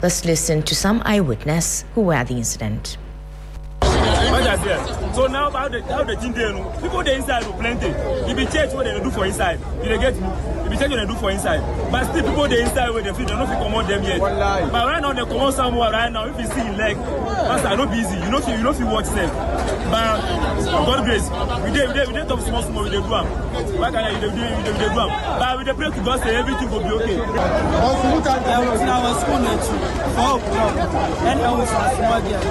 Let's listen to some eyewitness who were at the incident. So now how the thing there, people they inside will plenty. If you change what they do for inside, you get me. If you change what they do for inside, but still people they inside where they feel they don't feel command them yet. But right now they come out somewhere right now. If you see leg, that's not busy. You know if you watch them. But God grace, we did talk small we dey do am. Why can't you do am? But we dey pray to God say everything will be okay. I was school at 4 o'clock. Then I was a small girl.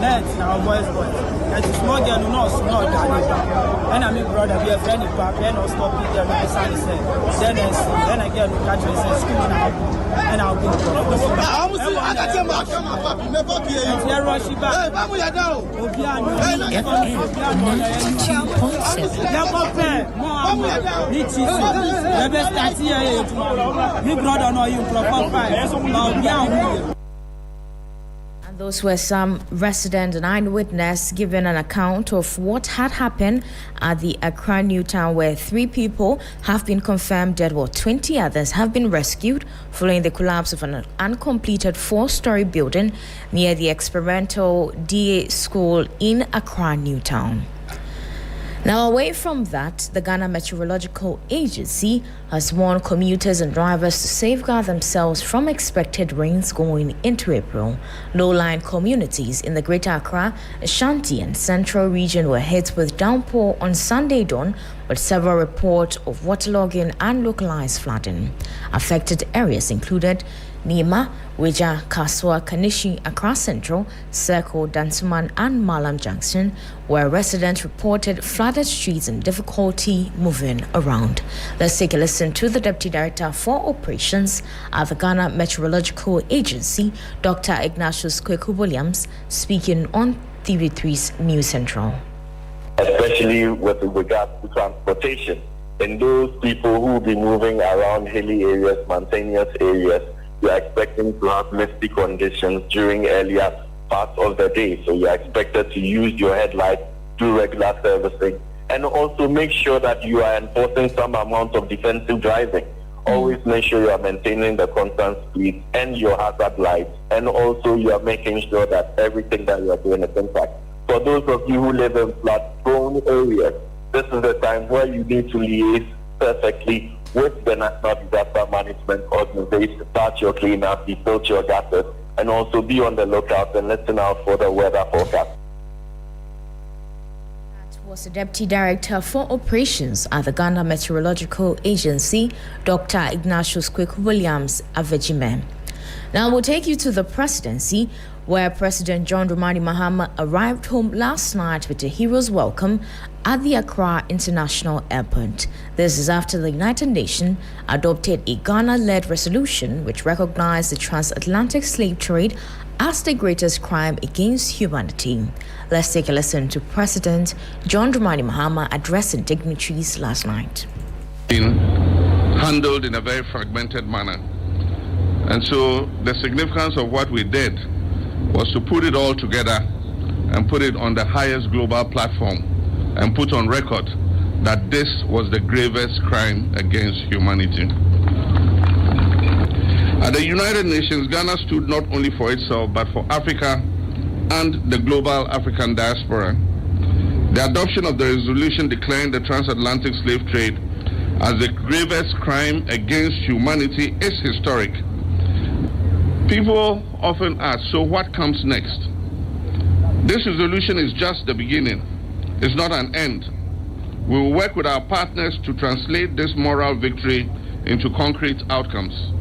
Then our boys. And the small girl no small and I mean brother we have friend in park and I'll stop it there with Sunny said. Then I get to catch me say school now and I'll go. Those were some residents and eyewitness giving an account of what had happened at the Accra New Town, where 3 people have been confirmed dead while 20 others have been rescued following the collapse of an uncompleted 4-story building near the experimental DA school in Accra New Town. Now, away from that, the Ghana Meteorological Agency has warned commuters and drivers to safeguard themselves from expected rains going into April. Low-lying communities in the Greater Accra, Ashanti and Central region were hit with downpour on Sunday dawn, with several reports of waterlogging and localized flooding. Affected areas included Nima, Wija, Kaswa, Kanishi, Accra Central, Circle, Dansuman and Malam Junction, where residents reported flooded streets and difficulty moving around. Let's take a listen to the Deputy Director for Operations at the Ghana Meteorological Agency, Dr. Ignatius Kweku-Williams, speaking on TV3's News Central. Especially with regard to transportation, and those people who will be moving around hilly areas, mountainous areas, we are expecting to have misty conditions during earlier parts of the day. So you are expected to use your headlights, do regular servicing, and also make sure that you are enforcing some amount of defensive driving. Always make sure you are maintaining the constant speed and your hazard lights, and also you are making sure that everything that you are doing is intact. For those of you who live in flood-prone areas, this is the time where you need to liaise perfectly with the National Disaster Management Organization. Start your cleanup, refill your gases, and also be on the lookout and listen out for the weather forecast. That was the Deputy Director for Operations at the Ghana Meteorological Agency, Dr. Ignatius Kweku-Williams Avejime. Now we'll take you to the presidency, where President John Dramani Mahama arrived home last night with a hero's welcome at the Accra International Airport. This is after the United Nations adopted a Ghana-led resolution which recognized the transatlantic slave trade as the greatest crime against humanity. Let's take a listen to President John Dramani Mahama addressing dignitaries last night. Handled in a very fragmented manner. And so the significance of what we did was to put it all together and put it on the highest global platform and put on record that this was the gravest crime against humanity. At the United Nations, Ghana stood not only for itself but for Africa and the global African diaspora. The adoption of the resolution declaring the transatlantic slave trade as the gravest crime against humanity is historic. People often ask, so what comes next? This resolution is just the beginning. It's not an end. We will work with our partners to translate this moral victory into concrete outcomes.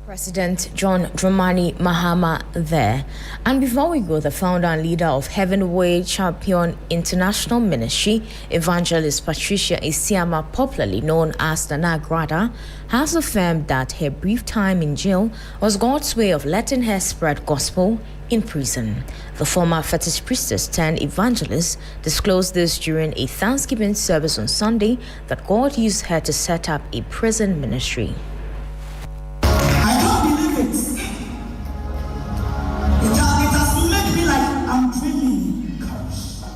President John Dramani Mahama there. And before we go, the founder and leader of Heavenway Champion International Ministry, Evangelist Patricia Isiama, popularly known as the Nagrada, has affirmed that her brief time in jail was God's way of letting her spread gospel in prison. The former fetish priestess turned evangelist disclosed this during a Thanksgiving service on Sunday that God used her to set up a prison ministry.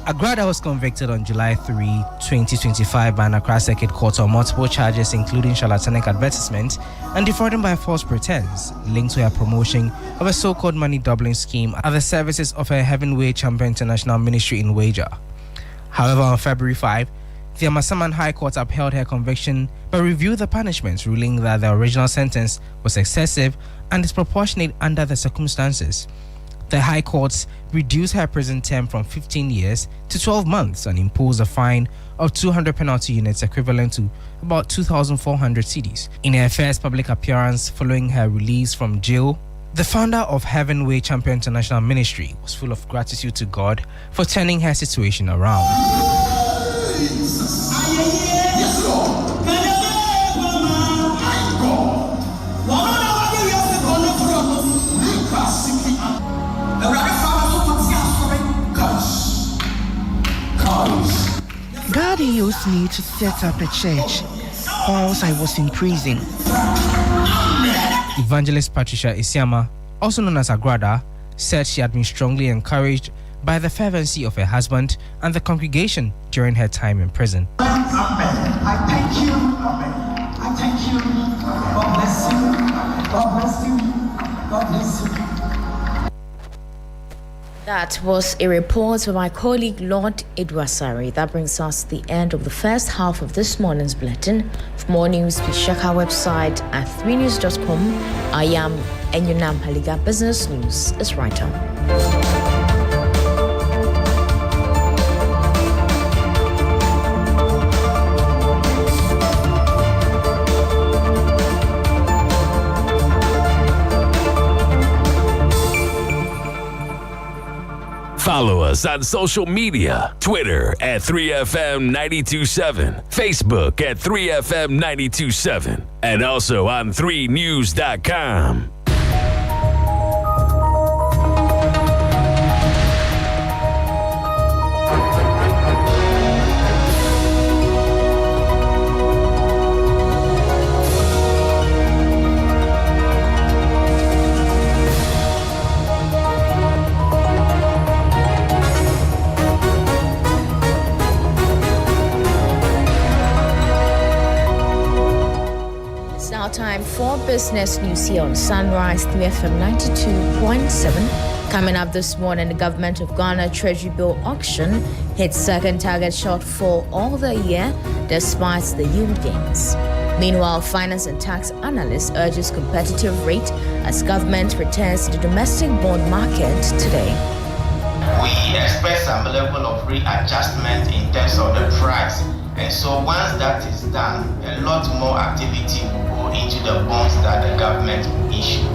Agrada was convicted on July 3, 2025 by an Accra Circuit Court on multiple charges including charlatanic advertisement and defrauding by false pretense linked to a promotion of a so-called money doubling scheme at the services of a heavyweight champion international ministry in Wager. However, on February 5, the Amasaman High Court upheld her conviction but reviewed the punishments, ruling that the original sentence was excessive and disproportionate under the circumstances. The High Court reduced her prison term from 15 years to 12 months and imposed a fine of 200 penalty units equivalent to about 2,400 cedis. In her first public appearance following her release from jail, the founder of Heavenway Champion International Ministry was full of gratitude to God for turning her situation around. God used me to set up a church whilst I was in prison. Evangelist Patricia Isiama, also known as Agrada, said she had been strongly encouraged by the fervency of her husband and the congregation during her time in prison. I thank you. I thank you. God bless you. God bless you. God bless you. That was a report by my colleague Lord Edwasari. That brings us to the end of the first half of this morning's bulletin. For more news, please check our website at 3news.com. I am Enyunam Haliga. Business News is right on. Follow us on social media, Twitter at 3FM927, Facebook at 3FM927, and also on 3news.com. Time for business news here on Sunrise 3FM 92.7. Coming up this morning, the government of Ghana Treasury bill auction hit second target shortfall all the year despite the yield gains. Meanwhile, finance and tax analyst urges competitive rate as government returns to the domestic bond market today. We expect some level of readjustment in terms of the price. And so once that is done, a lot more activity will go into the bonds that the government will issue.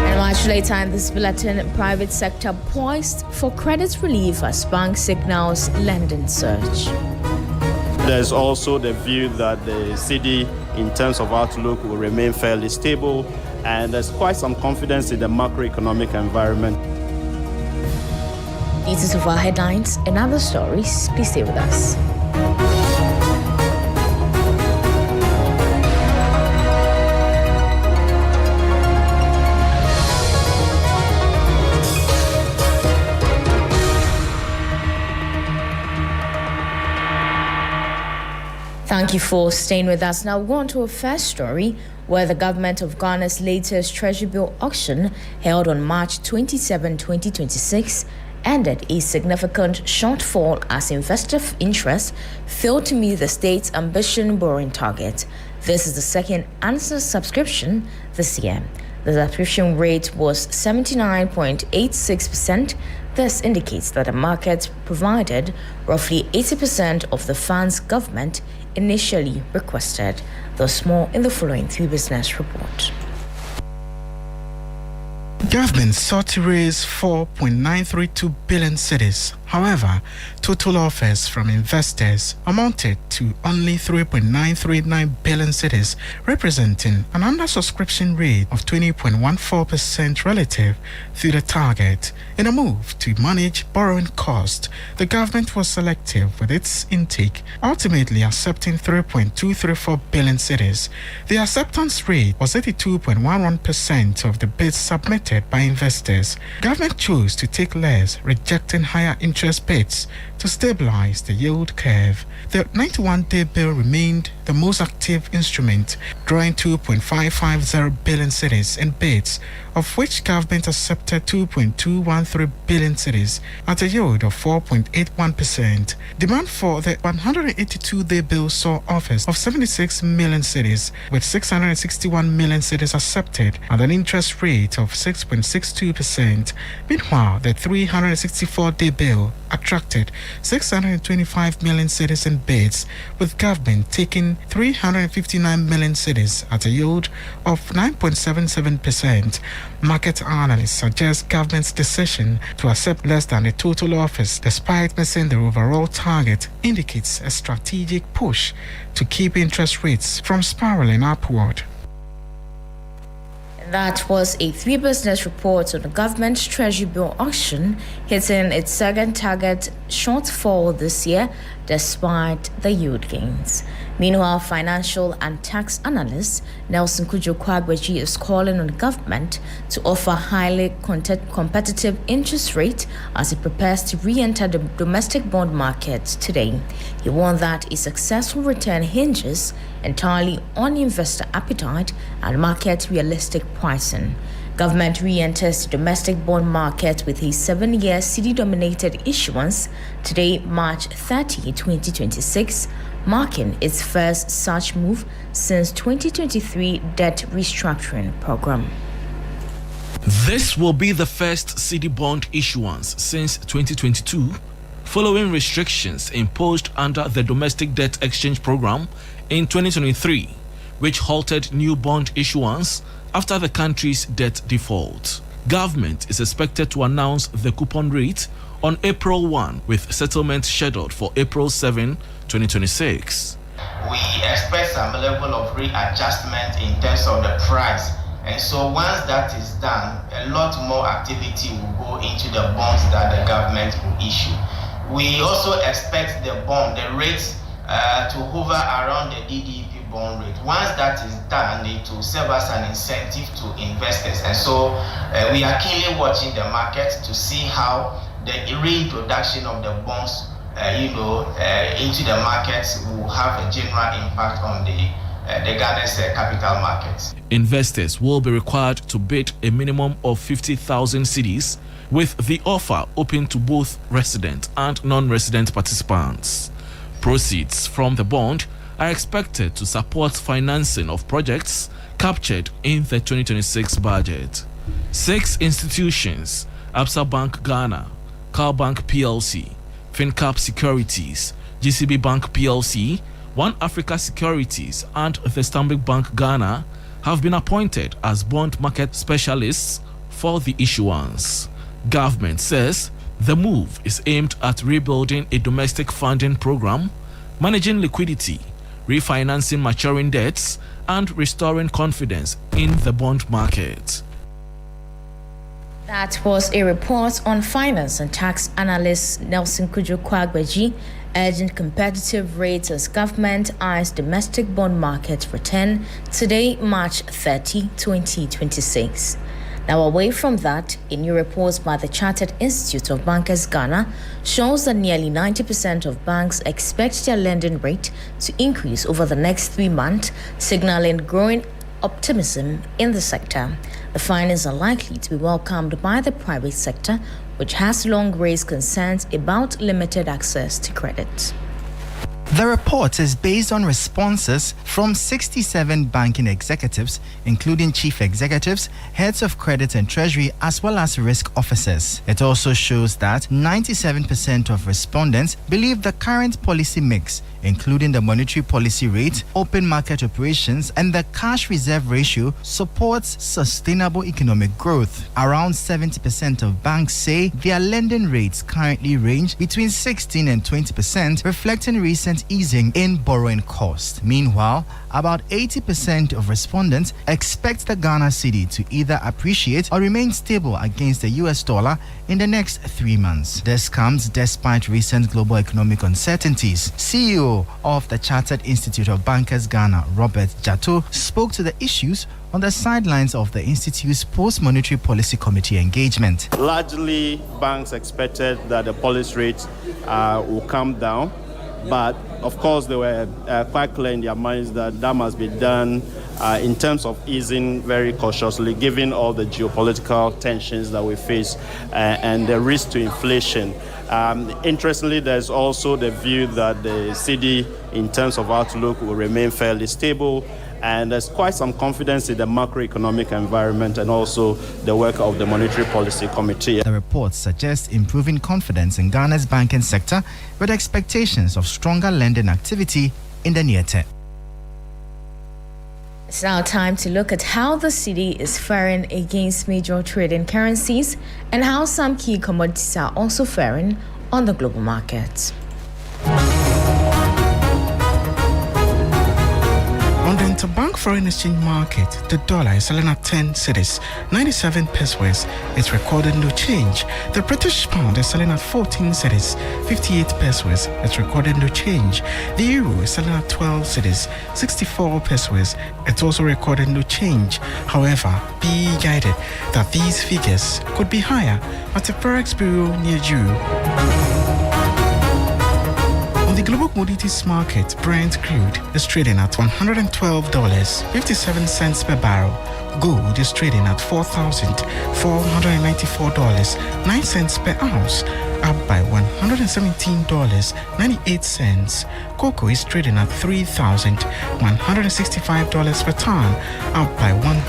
And much later in this bulletin, private sector poised for credit relief as bank signals lending surge. There's also the view that the cedi in terms of outlook will remain fairly stable, and there's quite some confidence in the macroeconomic environment. Details of our headlines and other stories, please stay with us. Thank you for staying with us. Now, we're going to a first story where the government of Ghana's latest Treasury bill auction held on March 27, 2026 ended a significant shortfall as investor interest failed to meet the state's ambition borrowing target. This is the second answer subscription this year. The subscription rate was 79.86%. This indicates that the market provided roughly 80% of the funds government initially requested. There's more in the following 3 Business report. Government sought to raise 4.932 billion cedis. However, total offers from investors amounted to only 3.939 billion cedis, representing an undersubscription rate of 20.14% relative to the target. In a move to manage borrowing costs, the government was selective with its intake, ultimately accepting 3.234 billion cedis. The acceptance rate was 82.11% of the bids submitted by investors. Government chose to take less, rejecting higher interest interest bids to stabilize the yield curve. The 91-day bill remained the most active instrument, drawing 2.550 billion cedis in bids, of which government accepted 2.213 billion cedis at a yield of 4.81%. Demand for the 182-day bill saw offers of 76 million cedis, with 661 million cedis accepted at an interest rate of 6.62%. Meanwhile, the 364-day bill attracted 625 million cedis in bids, with government taking 359 million cedis at a yield of 9.77%. Market analysts suggest government's decision to accept less than the total offers, despite missing the overall target, indicates a strategic push to keep interest rates from spiraling upward. That was a 3 Business report on the government's Treasury bill auction hitting its second target shortfall this year despite the yield gains. Meanwhile, financial and tax analyst Nelson Kujo-Kwagbeji is calling on the government to offer highly competitive interest rate as it prepares to re-enter the domestic bond market today. He warned that a successful return hinges entirely on investor appetite and market realistic pricing. Government re-enters the domestic bond market with a 7-year cedi-dominated issuance today, March 30, 2026, marking its first such move since 2023 debt restructuring program. This will be the first cedi bond issuance since 2022, following restrictions imposed under the domestic debt exchange program in 2023, which halted new bond issuance after the country's debt default. Government is expected to announce the coupon rate on April 1, with settlement scheduled for April 7, 2026. We expect some level of readjustment in terms of the price. And so once that is done, a lot more activity will go into the bonds that the government will issue. We also expect the rates to hover around the DDP bond rate. Once that is done, it will serve as an incentive to investors. And so we are keenly watching the market to see how the reintroduction of the bonds into the markets will have a general impact on the Ghana's capital markets. Investors will be required to bid a minimum of 50,000 cedis, with the offer open to both resident and non-resident participants. Proceeds from the bond are expected to support financing of projects captured in the 2026 budget. 6 institutions, Absa Bank Ghana, Cal Bank PLC, FinCap Securities, GCB Bank PLC, One Africa Securities, and the Stanbic Bank Ghana have been appointed as bond market specialists for the issuance. Government says the move is aimed at rebuilding a domestic funding program, managing liquidity, refinancing maturing debts, and restoring confidence in the bond market. That was a report on finance and tax analyst Nelson Kujo-Kwagbeji urging competitive rates as government eyes domestic bond market return today, March 30, 2026. Now, away from that, a new report by the Chartered Institute of Bankers Ghana shows that nearly 90% of banks expect their lending rate to increase over the next 3 months, signaling growing optimism in the sector. The findings are likely to be welcomed by the private sector, which has long raised concerns about limited access to credit. The report is based on responses from 67 banking executives, including chief executives, heads of credit and treasury, as well as risk officers. It also shows that 97% of respondents believe the current policy mix, including the monetary policy rate, open market operations, and the cash reserve ratio, supports sustainable economic growth. Around 70% of banks say their lending rates currently range between 16 and 20%, reflecting recent easing in borrowing cost. Meanwhile, about 80% of respondents expect the Ghana cedi to either appreciate or remain stable against the US dollar in the next 3 months. This comes despite recent global economic uncertainties. CEO CEO of the Chartered Institute of Bankers Ghana, Robert Jato, spoke to the issues on the sidelines of the Institute's post-monetary policy committee engagement. Largely, banks expected that the policy rates will come down, but of course they were quite clear in their minds that that must be done in terms of easing very cautiously, given all the geopolitical tensions that we face and the risk to inflation. Interestingly, there's also the view that the CD, in terms of outlook, will remain fairly stable. And there's quite some confidence in the macroeconomic environment and also the work of the Monetary Policy Committee. The report suggests improving confidence in Ghana's banking sector with expectations of stronger lending activity in the near term. It's now time to look at how the cedi is faring against major trading currencies and how some key commodities are also faring on the global markets. On the interbank foreign exchange market, the dollar is selling at 10 cedis, 97 pesos. It's recorded no change. The British pound is selling at 14 cedis, 58 pesos. It's recorded no change. The euro is selling at 12 cedis, 64 pesos. It's also recorded no change. However, be guided that these figures could be higher at a Forex bureau near you. On the global commodities market, Brent crude is trading at $112.57 per barrel. Gold is trading at $4,494.09 per ounce, up by $117.98. Cocoa is trading at $3,165 per ton, up by $1.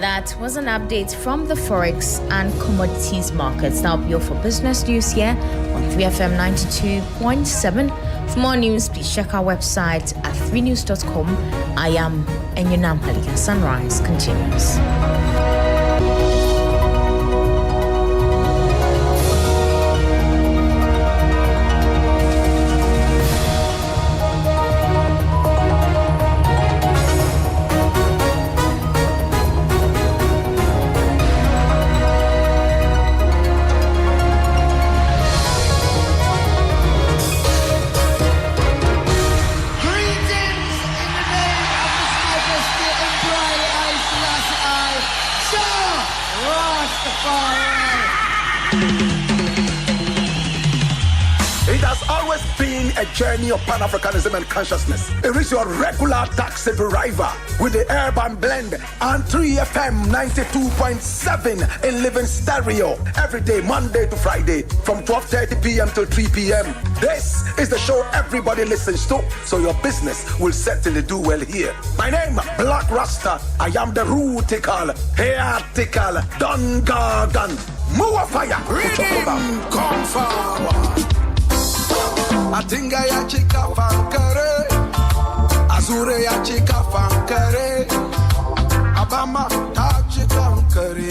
That was an update from the Forex and commodities markets. Now, your for business news here on 3FM 92.7. For more news, please check our website at 3news.com. I am Enyunam Halika. Sunrise continues. It has always been a journey of Pan-Africanism and consciousness. It is your regular taxi driver with the urban blend and 3FM 92.7 in living stereo every day, Monday to Friday from 12:30 p.m. till 3 p.m. This is the show everybody listens to, so your business will certainly do well here. My name, Black Rasta. I am the rootical, hairtical, Don Gargan, Mua Fire, Rhythm, come forward. Atinga ya chika fankare, Azure ya chika fankare, Abama ta chika fankare.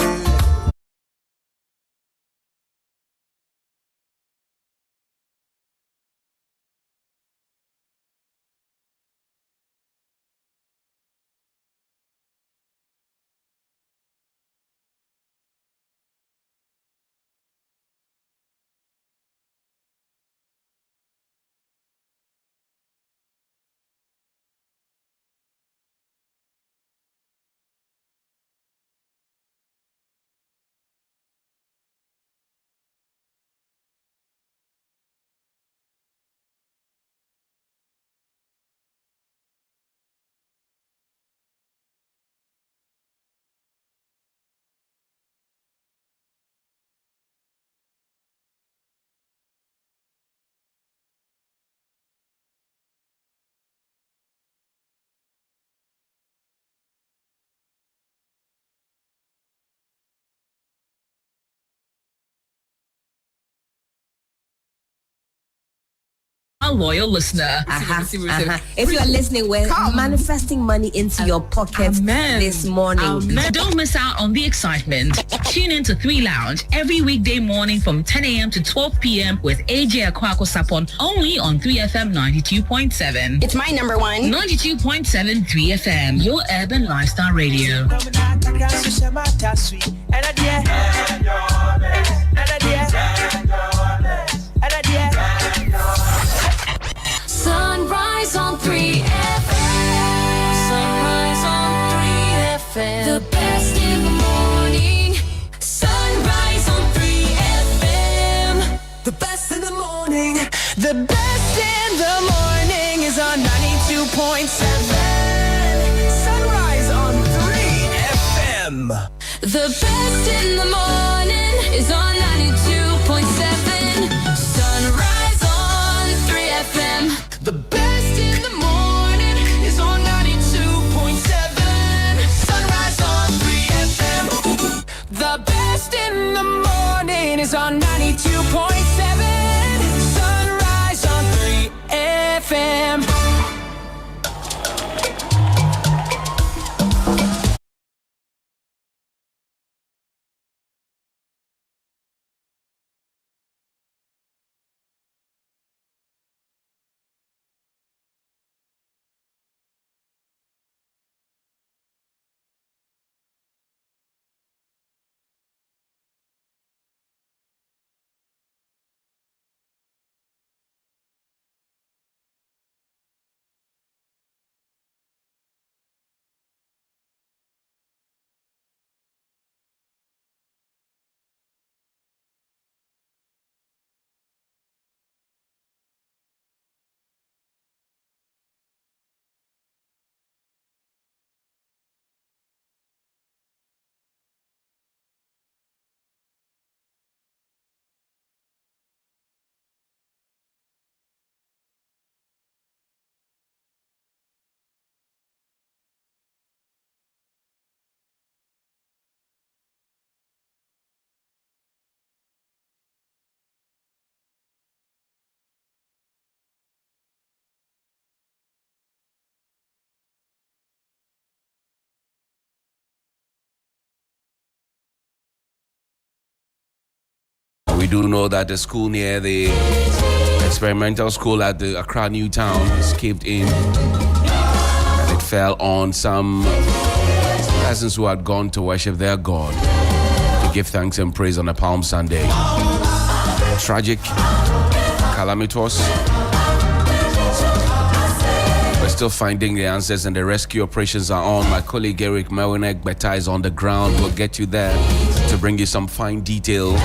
a loyal listener. If you are listening, we're manifesting money into your pockets this morning. Amen. Don't miss out on the excitement. Tune in to 3 Lounge every weekday morning from 10 a.m. to 12 p.m. with AJ Akwako Sapon, only on 3FM 92.7. It's my number one. 92.7 3FM, your urban lifestyle radio. Sunrise on 3FM. Sunrise on 3FM. The best in the morning. Sunrise on 3FM. The best in the morning. The best in the morning is on 92.7. Sunrise on 3FM. The best in the morning is on 92.7. Sunrise on 3FM. The best in the morning is on 92.7. Sunrise on 3FM. The best in the morning is on 92.7. Sunrise on 3FM. We do know that the school near the experimental school at the Accra New Town is caved in, and it fell on some persons who had gone to worship their God, to give thanks and praise on a Palm Sunday. Tragic, calamitous. We're still finding the answers, and the rescue operations are on. My colleague Eric Mewinek Beta is on the ground. We'll get you there to bring you some fine detail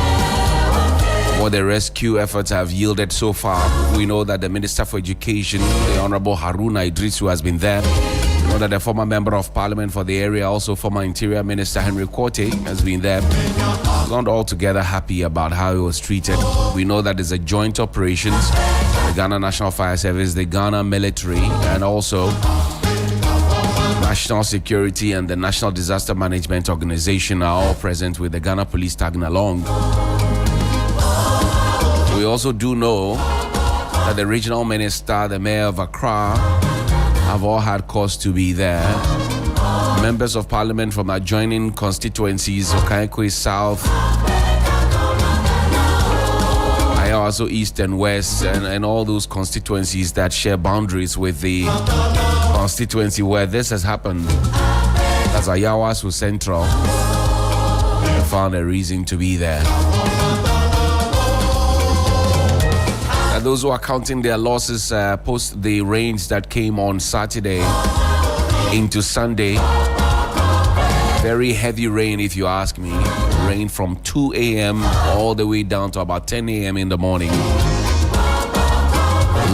what the rescue efforts have yielded so far. We know that the Minister for Education, the Honorable Haruna Idrisu, has been there. We know that the former Member of Parliament for the area, also former Interior Minister Henry Quartey, has been there. Not altogether happy about how he was treated. We know that it's a joint operations. The Ghana National Fire Service, the Ghana military, and also National Security and the National Disaster Management Organization are all present, with the Ghana Police tagging along. We also do know that the regional minister, the mayor of Accra, have all had cause to be there. Members of parliament from adjoining constituencies, Okaikwe South, Ayawaso East and West, and all those constituencies that share boundaries with the constituency where this has happened. That's Ayawaso Central. They found a reason to be there. Those who are counting their losses post the rains that came on Saturday into Sunday. Very heavy rain, if you ask me. Rain from 2 a.m. all the way down to about 10 a.m. in the morning.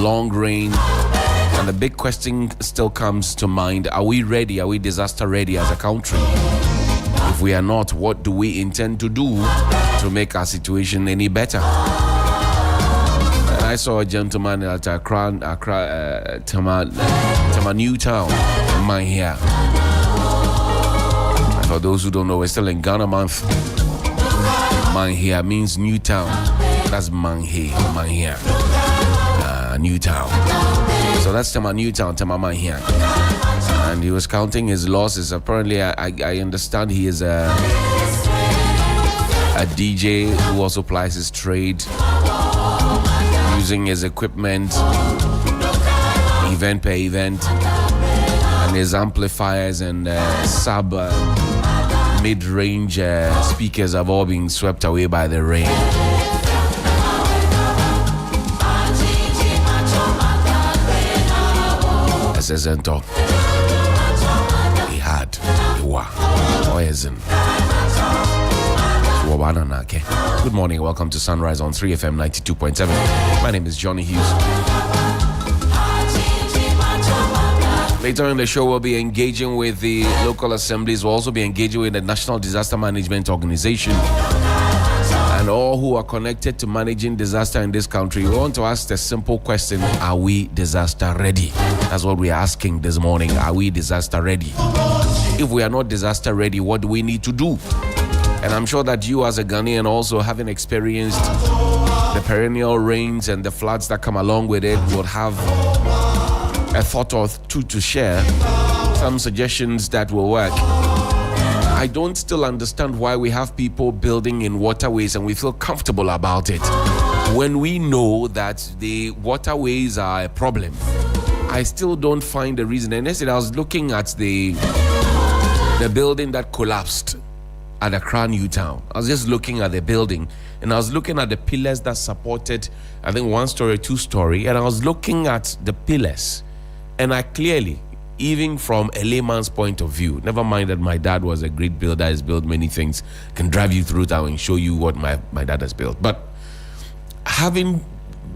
Long rain. And the big question still comes to mind. Are we ready? Are we disaster ready as a country? If we are not, what do we intend to do to make our situation any better? I saw a gentleman at Accra, Tama New Town, Manhia. For those who don't know, we're still in Ghana month. Manhia means new town. That's Manhia. Newtown. So that's Tema Newtown, Tema Man here. And he was counting his losses. Apparently, I understand he is a DJ who also plies his trade, using his equipment, event per event, and his amplifiers and sub mid-range speakers have all been swept away by the rain. Sesento. He had Good morning, welcome to Sunrise on 3FM 92.7. My name is Johnnie Hughes. Later in the show, we'll be engaging with the local assemblies. We'll also be engaging with the National Disaster Management Organization and all who are connected to managing disaster in this country. We want to ask the simple question: are we disaster ready? That's what we are asking this morning. Are we disaster ready? If we are not disaster ready, what do we need to do? And I'm sure that you, as a Ghanaian, also having experienced the perennial rains and the floods that come along with it, would have a thought or two to share, some suggestions that will work. I don't still understand why we have people building in waterways and we feel comfortable about it, when we know that the waterways are a problem. I still don't find the reason. And yesterday I was looking at the building that collapsed at Accra Newtown. I was just looking at the building and I was looking at the pillars that supported, I think, 1-story, 2-story, and I was looking at the pillars, and I clearly, even from a layman's point of view, never mind that my dad was a great builder, has built many things, can drive you through town and show you what my dad has built. But having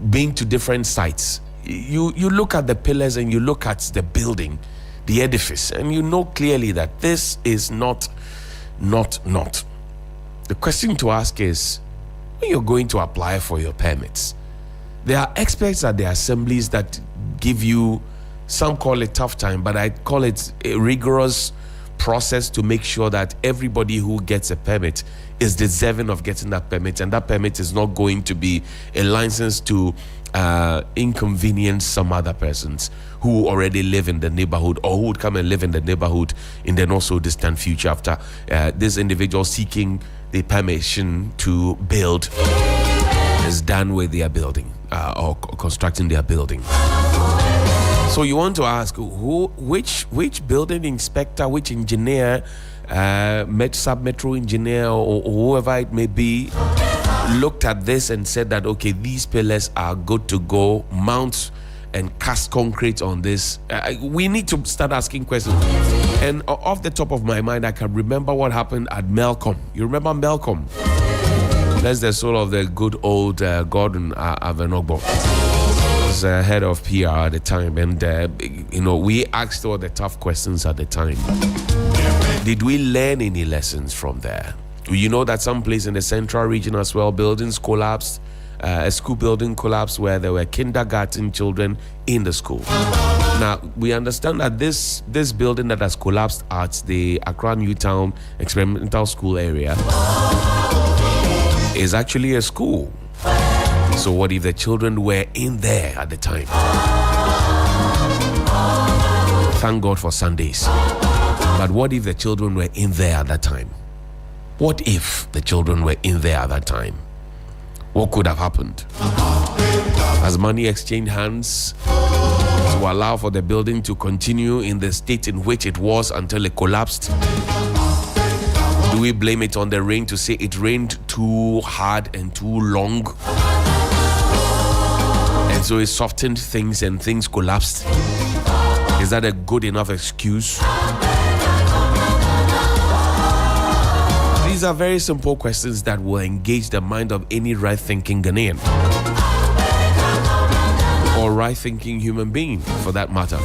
been to different sites, you look at the pillars and you look at the building, the edifice, and you know clearly that this is not. The question to ask is, when you're going to apply for your permits, there are experts at the assemblies that give you, some call it tough time, but I call it a rigorous process to make sure that everybody who gets a permit is deserving of getting that permit, and that permit is not going to be a license to inconvenience some other persons who already live in the neighborhood, or who would come and live in the neighborhood in the not so distant future after this individual seeking the permission to build is done with their building or constructing their building. So you want to ask which building inspector, which engineer, sub-metro engineer, or whoever it may be, looked at this and said that, okay, these pillars are good to go, mount and cast concrete on this. We need to start asking questions. And off the top of my mind, I can remember what happened at Melcom. You remember Melcom? That's the soul of the good old Gordon Avenogbo. He was head of PR at the time, and we asked all the tough questions at the time. Did we learn any lessons from there? You know that some place in the central region as well, buildings collapsed. A school building collapsed where there were kindergarten children in the school. Now, we understand that this building that has collapsed at the Accra Newtown Experimental School area is actually a school. So what if the children were in there at the time? Thank God for Sundays. But what if the children were in there at that time? What if the children were in there at that time? What could have happened? Has money exchanged hands to allow for the building to continue in the state in which it was until it collapsed? Do we blame it on the rain to say it rained too hard and too long, and so it softened things and things collapsed? Is that a good enough excuse? These are very simple questions that will engage the mind of any right-thinking Ghanaian, or right-thinking human being for that matter.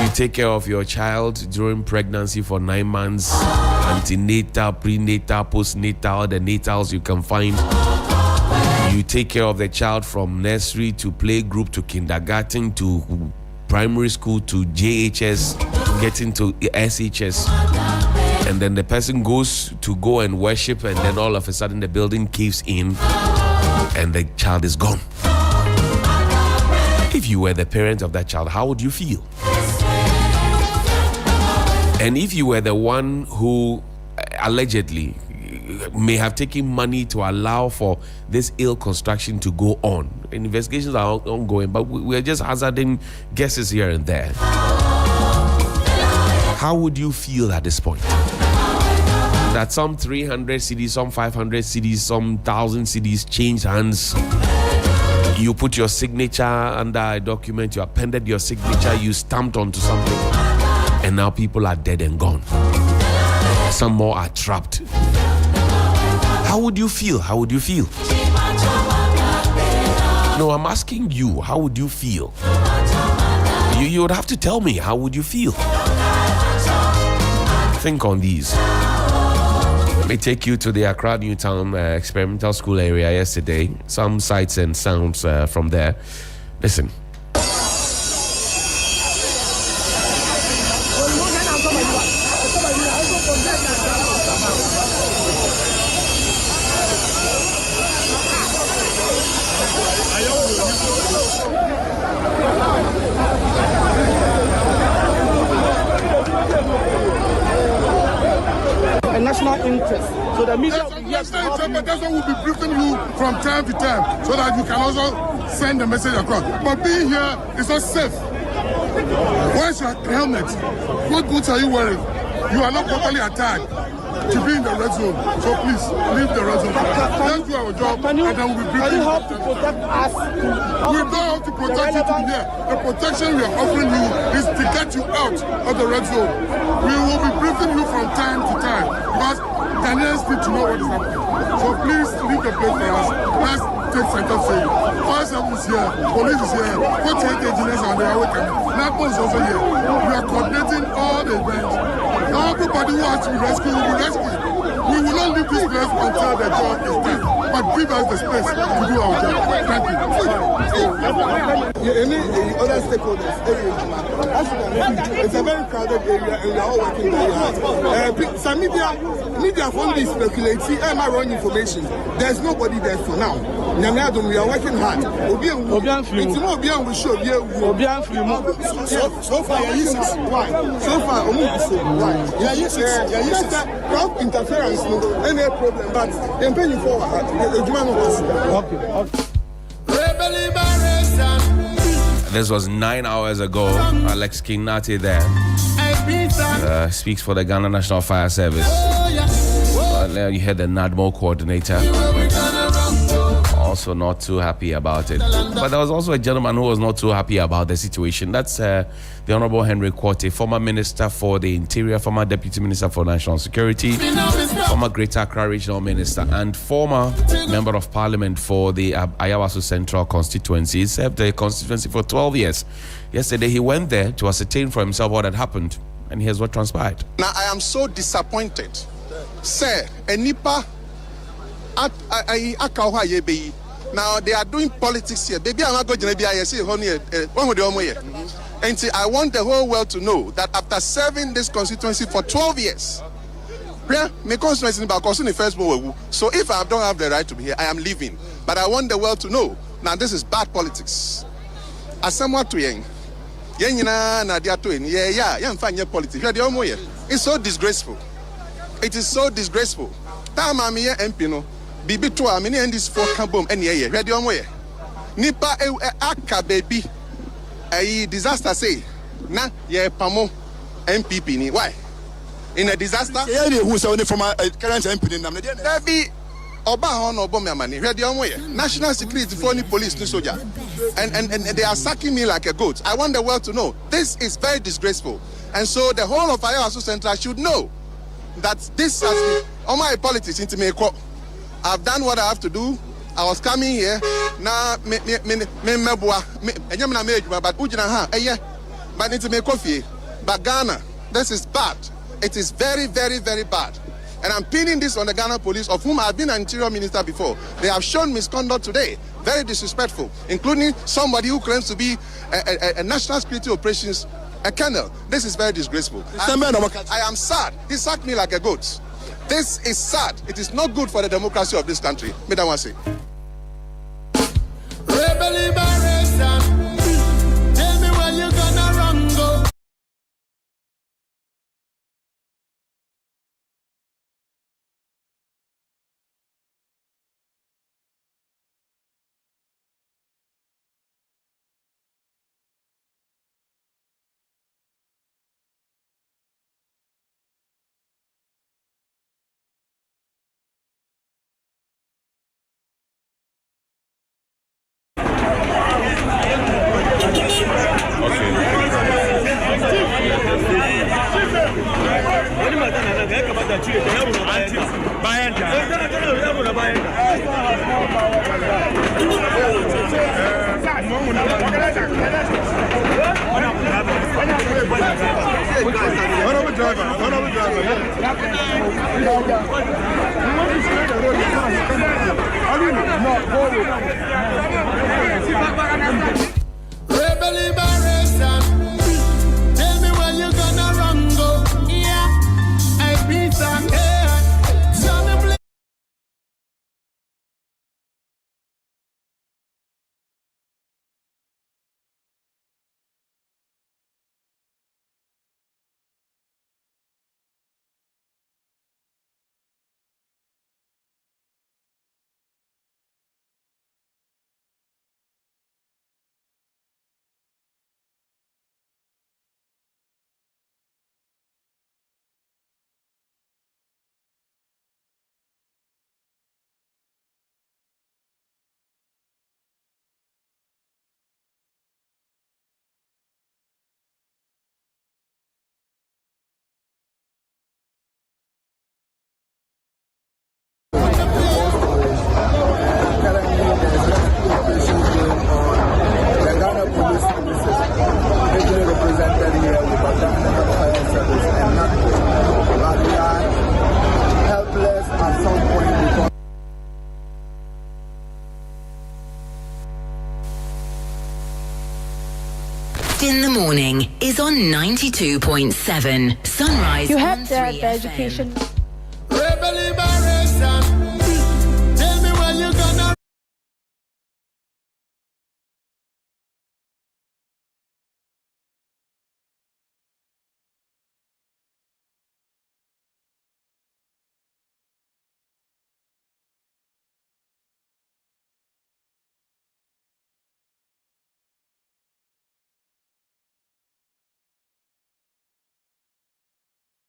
You take care of your child during pregnancy for 9 months, antenatal, prenatal, postnatal, the natals you can find. You take care of the child from nursery to playgroup to kindergarten to primary school to JHS, getting to SHS, and then the person goes to go and worship, and then all of a sudden the building caves in and the child is gone. If you were the parent of that child, how would you feel? And if you were the one who allegedly may have taken money to allow for this ill construction to go on, investigations are ongoing, but we're just hazarding guesses here and there. How would you feel at this point? That some 300 CDs, some 500 CDs, some 1,000 CDs changed hands. You put your signature under a document, you appended your signature, you stamped onto something, and now people are dead and gone. Some more are trapped. How would you feel? How would you feel? No, I'm asking you, how would you feel? You would have to tell me, how would you feel? Think on these. Let me take you to the Accra Newtown Experimental School area yesterday. Some sights and sounds from there. Listen. National interest. So the media that's why we'll be briefing you from time to time so that you can also send the message across. But being here is not safe. Where's your helmet? What boots are you wearing? You are not properly attacked to be in the red zone. So please leave the red zone. Let's do our job and then we'll be briefing you. Can you help to protect us? We don't have to protect you to be here. The protection we are offering you is to get you out of the red zone. We will be briefing you from time to time because Ghanaians need to know what is happening. So please leave the place for us. Let's take center stage. Fire service is here, police is here, 48 engineers on the highway coming. NAPO is also here. We are coordinating all the events. Everybody who has to be rescued will be rescued. We will not leave this place until the job is done. But give us the space to do our job. Thank you. Any other stakeholders? It's a very crowded area and we are all working very hard. Some media only speculating, am I wrong information? There's nobody there for now. We are working hard. So far, so far, why? Crowd interference, any problem, but I'm paying forward. This was 9 hours ago. Alex Kinati there speaks for the Ghana National Fire Service. You heard the NADMO coordinator. Also not too happy about it. But there was also a gentleman who was not too happy about the situation. That's the Honorable Henry Quartey, former Minister for the Interior, former Deputy Minister for National Security, former Greater Accra Regional Minister, and former Member of Parliament for the Ayawaso Central Constituency. He served the constituency for 12 years. Yesterday, he went there to ascertain for himself what had happened, and here's what transpired. Now, I am so disappointed. Sir, Enipa, now they are doing politics here. Baby, I'm not going to be and I want the whole world to know that after serving this constituency for 12 years, so if I don't have the right to be here, I am leaving. But I want the world to know, now this is bad politics. As someone to young, it's so disgraceful. It is so disgraceful. Bibi to a mini and this for Kabum and ye ready on way. Nipa aka baby a disaster say na ye pamo MPP ni why? In a disaster? Who's only from a current MP in there be Oba on Obama money, ready on way. National security for any police no soldier. And they are sacking me like a goat. I want the world to know this is very disgraceful. And so the whole of Ayawaso Central should know that this has been all my politics into me. I've done what I have to do. I was coming here. Now, but into me coffee. But Ghana, this is bad. It is very, very, very bad. And I'm pinning this on the Ghana police, of whom I've been an interior minister before. They have shown misconduct today. Very disrespectful, including somebody who claims to be a national security operations a colonel. This is very disgraceful. I am sad. He sacked me like a goat. This is sad. It is not good for the democracy of this country. Rebel liberation. Tell me where you gonna run go. Rebel liberation. Tell me where you gonna run go. Yeah, I beat that. In the morning is on 92.7 Sunrise. You on have the 3FM. education. Rebel liberation. Tell me where you gonna.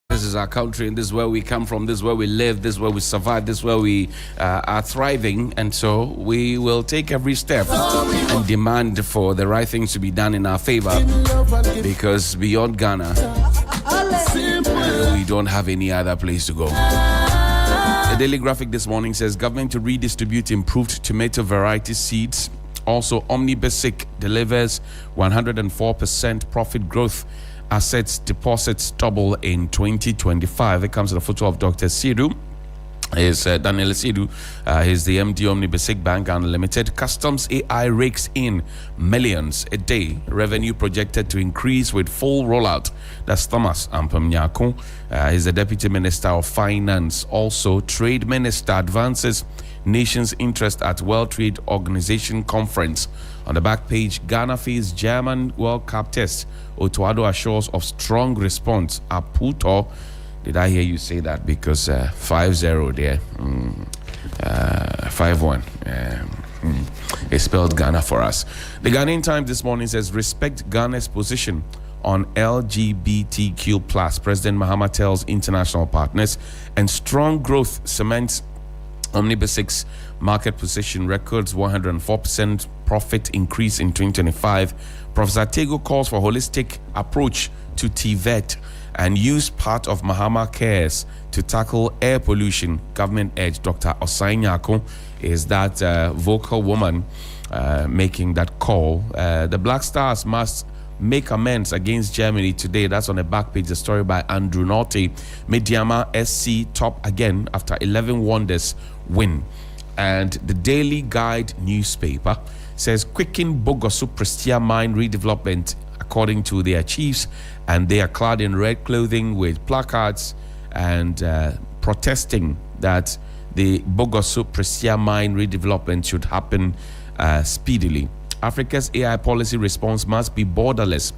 This is our country, and this is where we come from, this is where we live, this is where we survive, this is where we are thriving. And so we will take every step and demand for the right things to be done in our favor, because beyond Ghana, we don't have any other place to go. The Daily Graphic this morning says government to redistribute improved tomato variety seeds. Also, Omnibasic delivers 104% profit growth. Assets deposits double in 2025. It comes to the photo of Dr. Sidu. Is Daniel Sidu. He's the MD Omnibasic Bank Unlimited. Customs AI rakes in millions a day. Revenue projected to increase with full rollout. That's Thomas Ampamnyako. He's the Deputy Minister of Finance. Also, Trade Minister advances nation's interest at World Trade Organization conference. On the back page, Ghana faced German World Cup test. Otuado assures of strong response. Aputo, did I hear you say that? Because 5-0 there, 5-1. It spelled Ghana for us. The Ghanaian Times this morning says, respect Ghana's position on LGBTQ+. President Mahama tells international partners, and strong growth cements Omnibasic's market position, records 104% profit increase in 2025. Professor Tego calls for holistic approach to TVET and use part of Mahama Cares to tackle air pollution. Government edge. Dr. Osai Nyako is that vocal woman making that call. The Black Stars must make amends against Germany today. That's on the back page. The story by Andrew Norte. Mediama SC top again after 11 wonders win. And the Daily Guide newspaper says quicken Bogoso Prestia mine redevelopment according to their chiefs, and they are clad in red clothing with placards and protesting that the Bogoso Prestia mine redevelopment should happen speedily. Africa's AI policy response must be borderless.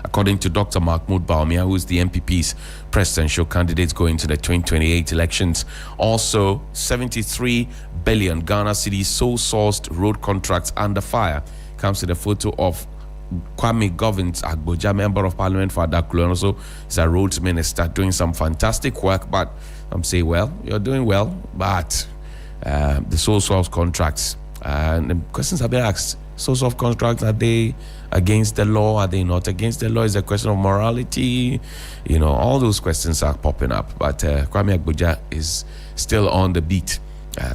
According to Dr. Mahmoud Bawumia, who is the MPP's presidential candidate going to the 2028 elections. Also, 73 billion Ghana cedis sole-sourced road contracts under fire. Comes to the photo of Kwame Govins Agboja, Member of Parliament for Adaklu, and also is a roads minister, doing some fantastic work. But I'm saying, well, you're doing well, but the sole-sourced contracts, and the questions have been asked. Sole-sourced contracts, are they against the law? Are they not against the law? Is a question of morality? You know, all those questions are popping up. But Kwame Agboja is still on the beat,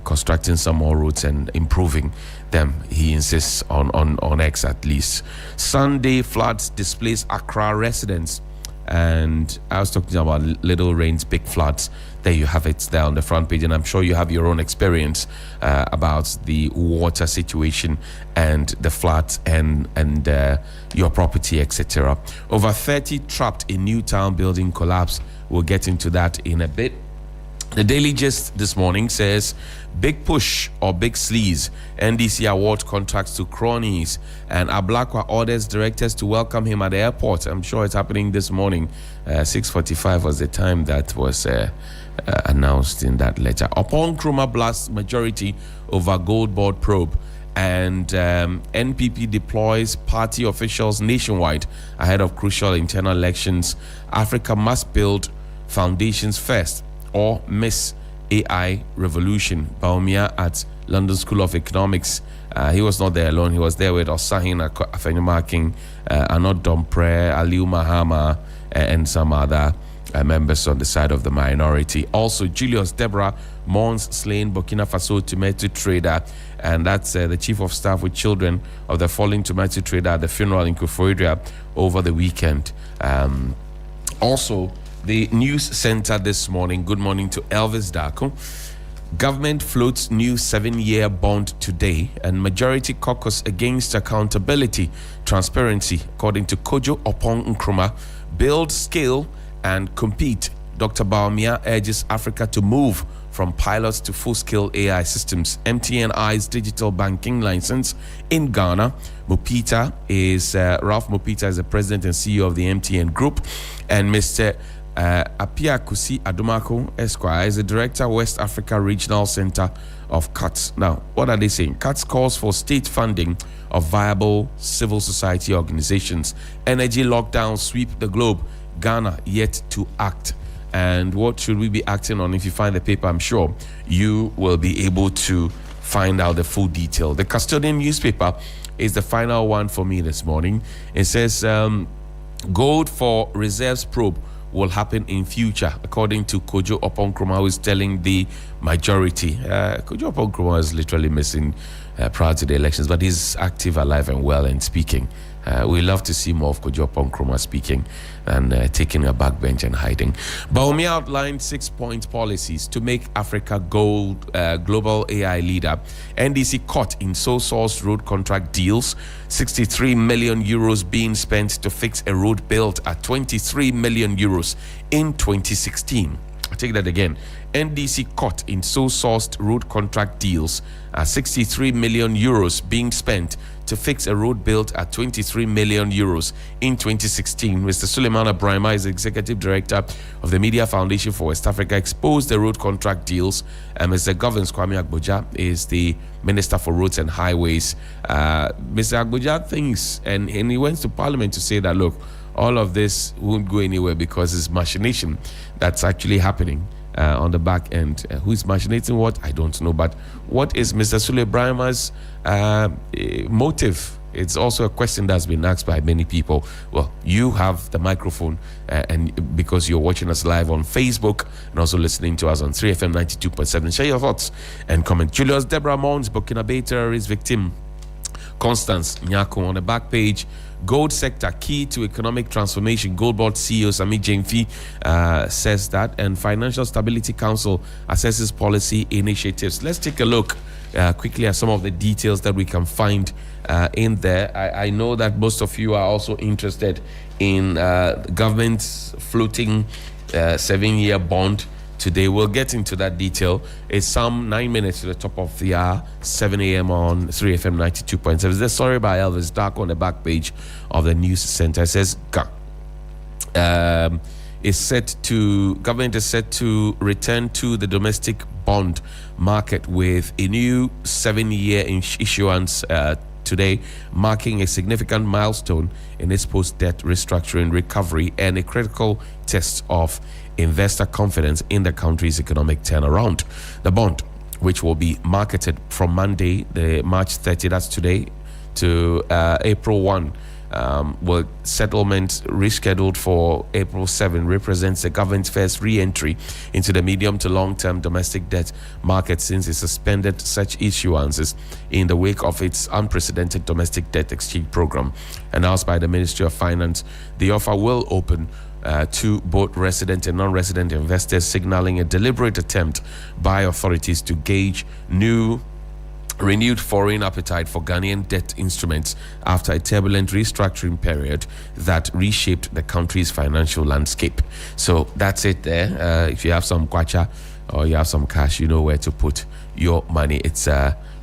constructing some more roads and improving them. He insists on X at least. Sunday floods displace Accra residents. And I was talking about little rains, big floods. There you have it there on the front page, and I'm sure you have your own experience about the water situation and the floods and your property, etc. Over 30 trapped in Newtown building collapse. We'll get into that in a bit. The Daily Gist this morning says, big push or big sleaze, NDC award contracts to cronies, and Ablakwa orders directors to welcome him at the airport. I'm sure it's happening this morning. 6:45 was the time that was announced in that letter. Upon Nkrumah blasts majority over gold board probe, and NPP deploys party officials nationwide ahead of crucial internal elections. Africa must build foundations first or miss AI revolution. Bawumia at London School of Economics. He was not there alone. He was there with Osahin Afenyomaking, Anod Dompre, Aliu Mahama, and some other members on the side of the minority. Also, Julius Deborah mourns slain Burkina Faso tomato trader, and that's the chief of staff with children of the fallen tomato trader at the funeral in Kufuor over the weekend. Also, the news center this morning. Good morning to Elvis Darko. Government floats new 7-year bond today, and majority caucus against accountability, transparency, according to Kojo Opong Nkrumah. Build, scale, and compete. Dr. Bawumia urges Africa to move from pilots to full-scale AI systems. MTNI's digital banking license in Ghana. Ralph Mopita is the president and CEO of the MTN Group, and Mr. Apia Kusi Adomako Esquire is the director, West Africa Regional Center of CATS. Now, what are they saying? CATS calls for state funding of viable civil society organizations. Energy lockdown sweep the globe. Ghana yet to act. And what should we be acting on? If you find the paper, I'm sure you will be able to find out the full detail. The Custodian newspaper is the final one for me this morning. It says gold for reserves probe will happen in future, according to Kojo Opong Nkrumah, who is telling the majority. Kojo Opong Nkrumah is literally missing prior to the elections, but he's active, alive, and well, and speaking. We love to see more of Kojo Opong Nkrumah speaking and taking a backbench and hiding. Bawumia outlined 6-point policies to make Africa global AI leader. NDC caught in sole-sourced road contract deals. 63 million euros being spent to fix a road built at 23 million euros in 2016. I'll take that again. NDC caught in sole-sourced road contract deals. 63 million euros being spent to fix a road built at 23 million euros in 2016. Mr. Suleiman Abrahima is executive director of the Media Foundation for West Africa, exposed the road contract deals. Mr. Govins Kwame Agboja is the Minister for Roads and Highways. Mr. Agboja thinks, and he went to Parliament to say that, look, all of this won't go anywhere because it's machination that's actually happening on the back end. Who's machinating what? I don't know. But what is Mr. Sule Brahma's motive? It's also a question that's been asked by many people. Well, you have the microphone, and because you're watching us live on Facebook and also listening to us on 3FM 92.7, share your thoughts and comment. Julius Deborah Mons, Burkina Faso terrorist victim. Constance Nyako on the back page. Gold sector key to economic transformation. Gold Board CEO Sami Jemfi says that, and Financial Stability Council assesses policy initiatives. Let's take a look quickly at some of the details that we can find in there. I know that most of you are also interested in government's floating 7-year bond today. We'll get into that detail. It's some 9 minutes to the top of the hour, 7 a.m. on 3FM 92.7. This story by Elvis Dark on the back page of the news center. It says, government is set to return to the domestic bond market with a new 7-year issuance today, marking a significant milestone in its post-debt restructuring recovery and a critical test of investor confidence in the country's economic turnaround. The bond, which will be marketed from Monday, the March 30, that's today, to April 1, with settlement rescheduled for April 7, represents the government's first re-entry into the medium to long-term domestic debt market since it suspended such issuances in the wake of its unprecedented domestic debt exchange program. Announced by the Ministry of Finance, the offer will open to both resident and non-resident investors, signaling a deliberate attempt by authorities to gauge renewed foreign appetite for Ghanaian debt instruments after a turbulent restructuring period that reshaped the country's financial landscape. So that's it there. If you have some kwacha or you have some cash, you know where to put your money. It's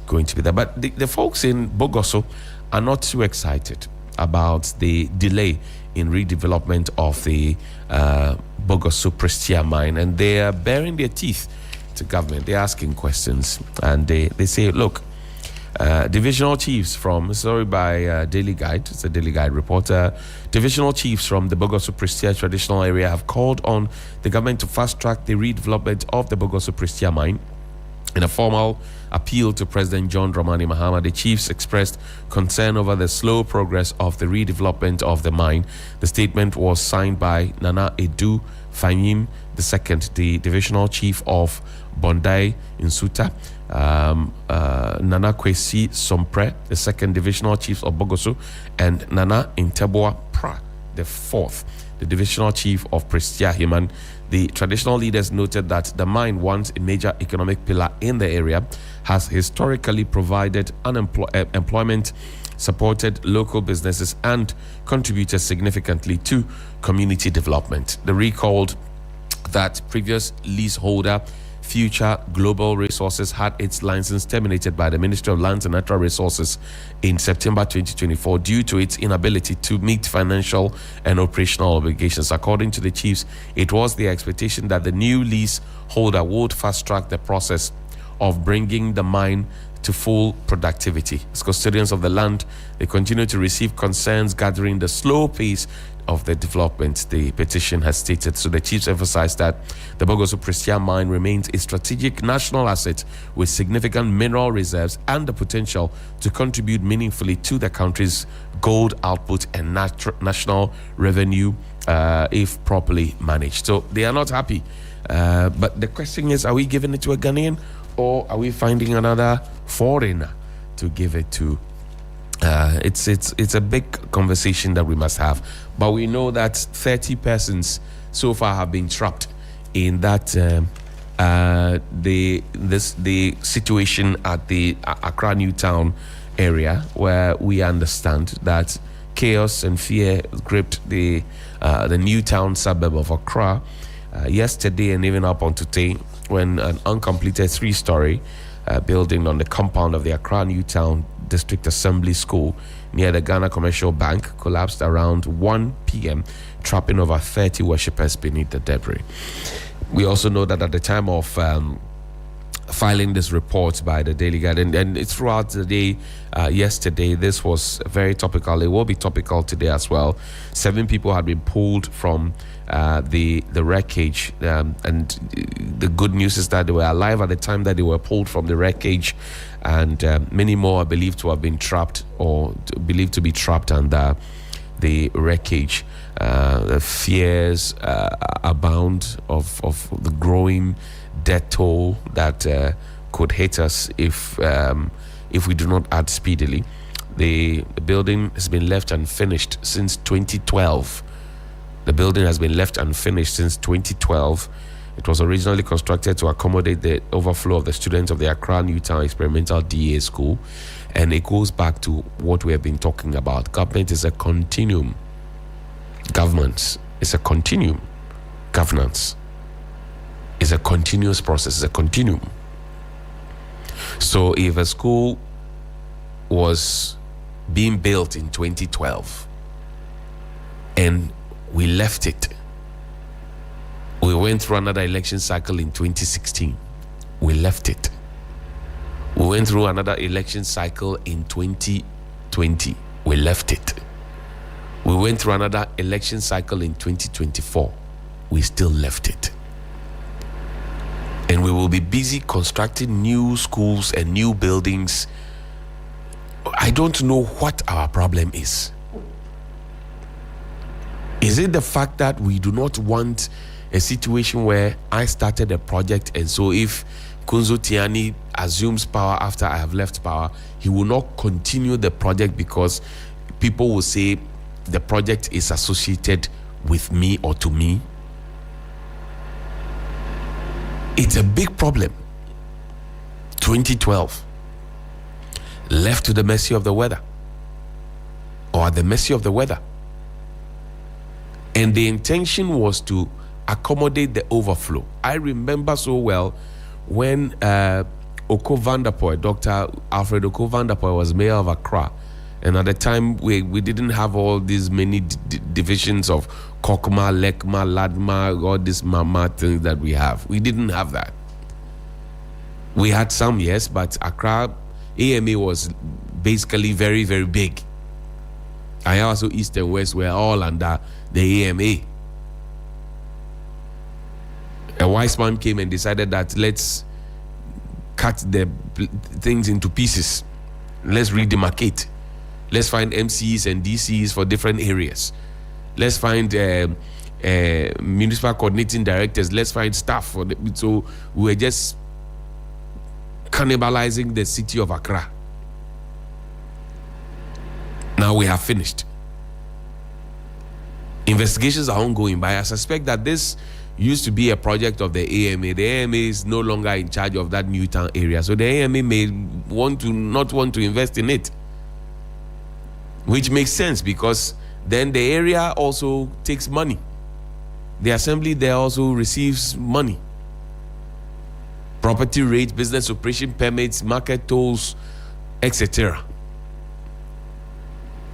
going to be there. But the folks in Bogoso are not too excited about the delay in redevelopment of the Bogoso Prestia mine, and they are baring their teeth to government. They're asking questions, and they say, look, divisional chiefs from, by Daily Guide, it's a Daily Guide reporter, divisional chiefs from the Bogoso Prestia traditional area have called on the government to fast-track the redevelopment of the Bogoso Prestia mine. In a formal appeal to President John Dramani Mahama, the chiefs expressed concern over the slow progress of the redevelopment of the mine. The statement was signed by Nana Edu Fanyim II, the divisional chief of Bondai in Suta, Nana Kwesi Sompre, the second divisional chief of Bogoso, and Nana Inteboa Pra, the fourth, the divisional chief of Prestia Himan. The traditional leaders noted that the mine, once a major economic pillar in the area, has historically provided employment, supported local businesses, and contributed significantly to community development. They recalled that previous leaseholder Future Global Resources had its license terminated by the Ministry of Lands and Natural Resources in September 2024 due to its inability to meet financial and operational obligations. According to the chiefs, it was the expectation that the new leaseholder would fast-track the process of bringing the mine to full productivity. As custodians of the land, they continue to receive concerns gathering the slow pace of the development, the petition has stated. So the chiefs emphasized that the Bogoso Prestia mine remains a strategic national asset with significant mineral reserves and the potential to contribute meaningfully to the country's gold output and national revenue if properly managed. So they are not happy. But the question is, are we giving it to a Ghanaian or are we finding another foreigner to give it to? It's a big conversation that we must have, but we know that 30 persons so far have been trapped in that the situation at the Accra New Town area, where we understand that chaos and fear gripped the New Town suburb of Accra yesterday and even up on today, when an uncompleted 3-story building on the compound of the Accra New Town District Assembly School near the Ghana Commercial Bank collapsed around 1 p.m., trapping over 30 worshippers beneath the debris. We also know that at the time of filing this report by the Daily Guide, and throughout the day yesterday, this was very topical. It will be topical today as well. 7 people had been pulled from the wreckage, and the good news is that they were alive at the time that they were pulled from the wreckage, and many more are believed to have been trapped or believed to be trapped under the wreckage. The fears abound of the growing death toll that could hit us if we do not act speedily. The building has been left unfinished since 2012. The building has been left unfinished since 2012. It was originally constructed to accommodate the overflow of the students of the Accra New Town Experimental DA School, and it goes back to what we have been talking about. Government is a continuum. Governance is a continuum. Governance It's a continuous process, it's a continuum. So if a school was being built in 2012 and we left it, we went through another election cycle in 2016, we left it. We went through another election cycle in 2020, we left it. We went through another election cycle in 2024, we still left it. And we will be busy constructing new schools and new buildings. I don't know what our problem is. Is it the fact that we do not want a situation where I started a project, and so if Kunzo Tiani assumes power after I have left power, he will not continue the project because people will say the project is associated with me or to me? It's a big problem. 2012, left to the mercy of the weather, or at the mercy of the weather. And the intention was to accommodate the overflow. I remember so well when Oko Vanderpoel, Dr. Alfred Oko Vanderpoel, was mayor of Accra. And at the time, we didn't have all these many divisions of Kokma, Lekma, Ladma, all these Mama things that we have. We didn't have that. We had some, yes, but Accra AMA was basically very, very big. And also East and West were all under the AMA. A wise man came and decided that let's cut the things into pieces. Let's redemarcate. Let's find MCs and DCs for different areas. Let's find municipal coordinating directors. Let's find staff for so we were just cannibalizing the city of Accra. Now we have finished. Investigations are ongoing, but I suspect that this used to be a project of the AMA. The AMA is no longer in charge of that Newtown area, so the AMA may not want to invest in it, which makes sense because then the area also takes money. The assembly there also receives money. Property rates, business operation permits, market tolls, etc.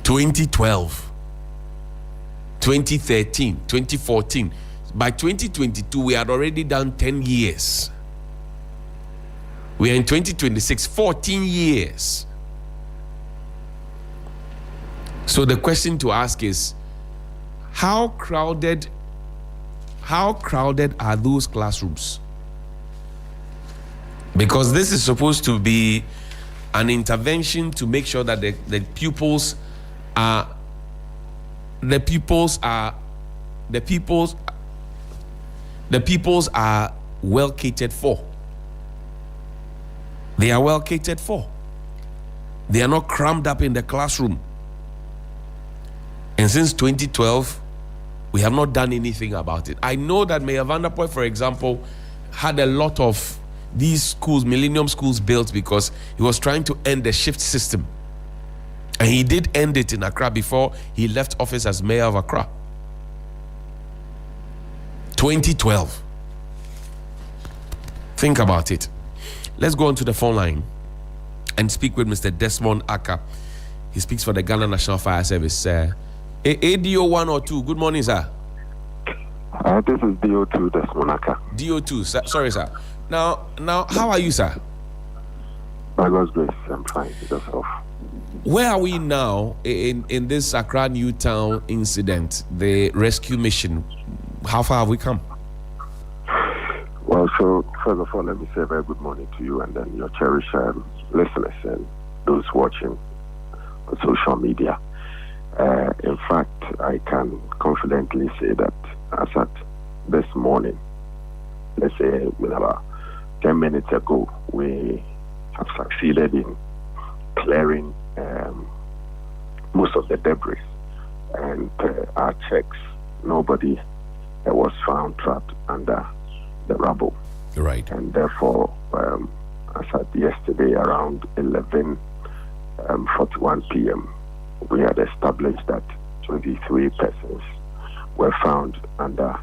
2012, 2013, 2014. By 2022, we had already done 10 years. We are in 2026, 14 years. So the question to ask is, how crowded are those classrooms? Because this is supposed to be an intervention to make sure that the pupils are well catered for. They are well catered for. They are not crammed up in the classroom. And since 2012, we have not done anything about it. I know that Mayor Vanderpoel, for example, had a lot of these schools, Millennium schools, built because he was trying to end the shift system. And he did end it in Accra before he left office as mayor of Accra. 2012. Think about it. Let's go on to the phone line and speak with Mr. Desmond Aka. He speaks for the Ghana National Fire Service. ADO 1 or 2. Good morning, sir. This is DO2, Desmond Aka. DO2, sir. Sorry, sir. Now, how are you, sir? By God's grace, I'm fine. Yourself? Where are we now in this Accra Newtown incident, the rescue mission? How far have we come? Well, so first of all, let me say a very good morning to you and then your cherished listeners and those watching on social media. In fact, I can confidently say that as at this morning, let's say about 10 minutes ago, we have succeeded in clearing most of the debris, and our checks, nobody was found trapped under the rubble. Right. And therefore, as at yesterday around 11:41 p.m., we had established that 23 persons were found under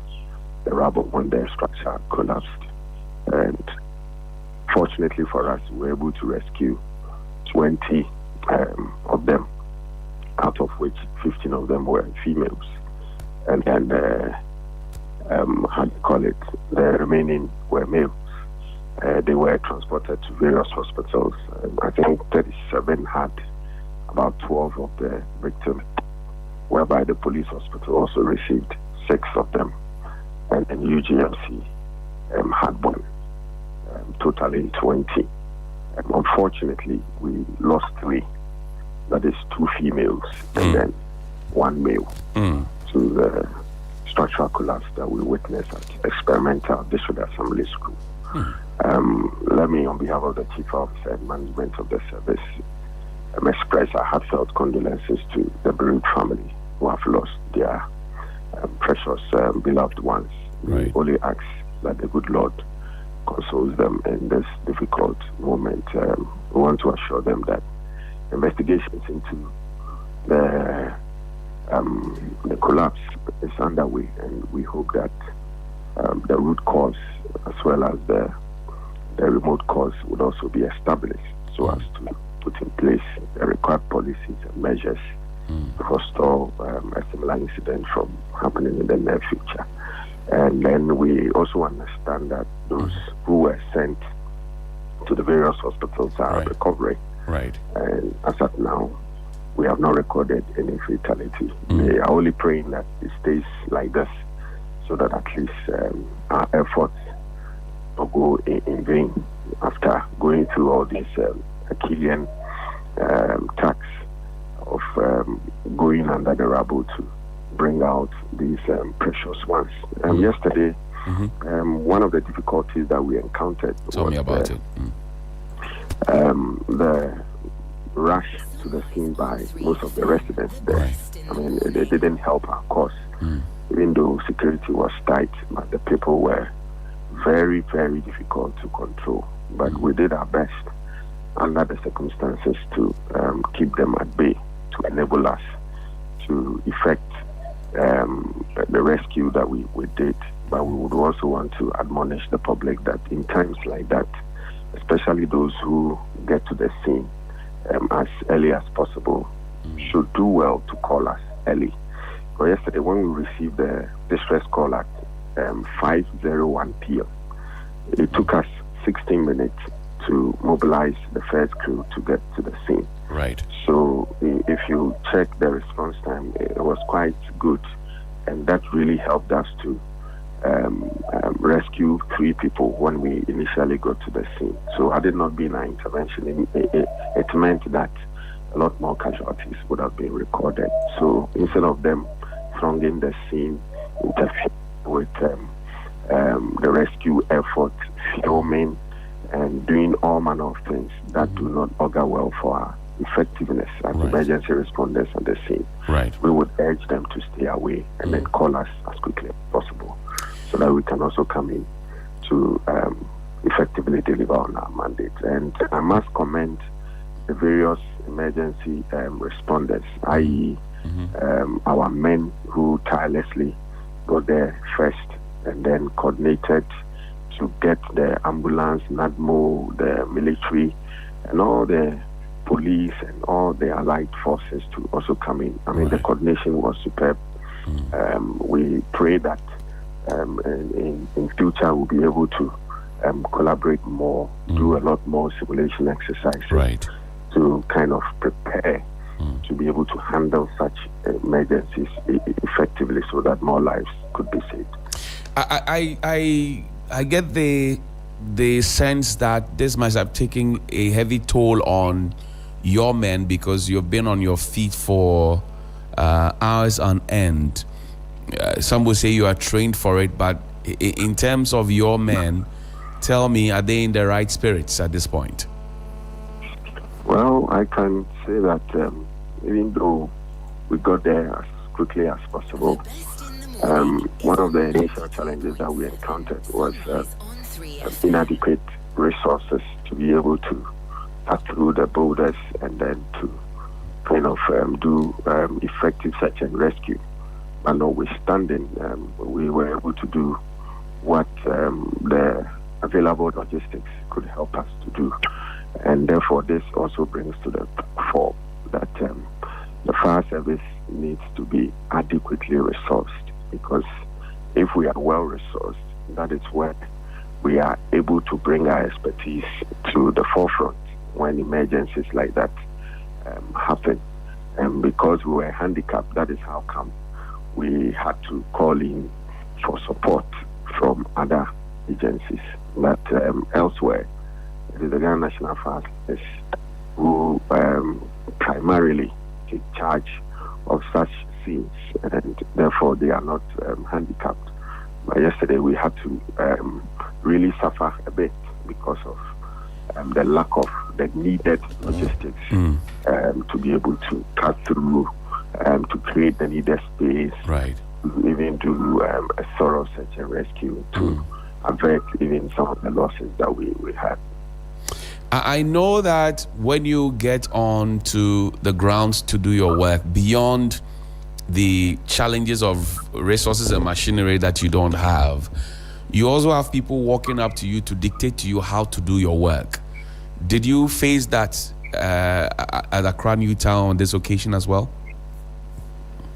the rubble when their structure collapsed. And fortunately for us, we were able to rescue 20 of them, out of which 15 of them were females. And then, how do you call it, the remaining were males. They were transported to various hospitals. I think 37 had about 12 of the victims, whereby the police hospital also received 6 of them, and UGMC had one, totaling 20. Unfortunately, we lost 3. That is 2 females and then 1 male to the structural collapse that we witnessed at Experimental District Assembly School. Let me, on behalf of the Chief Officer and management of the service, express our heartfelt condolences to the bereaved family who have lost their precious beloved ones. We only ask that the good Lord consoles them in this difficult moment. We want to assure them that investigations into the collapse is underway, and we hope that the root cause as well as the remote cause would also be established so as to put in place the required policies and measures to forestall a similar incident from happening in the near future. And then we also understand that those who were sent to the various hospitals are recovering. Right. And as of now, we have not recorded any fatality. We are only praying that it stays like this, so that at least our efforts will go in vain after going through all these Achillean tasks of going under the rubble to bring out these precious ones. Yesterday, one of the difficulties that we encountered was the rush to the scene by most of the residents there. I mean, they didn't help our cause, even though security was tight, but the people were very, very difficult to control. But we did our best under the circumstances to keep them at bay, to enable us to effect the rescue that we did. But we would also want to admonish the public that in times like that, especially those who get to the scene as early as possible, should do well to call us early. So yesterday, when we received the distress call at 5:01 p.m., it took us 16 minutes to mobilize the first crew to get to the scene. Right. So if you check the response time, it was quite good, and that really helped us to rescue 3 people when we initially got to the scene. So had it not been our intervention, it meant that a lot more casualties would have been recorded. So instead of them thronging the scene, interfering with the rescue effort, filming, and doing all manner of things that do not augur well for our effectiveness as emergency responders at the scene. We would urge them to stay away and then call us as quickly as possible, so that we can also come in to effectively deliver on our mandate. And I must commend the various emergency responders, i.e. our men who tirelessly got there first and then coordinated to get the ambulance, NADMO, the military, and all the police and all the allied forces to also come in. I mean, the coordination was superb. We pray that in future we'll be able to collaborate more, do a lot more simulation exercises to kind of prepare to be able to handle such emergencies effectively, so that more lives could be saved. I get the sense that this must have taken a heavy toll on your men, because you've been on your feet for hours on end. Some will say you are trained for it, but in terms of your men, tell me, are they in the right spirits at this point? Well, I can say that even though we got there as quickly as possible, one of the initial challenges that we encountered was inadequate resources to be able to pass through the boulders and then to kind of do effective search and rescue. But notwithstanding, we were able to do what the available logistics could help us to do. And therefore, this also brings to the fore that the fire service needs to be adequately resourced, because if we are well resourced, that is where we are able to bring our expertise to the forefront when emergencies like that happen. And because we were handicapped, that is how come we had to call in for support from other agencies. But elsewhere, it is the Ghana National Fire Service who primarily take charge of such scenes, and therefore they are not handicapped. But yesterday we had to really suffer a bit because of the lack of the needed logistics to be able to cut through, to create the needed space, right? Even do a thorough search and rescue to avert even some of the losses that we had. I know that when you get on to the grounds to do your work, beyond the challenges of resources and machinery that you don't have, you also have people walking up to you to dictate to you how to do your work. Did you face that at Accra New Town on this occasion as well?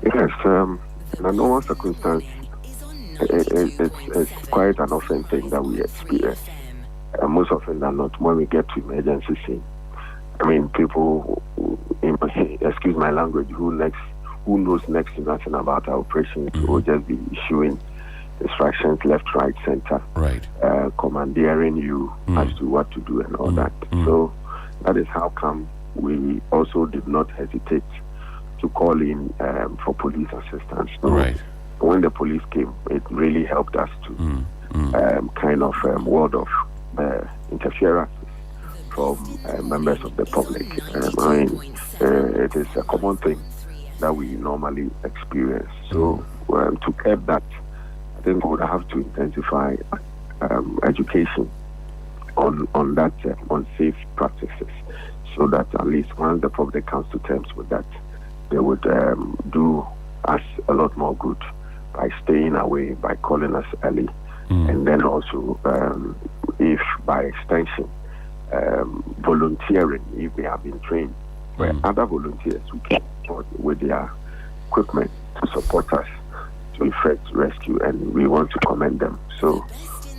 Yes, in a normal circumstance, it's quite an often thing that we experience. Most often than not, when we get to emergency scene, I mean, people, excuse my language, who knows next to nothing about our operations will just be issuing instructions left, right, center, right, commandeering you as to what to do and all that. So that is how come we also did not hesitate to call in for police assistance. So right. When the police came, it really helped us to kind of ward off interference from members of the public. I mean, it is a common thing that we normally experience. So to curb that, I think we would have to intensify education on that, on safe practices, so that at least once the public comes to terms with that, they would do us a lot more good by staying away, by calling us early, and then also, if by extension, volunteering, if they have been trained, where other volunteers who can support with their equipment to support us to effect rescue, and we want to commend them. So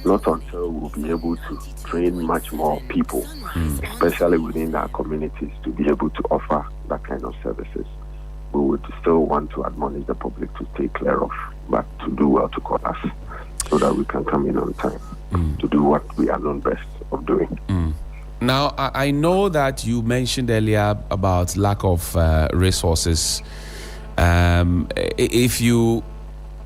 not until we'll be able to train much more people, especially within our communities, to be able to offer that kind of services, we would still want to admonish the public to stay clear of, but to do well to call us so that we can come in on time to do what we are known best of doing. Now, I know that you mentioned earlier about lack of resources. If you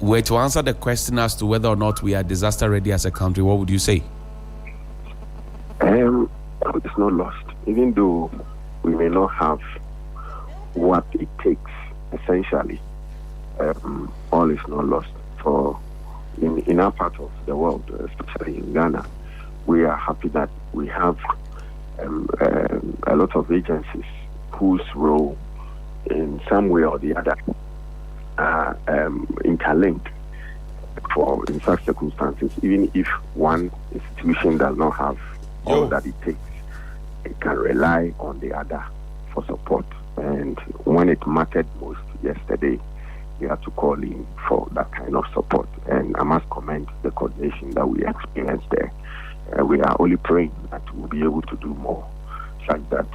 were to answer the question as to whether or not we are disaster ready as a country, what would you say? It's not lost. Even though we may not have what it takes, essentially, all is not lost. For in our part of the world, especially in Ghana, we are happy that we have a lot of agencies whose role in some way or the other are interlinked for in such circumstances. Even if one institution does not have all that it takes, it can rely on the other for support. And when it mattered most yesterday, we had to call in for that kind of support. And I must commend the coordination that we experienced there. We are only praying that we'll be able to do more, such that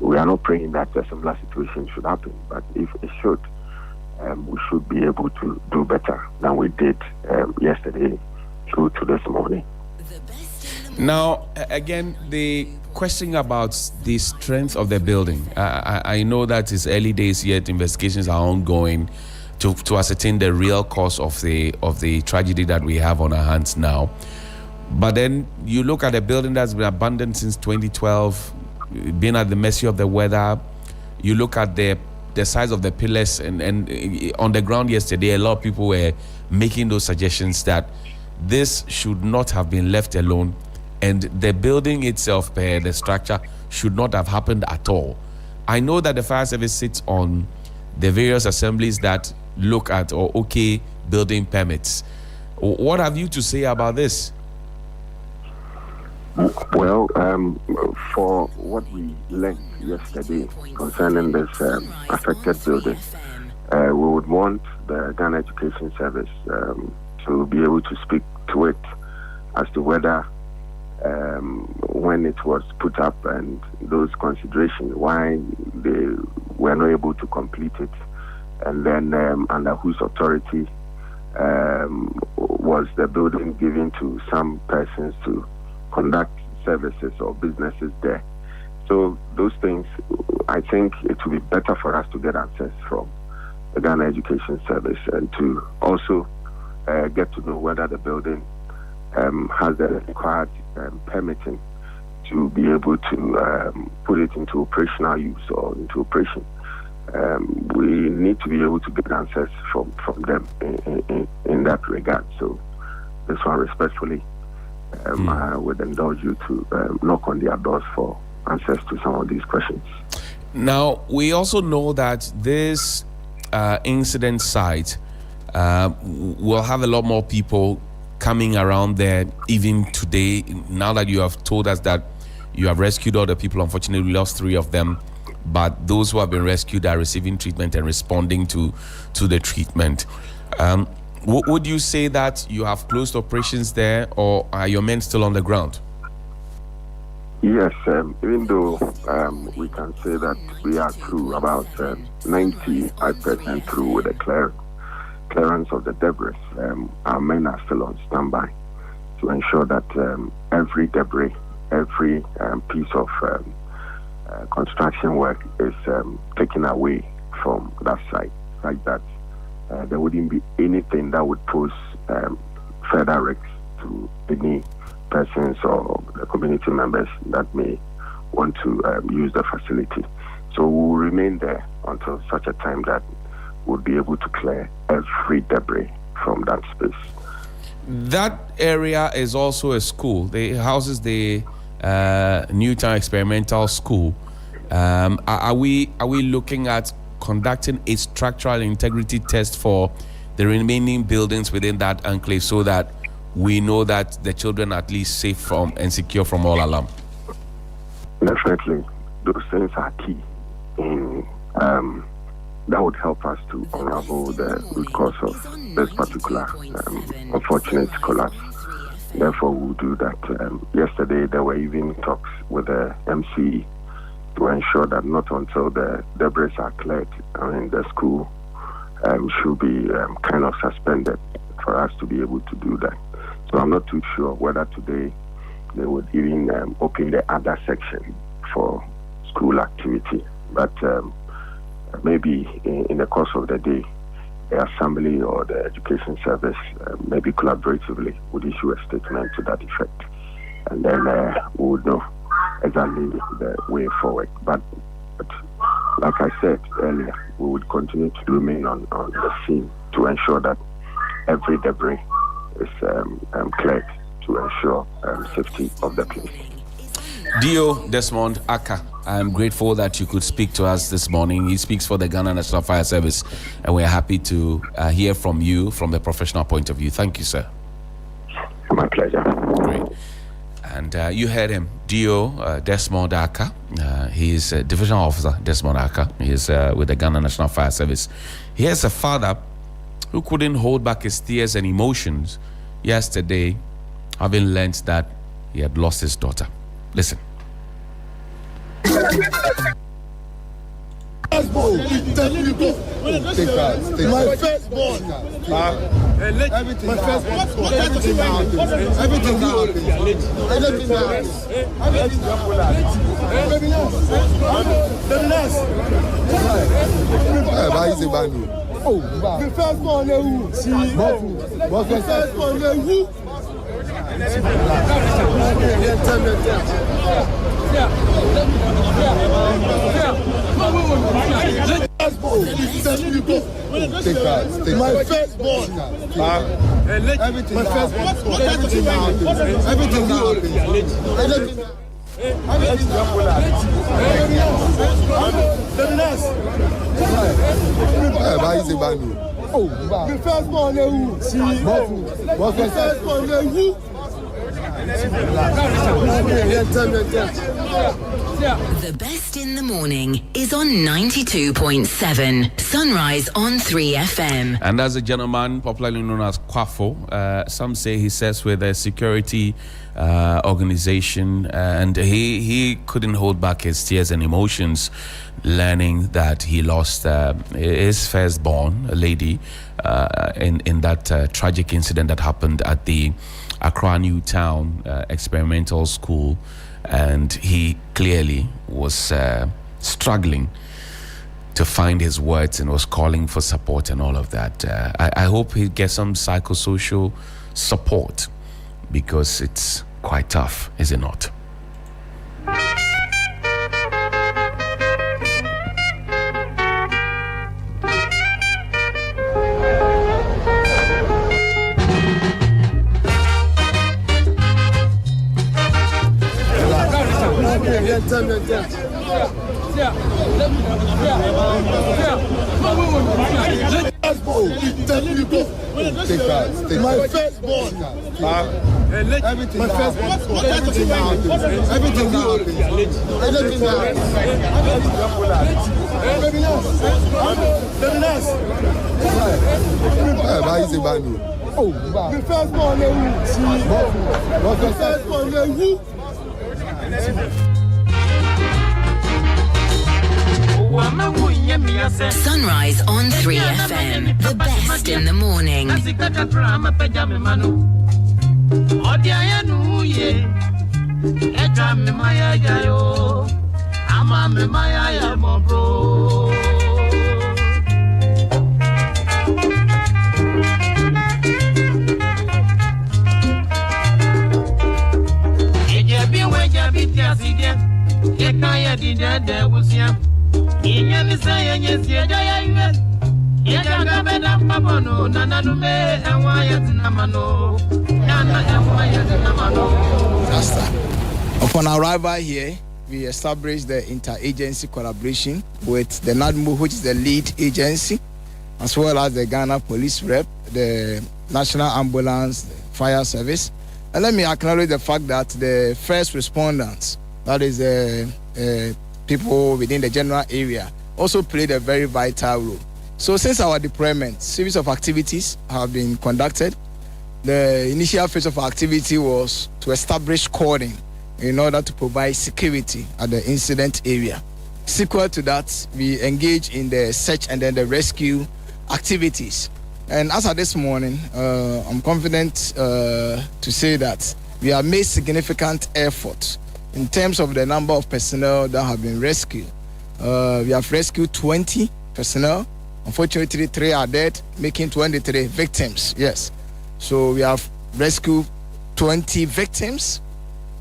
we are not praying that a similar situation should happen, but if it should, we should be able to do better than we did yesterday through to this morning. Now, again, the question about the strength of the building. I know that it's early days yet, investigations are ongoing to ascertain the real cause of the tragedy that we have on our hands now. But then you look at a building that's been abandoned since 2012, being at the mercy of the weather. You look at the size of the pillars, and on the ground yesterday, a lot of people were making those suggestions that this should not have been left alone, and the building itself, the structure, should not have happened at all. I know that the fire service sits on the various assemblies that look at or okay building permits. What have you to say about this? Well, for what we learned yesterday concerning this affected building, we would want the Ghana Education Service to be able to speak to it as to whether when it was put up and those considerations, why they were not able to complete it, and then under whose authority was the building given to some persons to conduct services or businesses there. So those things, I think it would be better for us to get answers from the Ghana Education Service and to also get to know whether the building has the required permitting to be able to put it into operational use or into operation. We need to be able to get answers from them in that regard. So this one, respectfully, I would indulge you to knock on their doors for answers to some of these questions. Now, we also know that this incident site will have a lot more people coming around there even today. Now that you have told us that you have rescued all the people, unfortunately we lost 3 of them, but those who have been rescued are receiving treatment and responding to the treatment. Would you say that you have closed operations there, or are your men still on the ground? Yes, even though we can say that we are through about 95% through with the clearance of the debris, our men are still on standby to ensure that every debris, every piece of construction work is taken away from that site, like that there wouldn't be anything that would pose further risks to any persons or the community members that may want to use the facility. So we'll remain there until such a time that we'll be able to clear every debris from that space. That area is also a school. It houses the Newtown Experimental School. Are we looking at conducting a structural integrity test for the remaining buildings within that enclave so that we know that the children are at least safe from and secure from all alarm? Definitely, those things are key. That would help us to unravel the root cause of this particular unfortunate collapse. Therefore, we'll do that. Yesterday, there were even talks with the MCE to ensure that not until the debris are cleared, the school should be kind of suspended for us to be able to do that. So I'm not too sure whether today they would even open the other section for school activity. But maybe in the course of the day, the assembly or the education service maybe collaboratively would issue a statement to that effect. And then we would know exactly the way forward. But like I said earlier, we would continue to remain on the scene to ensure that every debris is cleared to ensure safety of the place. Dio Desmond Aka, I'm grateful that you could speak to us this morning. He speaks for the Ghana National Fire Service, and we're happy to hear from you from the professional point of view. Thank you, sir. My pleasure. Great. And you heard him, Dio Desmond Aka. He's a divisional officer, Desmond Aka. He's with the Ghana National Fire Service. He has a father who couldn't hold back his tears and emotions yesterday, having learned that he had lost his daughter. Listen. My firstborn. Everything. My firstborn. Everything now. Everything now. Everything now. Oh, the firstborn. The firstborn. My firstborn. Everything. My firstborn. Everything now. Everything now. Oh, the firstborn. The firstborn. The best in the morning is on 92.7 Sunrise on 3FM. And as a gentleman popularly known as Kwafo, some say he serves with a security organization, and he couldn't hold back his tears and emotions learning that he lost his firstborn, a lady, in that tragic incident that happened at the Accra New Town Experimental School. And he clearly was struggling to find his words and was calling for support and all of that. I hope he gets some psychosocial support, because it's quite tough, is it not? My firstborn. Everything. My firstborn. Everything Sunrise on 3FM, the best in the morning. Upon arrival here, we established the interagency collaboration with the NADMO, which is the lead agency, as well as the Ghana Police Rep, the National Ambulance, the Fire Service. And let me acknowledge the fact that the first responders, that is people within the general area, also played a very vital role. So since our deployment, series of activities have been conducted. The initial phase of activity was to establish cordon in order to provide security at the incident area. Sequel to that, we engage in the search and then the rescue activities. And as of this morning, I'm confident to say that we have made significant efforts in terms of the number of personnel that have been rescued. We have rescued 20 personnel. Unfortunately, 3 are dead, making 23 victims. Yes. So we have rescued 20 victims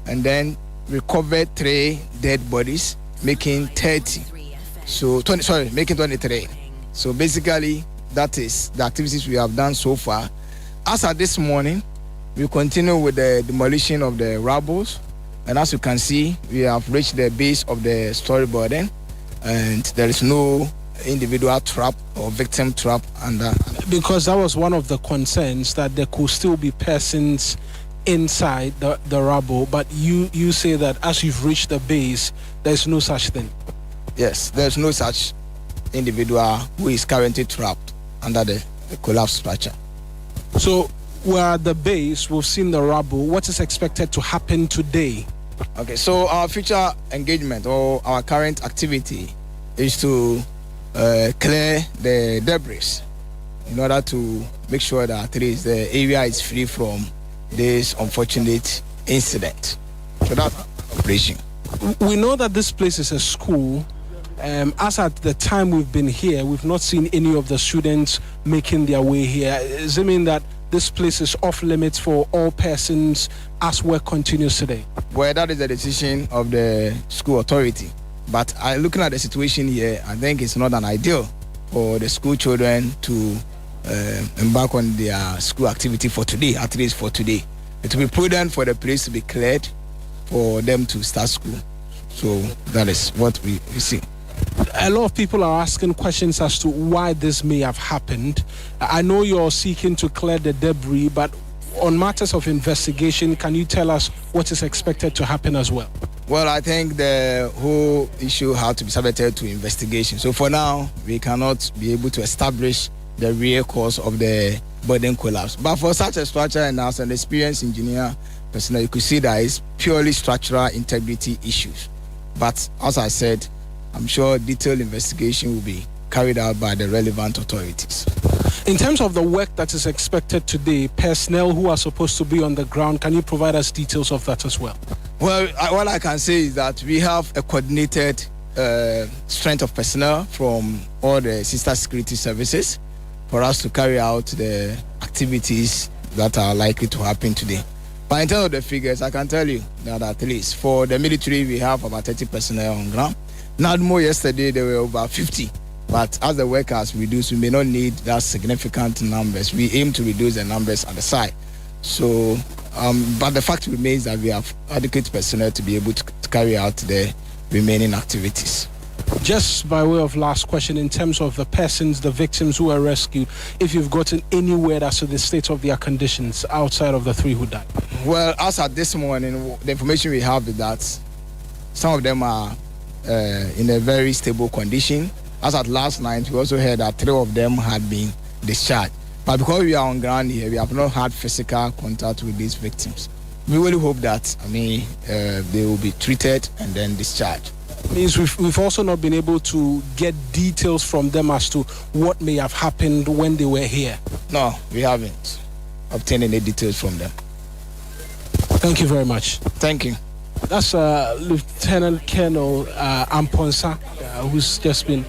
and then recovered 3 dead bodies, making 30. So making 23. So basically, that is the activities we have done so far. As of this morning, we continue with the demolition of the rubbles. And as you can see, we have reached the base of the storyboarding, and there is no individual trap or victim trap under. Because that was one of the concerns, that there could still be persons inside the rubble, but you say that as you've reached the base, there's no such thing. Yes, there's no such individual who is currently trapped under the collapsed structure. So we're at the base, we've seen the rubble. What is expected to happen today? Okay, so our future engagement or our current activity is to clear the debris in order to make sure that at least the area is free from this unfortunate incident. So that's operation. We know that this place is a school. As at the time we've been here, we've not seen any of the students making their way here. Does it mean that this place is off limits for all persons as work continues today? Well, that is the decision of the school authority. But looking at the situation here, I think it's not an ideal for the school children to embark on their school activity for today, at least for today. It will be prudent for the place to be cleared for them to start school. So that is what we see. A lot of people are asking questions as to why this may have happened. I know you're seeking to clear the debris, but on matters of investigation, can you tell us what is expected to happen as well? Well, I think the whole issue has to be subjected to investigation. So for now, we cannot be able to establish the real cause of the building collapse. But for such a structure and as an experienced engineer personnel, you could see that it's purely structural integrity issues. But as I said, I'm sure detailed investigation will be carried out by the relevant authorities. In terms of the work that is expected today, personnel who are supposed to be on the ground, can you provide us details of that as well? Well, what I can say is that we have a coordinated strength of personnel from all the sister security services for us to carry out the activities that are likely to happen today. But in terms of the figures, I can tell you that at least for the military, we have about 30 personnel on ground. Nadmo yesterday, there were about 50. But as the work has reduced, we may not need that significant numbers. We aim to reduce the numbers at the site. So, but the fact remains that we have adequate personnel to be able to carry out the remaining activities. Just by way of last question, in terms of the persons, the victims who were rescued, if you've gotten any word as to the state of their conditions outside of the 3 who died? Well, as at this morning, the information we have is that some of them are in a very stable condition. As at last night, we also heard that 3 of them had been discharged. But because we are on ground here, we have not had physical contact with these victims. We really hope that, they will be treated and then discharged. Means we've also not been able to get details from them as to what may have happened when they were here. No, we haven't obtained any details from them. Thank you very much. Thank you. That's Lieutenant Colonel Amponsa, who's just been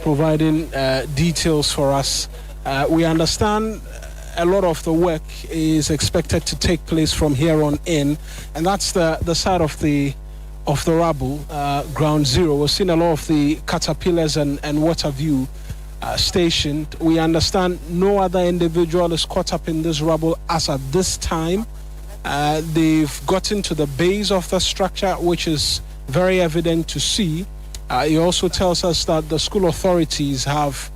providing details for us. We understand a lot of the work is expected to take place from here on in, and that's the side of the rubble, ground zero. We've seen a lot of the caterpillars and what have you stationed. We understand no other individual is caught up in this rubble as at this time. They've gotten to the base of the structure, which is very evident to see. He also tells us that the school authorities have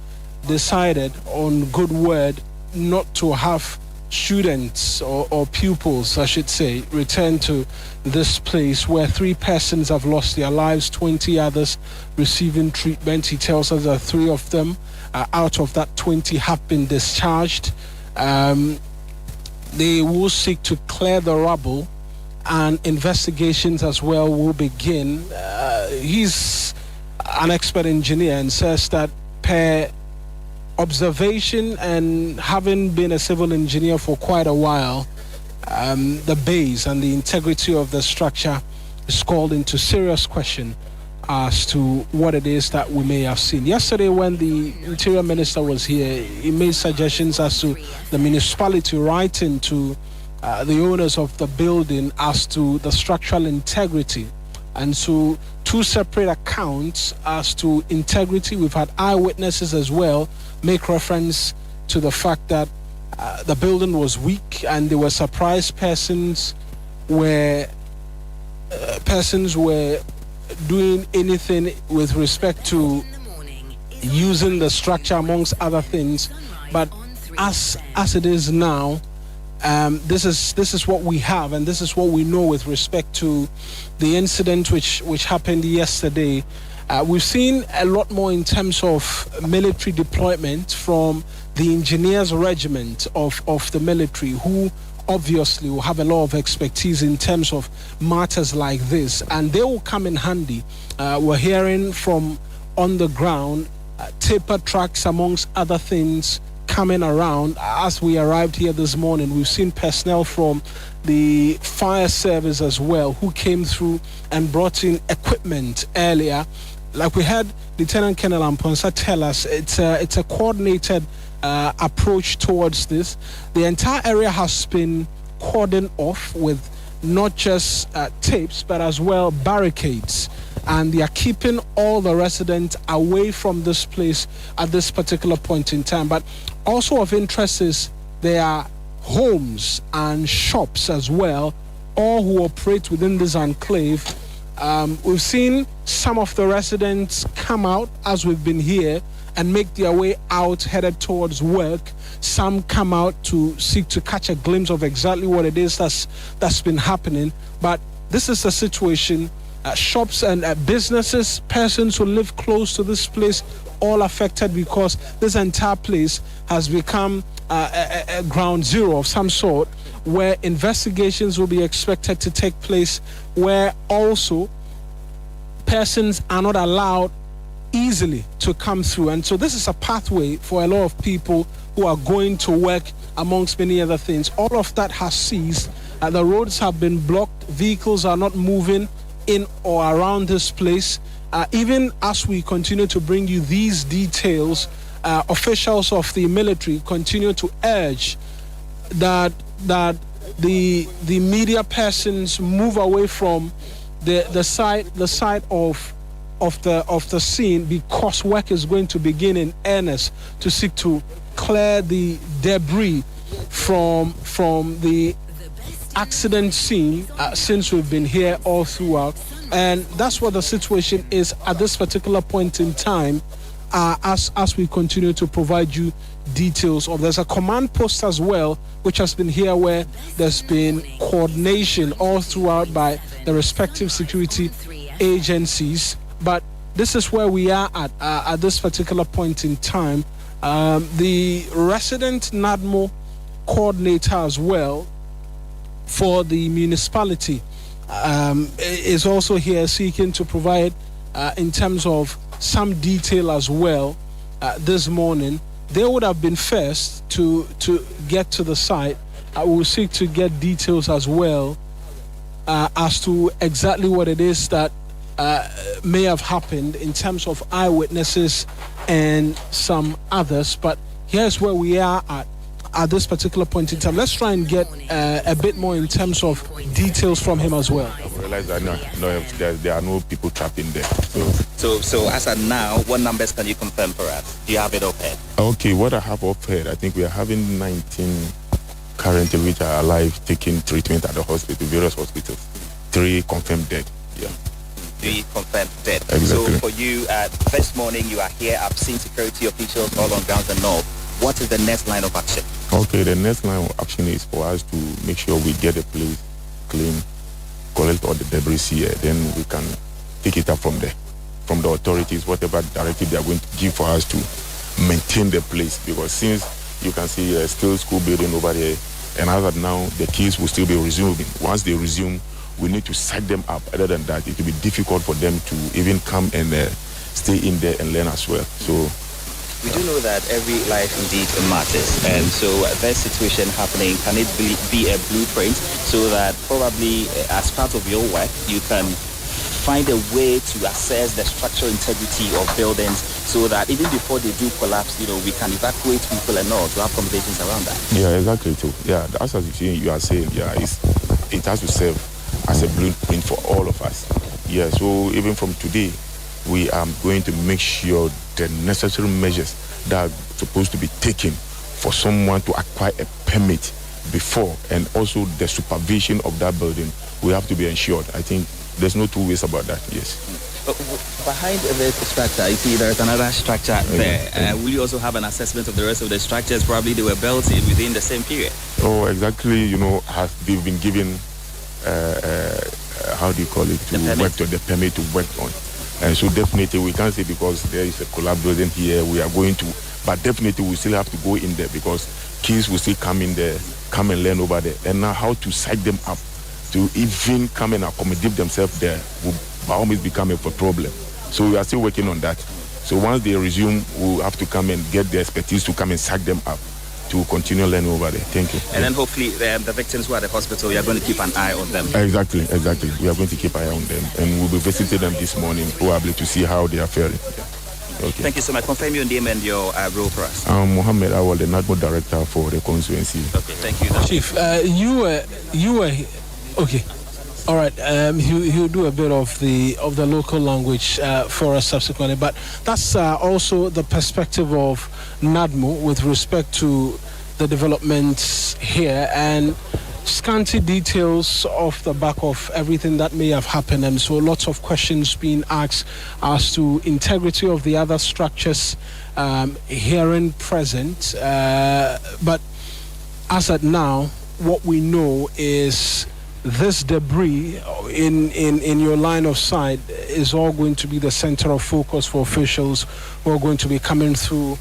decided on good word not to have students or pupils, I should say, return to this place where 3 persons have lost their lives, 20 others receiving treatment. He tells us that 3 of them out of that 20 have been discharged. They will seek to clear the rubble, and investigations as well will begin. He's an expert engineer and says that per observation and having been a civil engineer for quite a while, the base and the integrity of the structure is called into serious question as to what it is that we may have seen. Yesterday, when the Interior Minister was here, he made suggestions as to the municipality writing to the owners of the building as to the structural integrity. And so 2 separate accounts as to integrity. We've had eyewitnesses as well make reference to the fact that the building was weak and there were surprised persons were doing anything with respect to using the structure amongst other things. But as it is now, this is what we have, and this is what we know with respect to the incident which happened yesterday. We've seen a lot more in terms of military deployment from the engineers regiment of the military, who obviously will have a lot of expertise in terms of matters like this, and they will come in handy. We're hearing from on the ground taper trucks amongst other things coming around. As we arrived here this morning, we've seen personnel from the fire service as well who came through and brought in equipment earlier. Like we had Lieutenant Colonel Amponsa tell us, it's a coordinated approach towards this. The entire area has been cordoned off with not just tapes but as well barricades, and they are keeping all the residents away from this place at this particular point in time. But also of interest is there are homes and shops as well, all who operate within this enclave. We've seen some of the residents come out as we've been here and make their way out headed towards work. Some come out to seek to catch a glimpse of exactly what it is that's been happening. But this is a situation, shops and businesses, persons who live close to this place, all affected because this entire place has become a ground zero of some sort, where investigations will be expected to take place, where also persons are not allowed easily to come through. And so this is a pathway for a lot of people who are going to work, amongst many other things. All of that has ceased. The roads have been blocked. Vehicles are not moving in or around this place. Even as we continue to bring you these details, officials of the military continue to urge that the media persons move away from the side of the scene, because work is going to begin in earnest to seek to clear the debris from the accident scene since we've been here all throughout. And that's what the situation is at this particular point in time, as we continue to provide you details of. There's a command post as well, which has been here, where there's been coordination all throughout by the respective security agencies. But this is where we are at this particular point in time. The resident NADMO coordinator as well for the municipality is also here seeking to provide in terms of some detail as well this morning. They would have been first to get to the site. I will seek to get details as well as to exactly what it is that may have happened in terms of eyewitnesses and some others. But here's where we are at this particular point in time. Let's try and get a bit more in terms of details from him as well. I realize that there are no people trapped in there. So as of now, what numbers can you confirm for us? Do you have it offhand? Okay, what I have offhand, I think we are having 19 currently which are alive, taking treatment at the hospital, various hospitals. 3 confirmed dead. Yeah. 3 confirmed dead. Exactly. So for you, this morning you are here. I've seen security officials all on ground and north. What is the next line of action? Okay, the next line of action is for us to make sure we get the place clean, collect all the debris here, then we can take it up from there. From the authorities, whatever directive they are going to give for us to maintain the place. Because since you can see still school building over there, and as of now, the kids will still be resuming. Once they resume, we need to set them up. Other than that, it will be difficult for them to even come and stay in there and learn as well. So we do know that every life indeed matters, and so that situation happening, can it be a blueprint so that probably as part of your work you can find a way to assess the structural integrity of buildings so that even before they do collapse, we can evacuate people and all to have conversations around that? Yeah, exactly too. Yeah, that's as you are saying. Yeah, it has to serve as a blueprint for all of us. Yeah, so even from today, we are going to make sure the necessary measures that are supposed to be taken for someone to acquire a permit before, and also the supervision of that building, we have to be ensured. I think there's no two ways about that, yes. Behind the structure, you see there's another structure there. Will you also have an assessment of the rest of the structures? Probably they were built in within the same period. Oh, exactly. They've been given, how do you call it, the permit to work on. And so definitely we can't say because there is a collapse building here, we are going to, but definitely we still have to go in there because kids will still come in there, come and learn over there. And now how to site them up to even come and accommodate themselves there will by all means become a problem. So we are still working on that. So once they resume, we'll have to come and get the expertise to come and site them up to continue learning over there. Thank you. And then hopefully the victims who are at the hospital, you are going to keep an eye on them. Exactly. We are going to keep an eye on them. And we'll be visiting them this morning, probably to see how they are faring. Okay. Thank you so much. Confirm your name and your role for us. Mohammed Awal, the NADMO director for the constituency. Okay, thank you. Chief, you were okay. All right. He'll do a bit of the local language for us subsequently, but that's also the perspective of NADMO with respect to the developments here. And scanty details off the back of everything that may have happened, and so lots of questions being asked as to integrity of the other structures herein present. But as at now, what we know is this debris in your line of sight is all going to be the center of focus for officials who are going to be coming through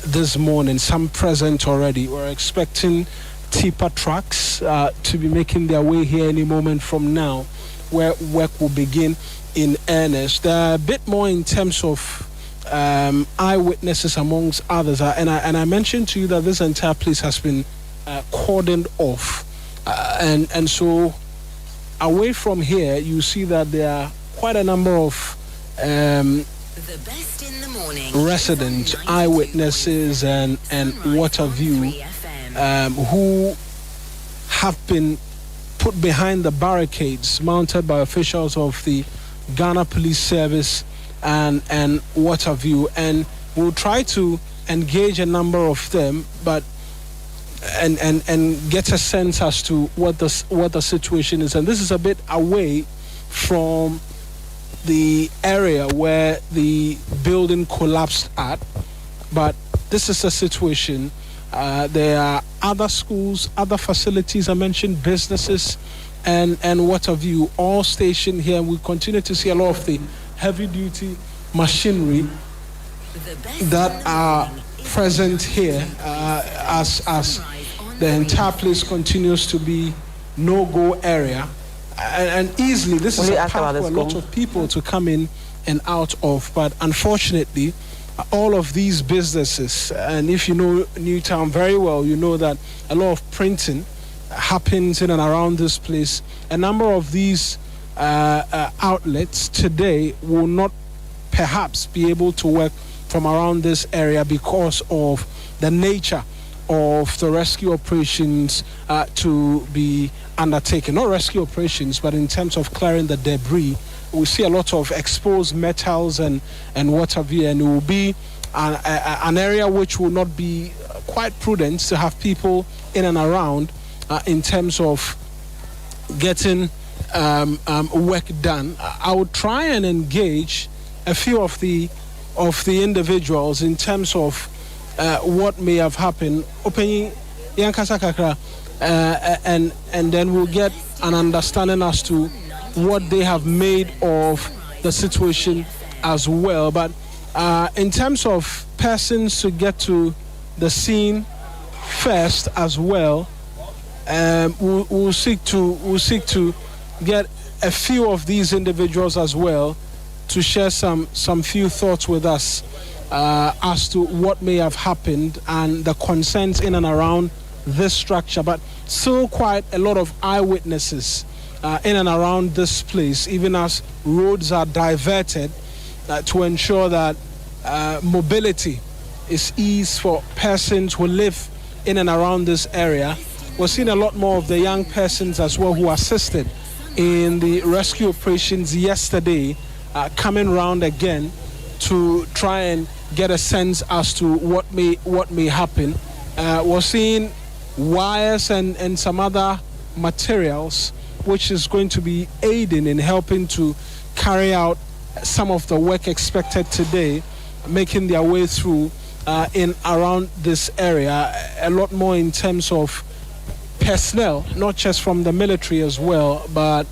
this morning. Some present already. We're expecting tipper trucks to be making their way here any moment from now, where work will begin in earnest. There are a bit more in terms of eyewitnesses amongst others, and I mentioned to you that this entire place has been cordoned off, and so away from here you see that there are quite a number of The best in the morning. residents, eyewitnesses, and what have you, who have been put behind the barricades mounted by officials of the Ghana Police Service and what have you, and we'll try to engage a number of them, but and get a sense as to what the situation is. And this is a bit away from the area where the building collapsed at, but this is a situation. There are other schools, other facilities, I mentioned businesses, and what have you, all stationed here. We continue to see a lot of the heavy-duty machinery that are present here as the entire place continues to be no-go area. And easily, this is a path for a lot of people to come in and out of. But unfortunately, all of these businesses, and if you know Newtown very well, you know that a lot of printing happens in and around this place. A number of these outlets today will not perhaps be able to work from around this area because of the nature of the rescue operations to be undertaken. Not rescue operations, but in terms of clearing the debris. We see a lot of exposed metals and what have you, and it will be an area which will not be quite prudent to have people in and around in terms of getting work done. I would try and engage a few of the individuals in terms of what may have happened. Open Yankasa Kakra, and then we'll get an understanding as to what they have made of the situation as well. But in terms of persons to get to the scene first as well, we'll seek to get a few of these individuals as well to share some few thoughts with us as to what may have happened and the concerns in and around this structure. But still quite a lot of eyewitnesses in and around this place, even as roads are diverted to ensure that mobility is eased for persons who live in and around this area. We're seeing a lot more of the young persons as well who assisted in the rescue operations yesterday coming round again to try and get a sense as to what may happen. We're seeing wires and some other materials which is going to be aiding in helping to carry out some of the work expected today, making their way through in around this area. A lot more in terms of personnel, not just from the military as well, but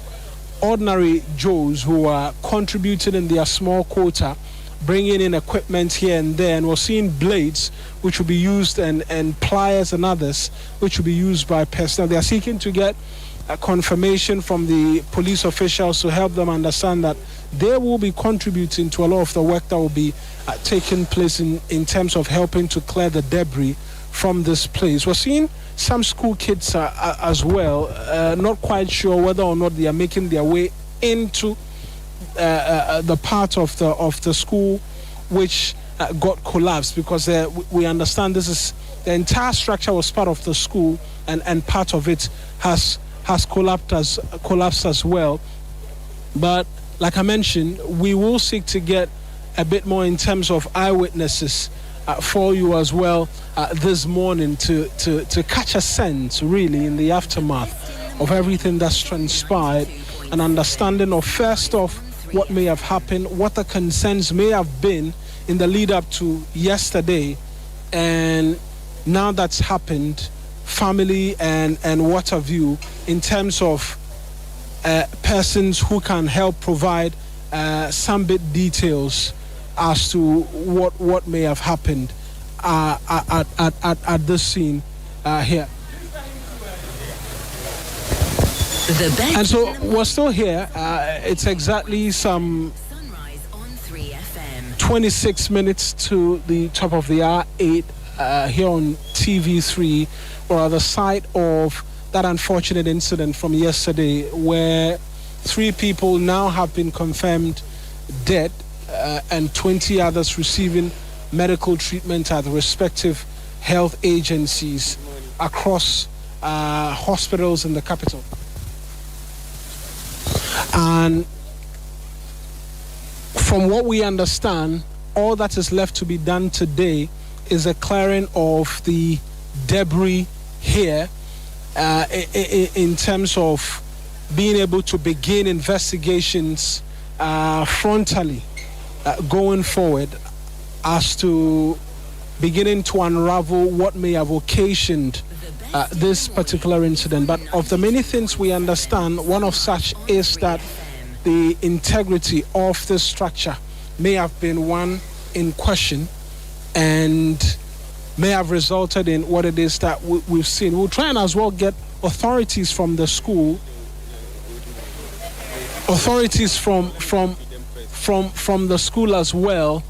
ordinary Joes who are contributing in their small quota, bringing in equipment here and there. And we're seeing blades which will be used and pliers and others which will be used by personnel. They are seeking to get a confirmation from the police officials to help them understand that they will be contributing to a lot of the work that will be taking place in terms of helping to clear the debris from this place. We're seeing some school kids as well, not quite sure whether or not they are making their way into the part of the school which got collapsed, because we understand this is the entire structure was part of the school, and part of it has collapsed as well. But like I mentioned, we will seek to get a bit more in terms of eyewitnesses for you as well this morning to catch a sense really in the aftermath of everything that's transpired, an understanding of first off what may have happened, what the concerns may have been in the lead up to yesterday, and now that's happened, family and what have you, in terms of persons who can help provide some bit details as to what may have happened at this scene here. And so we're still here. It's exactly some 26 minutes to the top of the hour, 8 here on TV3, or at the site of that unfortunate incident from yesterday where 3 people now have been confirmed dead and 20 others receiving medical treatment at the respective health agencies across hospitals in the capital. And from what we understand, all that is left to be done today is a clearing of the debris here in terms of being able to begin investigations frontally going forward as to beginning to unravel what may have occasioned this particular incident. But of the many things we understand, one of such is that the integrity of this structure may have been one in question and may have resulted in what it is that we've seen. We'll try and as well get authorities from the school, authorities from the school as well,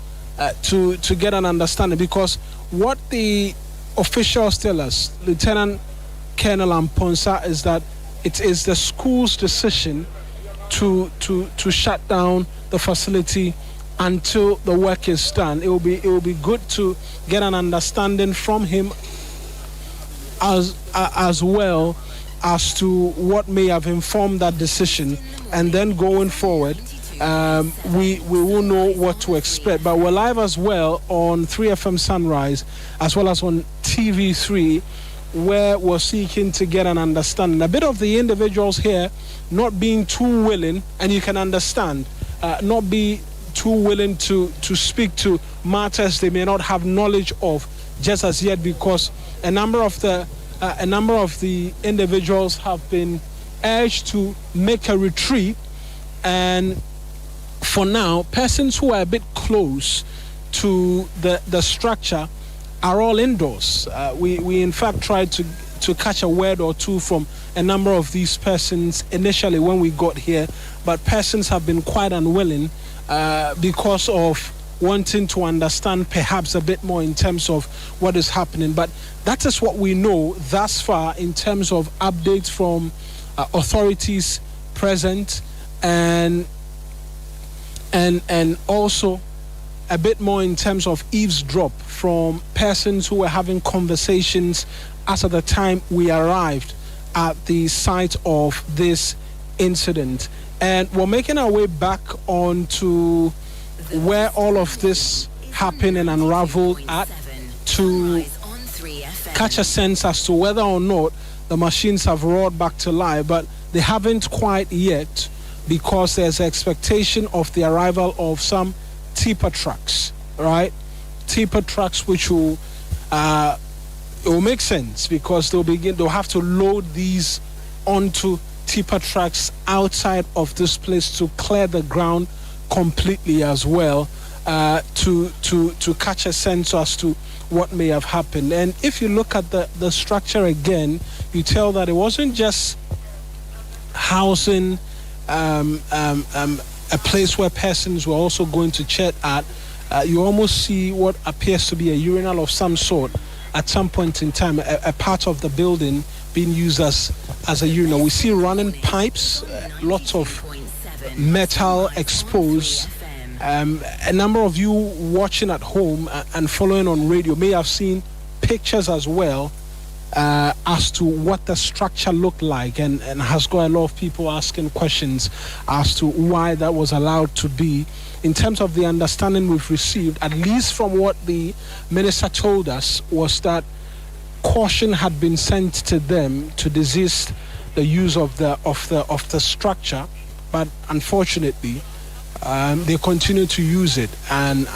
to get an understanding, because what the officials tell us, Lieutenant Colonel Amponsa, is that it is the school's decision to shut down the facility until the work is done. It will be good to get an understanding from him as well as to what may have informed that decision, and then going forward we will know what to expect. But we're live as well on 3FM Sunrise as well as on TV3, where we're seeking to get an understanding. A bit of the individuals here not being too willing, and you can understand, not be too willing to speak to matters they may not have knowledge of just as yet, because a number of the individuals have been urged to make a retreat, and for now, persons who are a bit close to the structure are all indoors. We in fact tried to catch a word or two from a number of these persons initially when we got here, but persons have been quite unwilling because of wanting to understand perhaps a bit more in terms of what is happening. But that is what we know thus far in terms of updates from authorities present, and also a bit more in terms of eavesdrop from persons who were having conversations as at the time we arrived at the site of this incident. And we're making our way back onto where all of this happened and unraveled at, to catch a sense as to whether or not the machines have roared back to life. But they haven't quite yet, because there's an of the arrival of some tipper trucks, right? Tipper trucks, which will it will make sense, because they'll have to load these onto tipper trucks outside of this place to clear the ground completely as well, to catch a sense as to what may have happened. And if you look at the structure again, you tell that it wasn't just housing a place where persons were also going to chat at. You almost see what appears to be a urinal of some sort at some point in time, a part of the building being used as a urinal. We see running pipes, lots of metal exposed. A number of you watching at home and following on radio may have seen pictures as well as to what the structure looked like, and has got a lot of people asking questions as to why that was allowed to be. In terms of the understanding we've received, at least from what the minister told us, was that caution had been sent to them to desist the use of the structure, but unfortunately, they continue to use it, and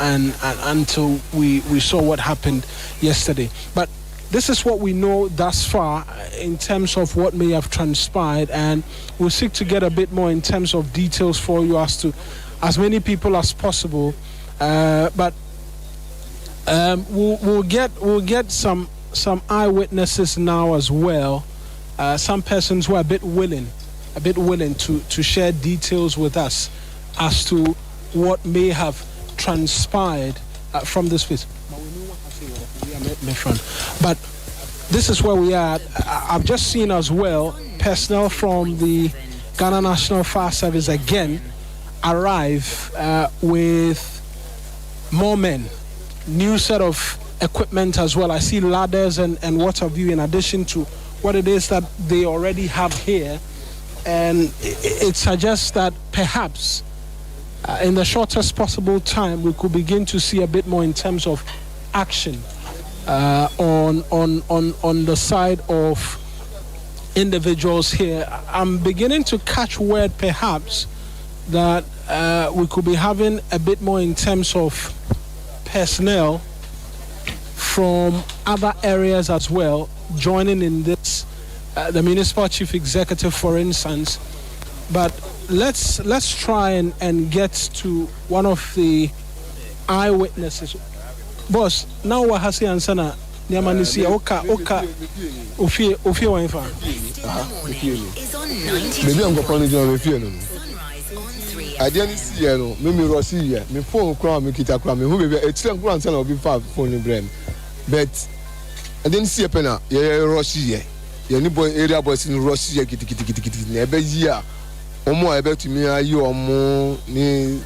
until we saw what happened yesterday. But this is what we know thus far in terms of what may have transpired, and we'll seek to get a bit more in terms of details for you as to as many people as possible. But we'll get some eyewitnesses now as well. Some persons who are a bit willing to share details with us as to what may have transpired from this place. But this is where we are. I've just seen as well personnel from the Ghana National Fire Service again arrive with more men, new set of equipment as well. I see ladders and what have you, in addition to what it is that they already have here, and it suggests that perhaps in the shortest possible time we could begin to see a bit more in terms of action on the side of individuals here. I'm beginning to catch word perhaps that we could be having a bit more in terms of personnel from other areas as well joining in this, the municipal chief executive for instance. But let's try and get to one of the eyewitnesses. Boss, now what has he ansana Niamanisi oka ofie wanfa. Maybe I'm going to fear no. I didn't see no, me Rossi here. Me phone crown me kita crown me who be a tren crown sana obi fa phone in brain. But I didn't see a pena. Yeah, Rossi here. Yeah, ni boy area boys in Rossi here kiti. Na ebe here. Omo ebe to me ayi omo ni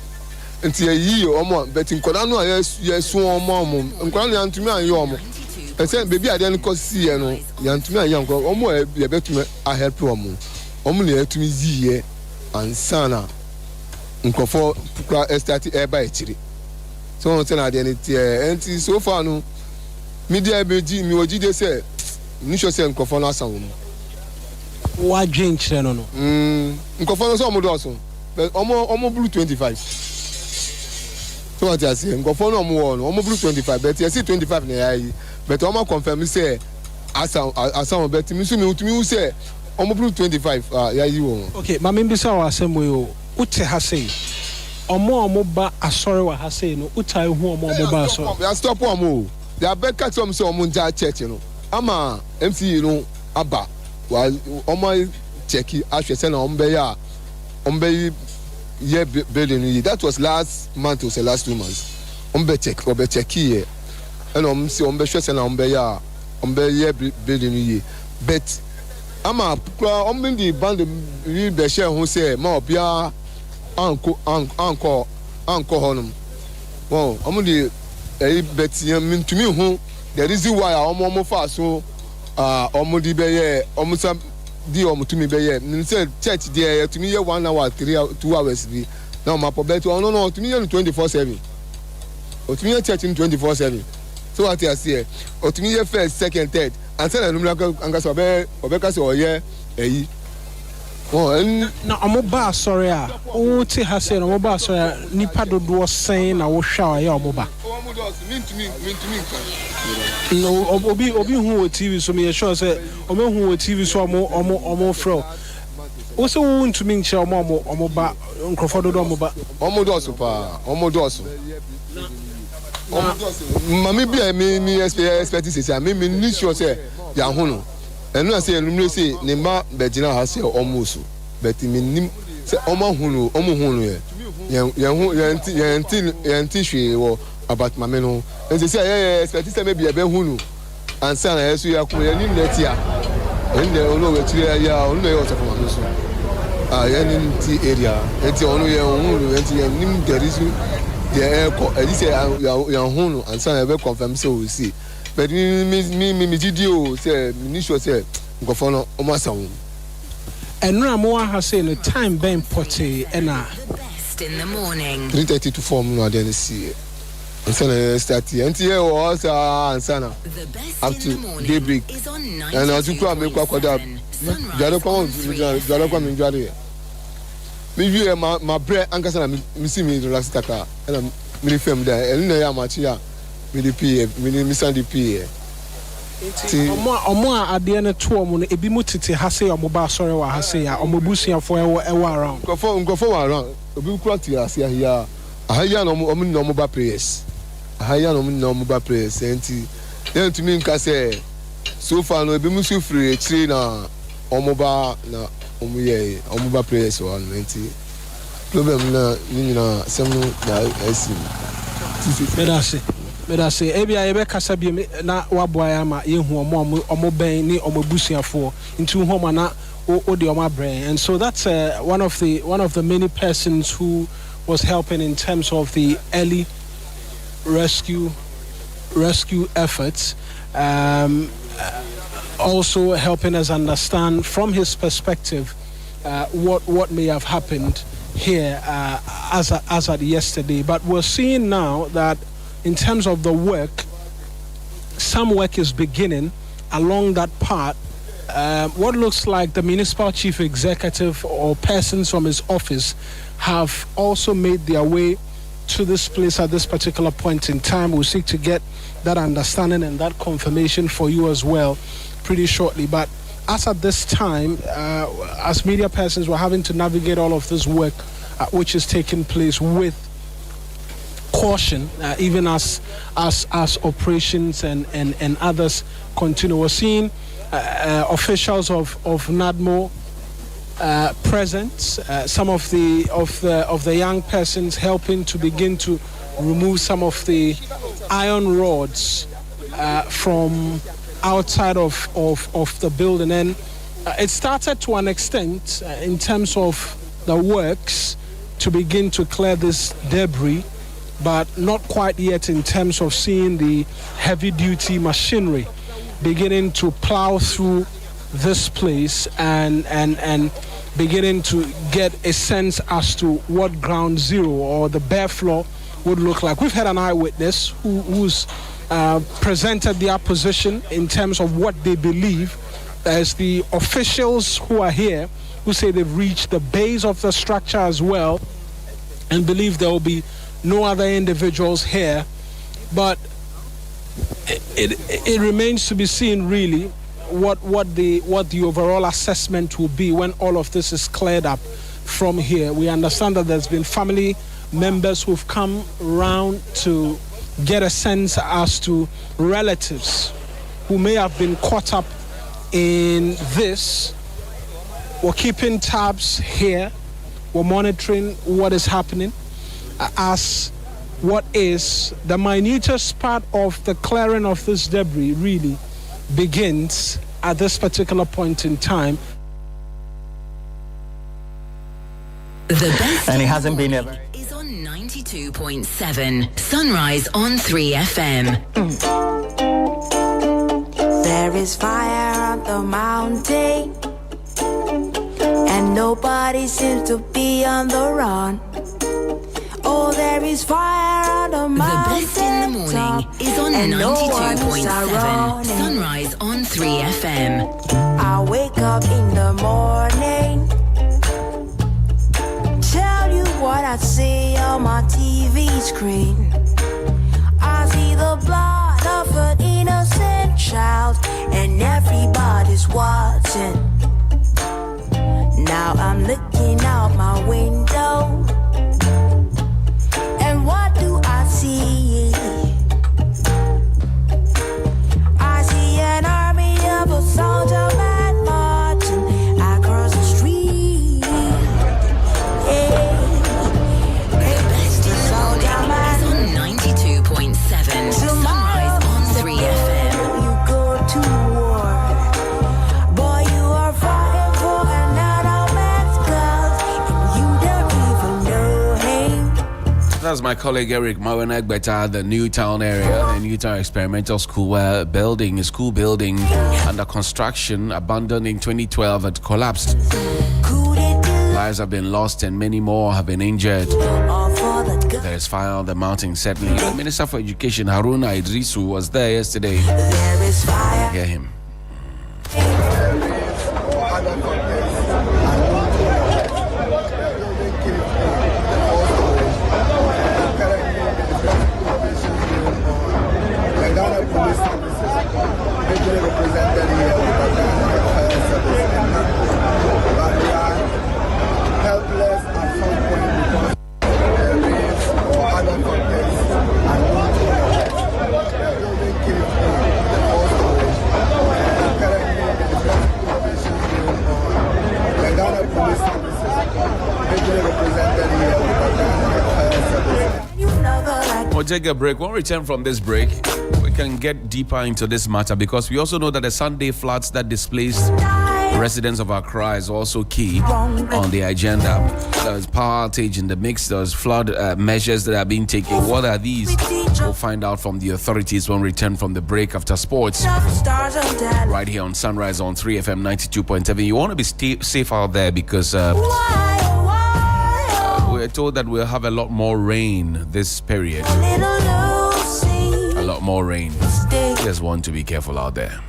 nti ayi omo but nkoda no yesu omo nkoda no antumi ayi omo. Ese baby I didn't cause see here no. Yantumi ayi nko omo ebe to me a help omo. Omo na etumi zi here ansana. Nkofo kura estati eba echiri so on say na dey enti so far no media beji mi oji dey say ni sure say nkofo no asan wo wa dwen kire no nkofo no so omo do so but omo blue 25 so what I say nkofo no omo blue 25 but you see 25 na yayi but omo confirm say asan but mi so mi utumi say omo blue 25 yayi wo. Okay, ma me bisa wa asem we o Ute hase omo ba asori wa hase no utai hu omo ba asori ya stop omo they are back at some say omo nja church no ama MC no aba wa omo cheki ahwe say na omo be ye building that was last month or say last 2 months omo be check here and omo say omo be hwe say na omo be ye building ye but ama omo ndi band we be share hu say ma obia anko honum wow omo di beti mintumi hu the reason why omo fa so omo di be ye omo sam di omo tumi be ye nim say church there tumi ye 1 hour 2 hours bi na omo probably no tumi ye 24/7 tumi ye church in 24/7 so what you see tumi ye first second third and say na numra anga so obe ka so oye eyi. Oh, na omo ba sorry a o ti ha say na omo ba sorry nipa dodo sen na wo hwa ya omo ba omo do mintumi no obi hu o TV so me sure say omo hu o TV so omo fro o so wo ntumi nche omo ba nkrofo dodo omo ba omo do so pa omo do so mami bia me expect say me ni sure say ya hu no enu say enu say ne ma begina ha say almost but me nim say omo hunu ye hwe wo about mame no and say expect say maybe e be hunu and say na yesu ya ko ye nim net ya and ono we tire ya ono ye oso for so ye nim ti area enti ono ye hunu enti ye nim there is the echo and say ya hunu and say na be confirm say we see but me video say me sure say go for no o masawo enra mo ha say no time ben potty na best in the morning 3:30 to 4 no dey see ansana start here was ansana up to daybreak and as you come make kwakwada Jalo kwa minjari. Me view my bread anka sana me see me relax taka. And me film there. And ya machi ya me the PA, me send the PA. Omo ade na to omo no ebi mu tete ha say omo ba sori wa ha say ya omo busuafo e around. Nkofo wa around. Obi kura ti ase ahia. Ahia no omo no omo ba prayers. Ahia no omo no omo ba prayers. Enti then to me nka say so far no ebi mu so free three na omo ba na omo ye omo ba prayers one enti problem na ni na sem no na esi. Medase ebi ayebe kasa bi na waboa ya ma yehu omo ben ni omo busuafo into home na o de omo brain. And so that's one of the many persons who was helping in terms of the early rescue efforts, also helping us understand from his perspective what may have happened here as at yesterday. But we're seeing now that in terms of the work, some work is beginning along that part. What looks like the municipal chief executive or persons from his office have also made their way to this place at this particular point in time. We'll seek to get that understanding and that confirmation for you as well pretty shortly. But as at this time, as media persons, we're having to navigate all of this work which is taking place with caution, even as operations and others continue. We're seeing officials of NADMO present, some of the young persons helping to begin to remove some of the iron rods from outside of the building. And it started to an extent in terms of the works to begin to clear this debris, but not quite yet in terms of seeing the heavy-duty machinery beginning to plow through this place and beginning to get a sense as to what ground zero or the bare floor would look like. We've had an eyewitness who's presented their position in terms of what they believe as the officials who are here, who say they've reached the base of the structure as well and believe there will be no other individuals here. But it remains to be seen really what the overall assessment will be when all of this is cleared up from here. We understand that there's been family members who've come round to get a sense as to relatives who may have been caught up in this. We're keeping tabs here. We're monitoring what is happening as what is the minutest part of the clearing of this debris really begins at this particular point in time. The best And it hasn't been ever. is on 92.7 Sunrise on 3FM. There is fire on the mountain, and nobody seems to be on the run. Oh, there is fire on the mountain. The best in the morning is on 92.7 Sunrise on 3FM. I wake up in the morning, tell you what I see on my TV screen. I see the blood of an innocent child, and everybody's watching. Now I'm looking out my window, and what do I see? I see an army of a soldier man marching across the street. Soldier man on 92.7 Sunrise on 3FM. You go to war, boy, you are fighting for another man's cause, and you don't even know him. That's my colleague Eric Mawenegbeta, the Newtown area, the Newtown Experimental School, where a school building under construction, abandoned in 2012, had collapsed. Lives have been lost and many more have been injured. There is fire on the mountain, certainly. The Minister for Education, Haruna Idrisu, was there yesterday. Hear him. We'll take a break. When we return from this break, we can get deeper into this matter because we also know that the Sunday floods that displaced residents of Accra is also key on the agenda. There's power outage in the mix. There's flood measures that are being taken. What are these? We'll find out from the authorities when we return from the break after sports. Right here on Sunrise on 3FM 92.7. You want to be safe out there because we're told that we'll have a lot more rain this period. A lot more rain. Just want to be careful out there.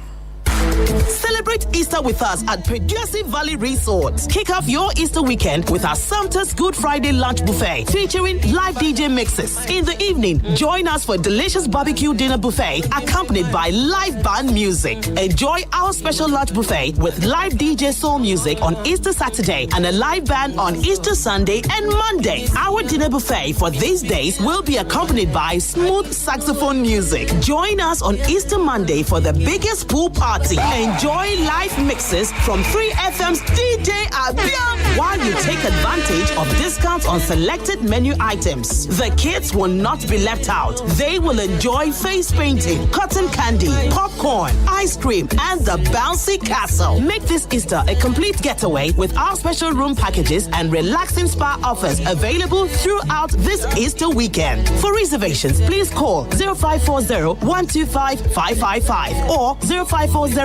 Celebrate Easter with us at Treasury Valley Resort. Kick off your Easter weekend with our Santa's Good Friday lunch buffet featuring live DJ mixes. In the evening, join us for a delicious barbecue dinner buffet accompanied by live band music. Enjoy our special lunch buffet with live DJ soul music on Easter Saturday and a live band on Easter Sunday and Monday. Our dinner buffet for these days will be accompanied by smooth saxophone music. Join us on Easter Monday for the biggest pool party. Enjoy live mixes from 3FM's DJ Abiam while you take advantage of discounts on selected menu items. The kids will not be left out. They will enjoy face painting, cotton candy, popcorn, ice cream, and the bouncy castle. Make this Easter a complete getaway with our special room packages and relaxing spa offers available throughout this Easter weekend. For reservations, please call 0540-125-555 or 0540-125-554.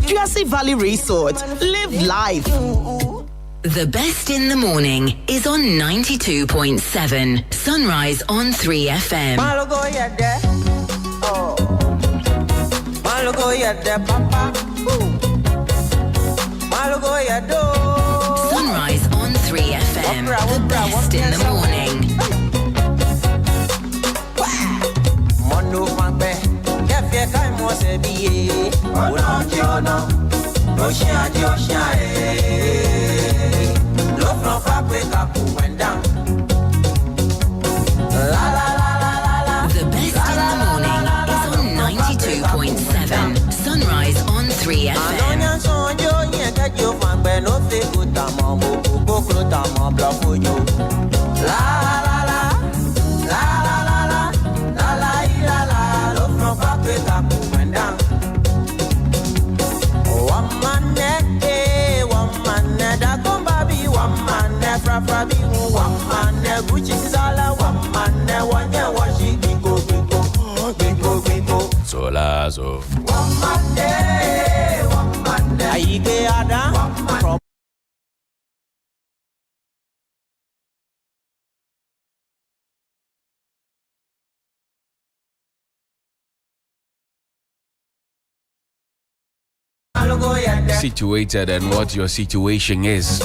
Treasury Valley Resort. Live life. The best in the morning is on 92.7. Sunrise on 3FM. Sunrise on 3FM. The best in the morning. The best in the morning is on 92.7. Sunrise on 3FM. Solazo. Situated and what your situation is.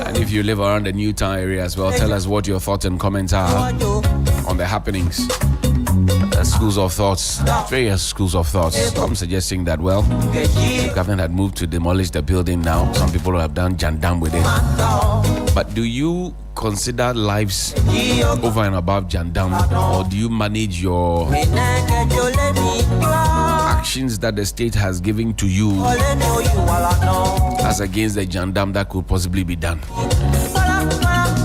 And if you live around the Newtown area as well, tell us what your thoughts and comments are on the happenings. Schools of thoughts, various schools of thoughts. I'm suggesting that, well, the government had moved to demolish the building now. Some people have done jandam with it. But do you consider lives over and above jandam, or do you manage your actions that the state has given to you as against the jandam that could possibly be done?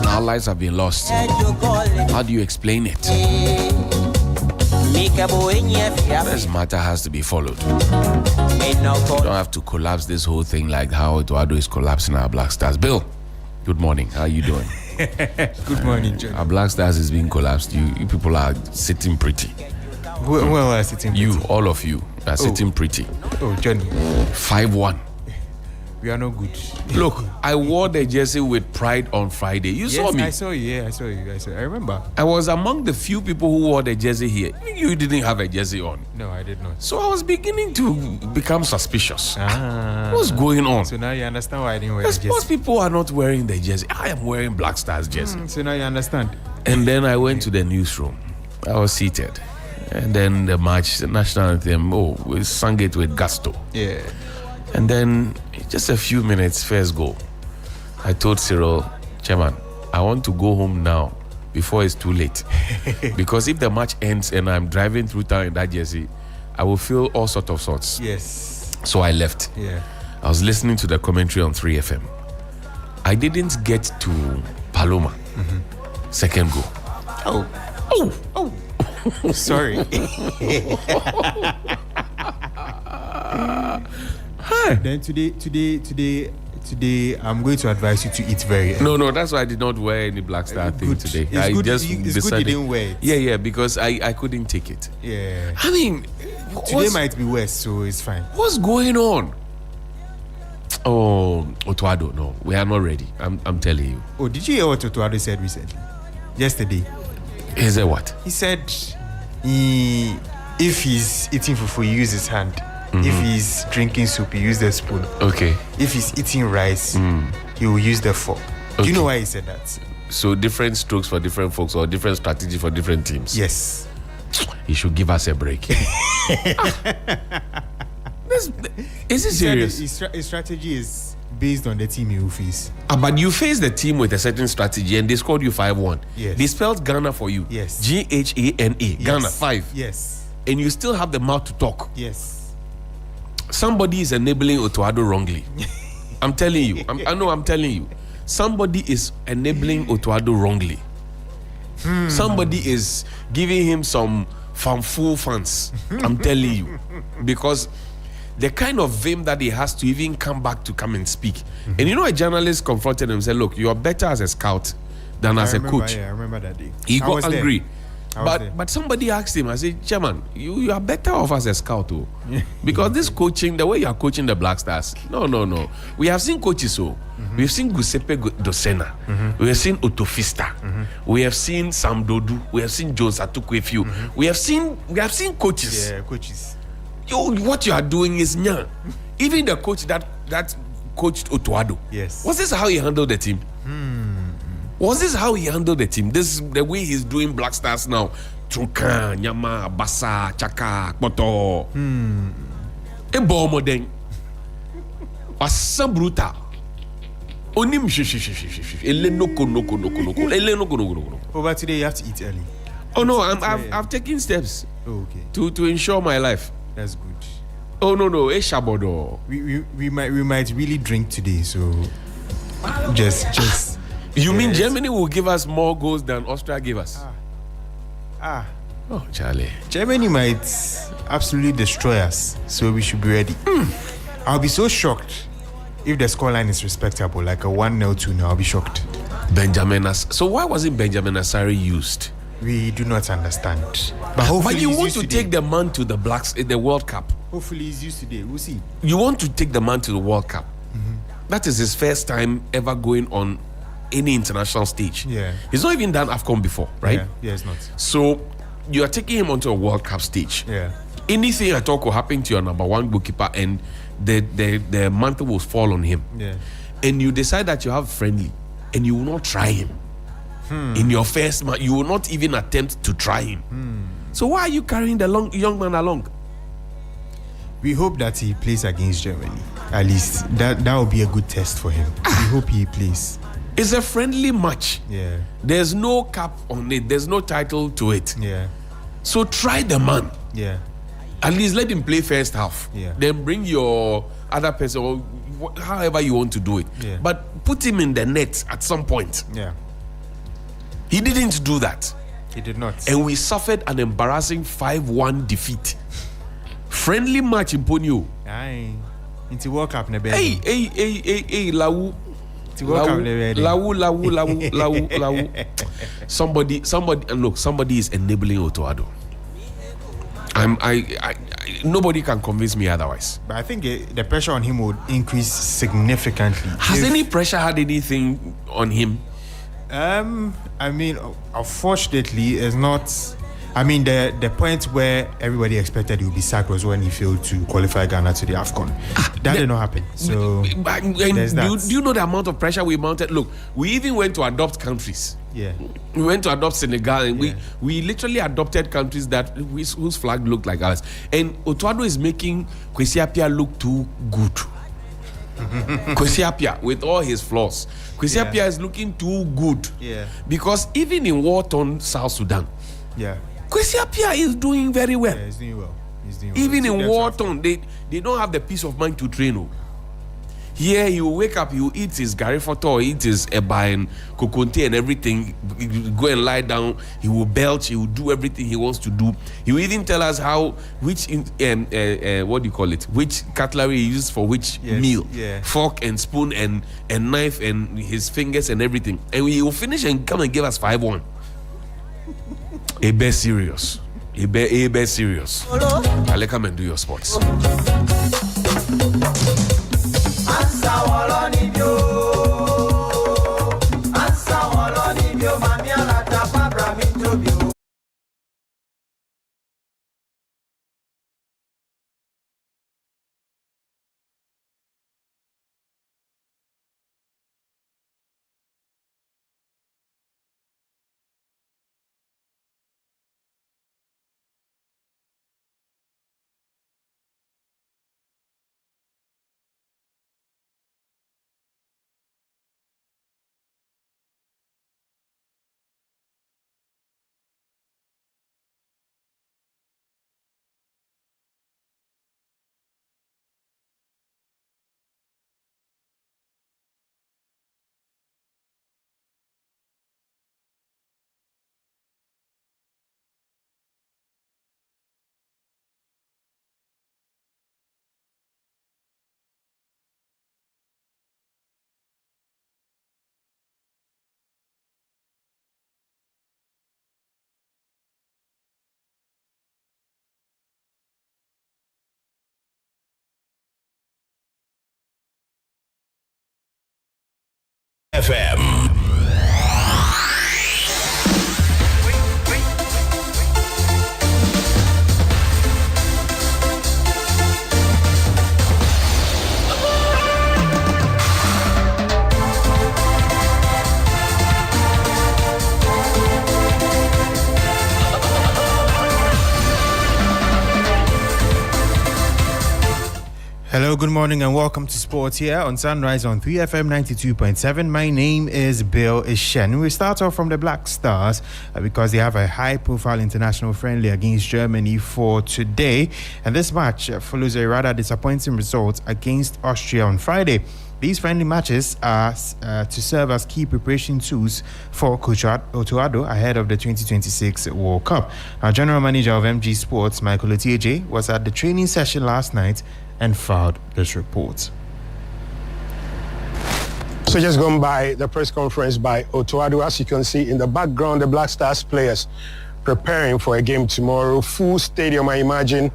Our lives have been lost. How do you explain it? This matter has to be followed. You don't have to collapse this whole thing like how Eduardo is collapsing our Black Stars. Bill, good morning. How are you doing? Good morning, John. Our Black Stars is being collapsed. You people are sitting pretty. Well, are sitting pretty. You, all of you, are sitting pretty. Oh, Johnny. 5-1. We are not good. Look, I wore the jersey with pride on Friday. You saw me. I saw you. Yeah, I saw you. I remember. I was among the few people who wore the jersey here. You didn't have a jersey on. No, I did not. So I was beginning to become suspicious. What's going on? So now you understand why I didn't wear the jersey. Most people are not wearing the jersey. I am wearing Black Stars jersey. So now you understand. And then I went to the newsroom. I was seated. And then the match, the national anthem, we sang it with gusto. Yeah. And then just a few minutes, first goal, I told Cyril, Chairman, I want to go home now before it's too late. Because if the match ends and I'm driving through town in that jersey, I will feel all sorts of sorts. Yes. So I left. Yeah. I was listening to the commentary on 3FM. I didn't get to Paloma. Second goal. Oh. Sorry. Then today, I'm going to advise you to eat very early. No, that's why I did not wear any Black Star thing today. It's good decided, you didn't wear it. Yeah, because I couldn't take it. Yeah. I mean, today might be worse, so it's fine. What's going on? Oh, Otuado, no, we are not ready. I'm telling you. Oh, did you hear what Otuado said recently? Yesterday. He said what? He said if he's eating fufu, he use his hand. If he's drinking soup, he use the spoon. Okay. If he's eating rice, he will use the fork. Do you know why he said that? So different strokes for different folks or different strategy for different teams. Yes. He should give us a break. Is it serious? His strategy is based on the team you face. But you face the team with a certain strategy and they scored you 5-1. Yes. They spelled Ghana for you. Yes. Ghana. Yes. Ghana 5. Yes. And you still have the mouth to talk. Yes. Somebody is enabling Otuado wrongly. I'm telling you. I'm telling you. Somebody is enabling Otuado wrongly. Somebody is giving him some full fans. I'm telling you. Because the kind of vim that he has to even come and speak. And you know, a journalist confronted him and said, look, you are better as a scout than as a coach. Yeah, I remember that day. He got angry. There. But somebody asked him, I said, Chairman, you are better off as a scout, oh. Because this coaching, the way you are coaching the Black Stars, no. We have seen coaches, we've seen Giuseppe Dosena, we have seen Otofista, we have seen Sam Dodu, we have seen Jones Atukwefiu, we have seen coaches. Yeah, coaches. What you are doing is nya. Even the coach that coached Otuado. Yes. Was this how he handled the team? Was this how he handled the team? This is the way he's doing Black Stars now. Trunka, Nyama, Basa, Chaka, Koto. Ebo modern. Asa brutal. Onim ele noko. Over today you have to eat early. Oh no, I've taken steps. Oh, okay. To ensure my life. That's good. Oh no, Eshabodo. We might really drink today, so just. You mean Germany will give us more goals than Austria gave us? Oh, Charlie. Germany might absolutely destroy us, so we should be ready. I'll be so shocked if the scoreline is respectable, like a 1-0, 2-0. I'll be shocked. So why wasn't Benjamin Asari used? We do not understand. But you want to take the man to the Blacks in the World Cup. Hopefully he's used today. We'll see. You want to take the man to the World Cup. That is his first time ever going on any international stage. Yeah. He's not even done AFCON before, right? Yeah, it's not. So you are taking him onto a World Cup stage. Yeah. Anything at all could happen to your number one goalkeeper and the mantle will fall on him. Yeah. And you decide that you have friendly and you will not try him. In your first match, you will not even attempt to try him. So why are you carrying the young man along? We hope that he plays against Germany. At least that will be a good test for him. We hope he plays. It's a friendly match. Yeah. There's no cap on it. There's no title to it. Yeah. So try the man. Yeah. At least let him play first half. Yeah. Then bring your other person or however you want to do it. Yeah. But put him in the net at some point. Yeah. He didn't do that. He did not. And we suffered an embarrassing 5-1 defeat. Friendly match in Ponyo. Aye. Into World Cup nebe. Hey, Lawu. Lawu. Somebody, and look, somebody is enabling Otuado. Nobody can convince me otherwise. But I think the pressure on him would increase significantly. Has any pressure had anything on him? I mean, unfortunately, it's not. I mean, the point where everybody expected he would be sacked was when he failed to qualify Ghana to the AFCON. That did not happen. So, do you know the amount of pressure we mounted? Look, we even went to adopt countries. Yeah. We went to adopt Senegal, and we literally adopted countries whose flag looked like ours. And Otuado is making Kwesi Appiah look too good. Kwesi Appiah, with all his flaws, Kwesi Appiah is looking too good. Yeah. Because even in war-torn South Sudan, Kwesi Appiah is doing very well. Yeah, he's doing well. Even in war-torn, they don't have the peace of mind to train. Here he will wake up, he will eat his garifoto, eat his eba and kokonte and everything, go and lie down, he will belch, he will do everything he wants to do. He will even tell us which cutlery he uses for which meal. Yeah. Fork and spoon and knife and his fingers and everything. And he will finish and come and give us 5-1. A bit serious. A bit serious. I'll come and do your sports. FM. Hello, good morning and welcome to Sports here on Sunrise on 3FM 92.7. My name is Bill Ishen. We start off from the Black Stars because they have a high-profile international friendly against Germany for today. And this match follows a rather disappointing result against Austria on Friday. These friendly matches are to serve as key preparation tools for Coach Otuado ahead of the 2026 World Cup. Our General Manager of MG Sports, Michael Otieje, was at the training session last night and filed this report. So just gone by the press conference by Otuado. As you can see in the background, the Black Stars players preparing for a game tomorrow. Full stadium, I imagine,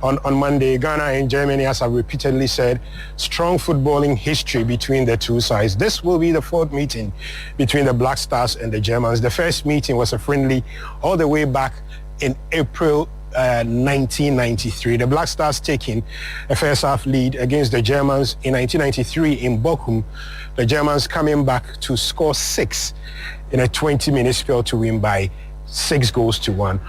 on Monday. Ghana and Germany, as I've repeatedly said, strong footballing history between the two sides. This will be the fourth meeting between the Black Stars and the Germans. The first meeting was a friendly all the way back in April 1993. The Black Stars taking a first half lead against the Germans in 1993 in Bochum. The Germans coming back to score 6 in a 20-minute spell to win by 6-1.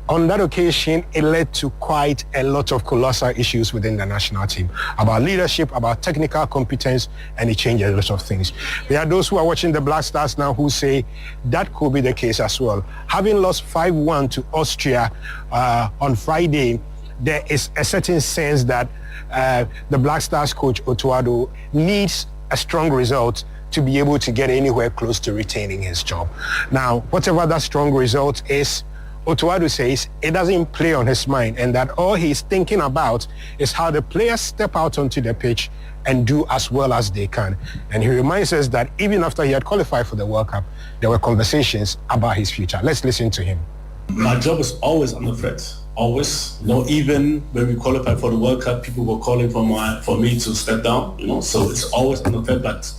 On that occasion, it led to quite a lot of colossal issues within the national team about leadership, about technical competence, and it changed a lot of things. There are those who are watching the Black Stars now who say that could be the case as well. Having lost 5-1 to Austria on Friday, there is a certain sense that the Black Stars coach Otuado needs a strong result to be able to get anywhere close to retaining his job. Now, whatever that strong result is, Otuado says it doesn't play on his mind, and that all he's thinking about is how the players step out onto the pitch and do as well as they can. And he reminds us that even after he had qualified for the World Cup, there were conversations about his future. Let's listen to him. My job is always under threat. Always. Even when we qualified for the World Cup, people were calling for me to step down. So it's always under threat. But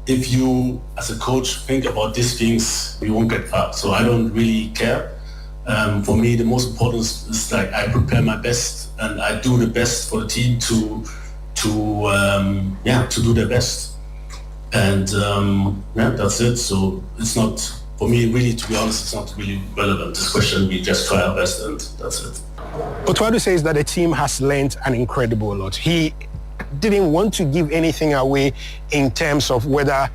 if you, as a coach, think about these things, you won't get far. So I don't really care. For me, the most important is like I prepare my best and I do the best for the team to do their best. And that's it. So it's not, for me, really, to be honest, it's not really relevant. This question, we just try our best and that's it. Otuado says that the team has learned an incredible lot. He didn't want to give anything away in terms of whether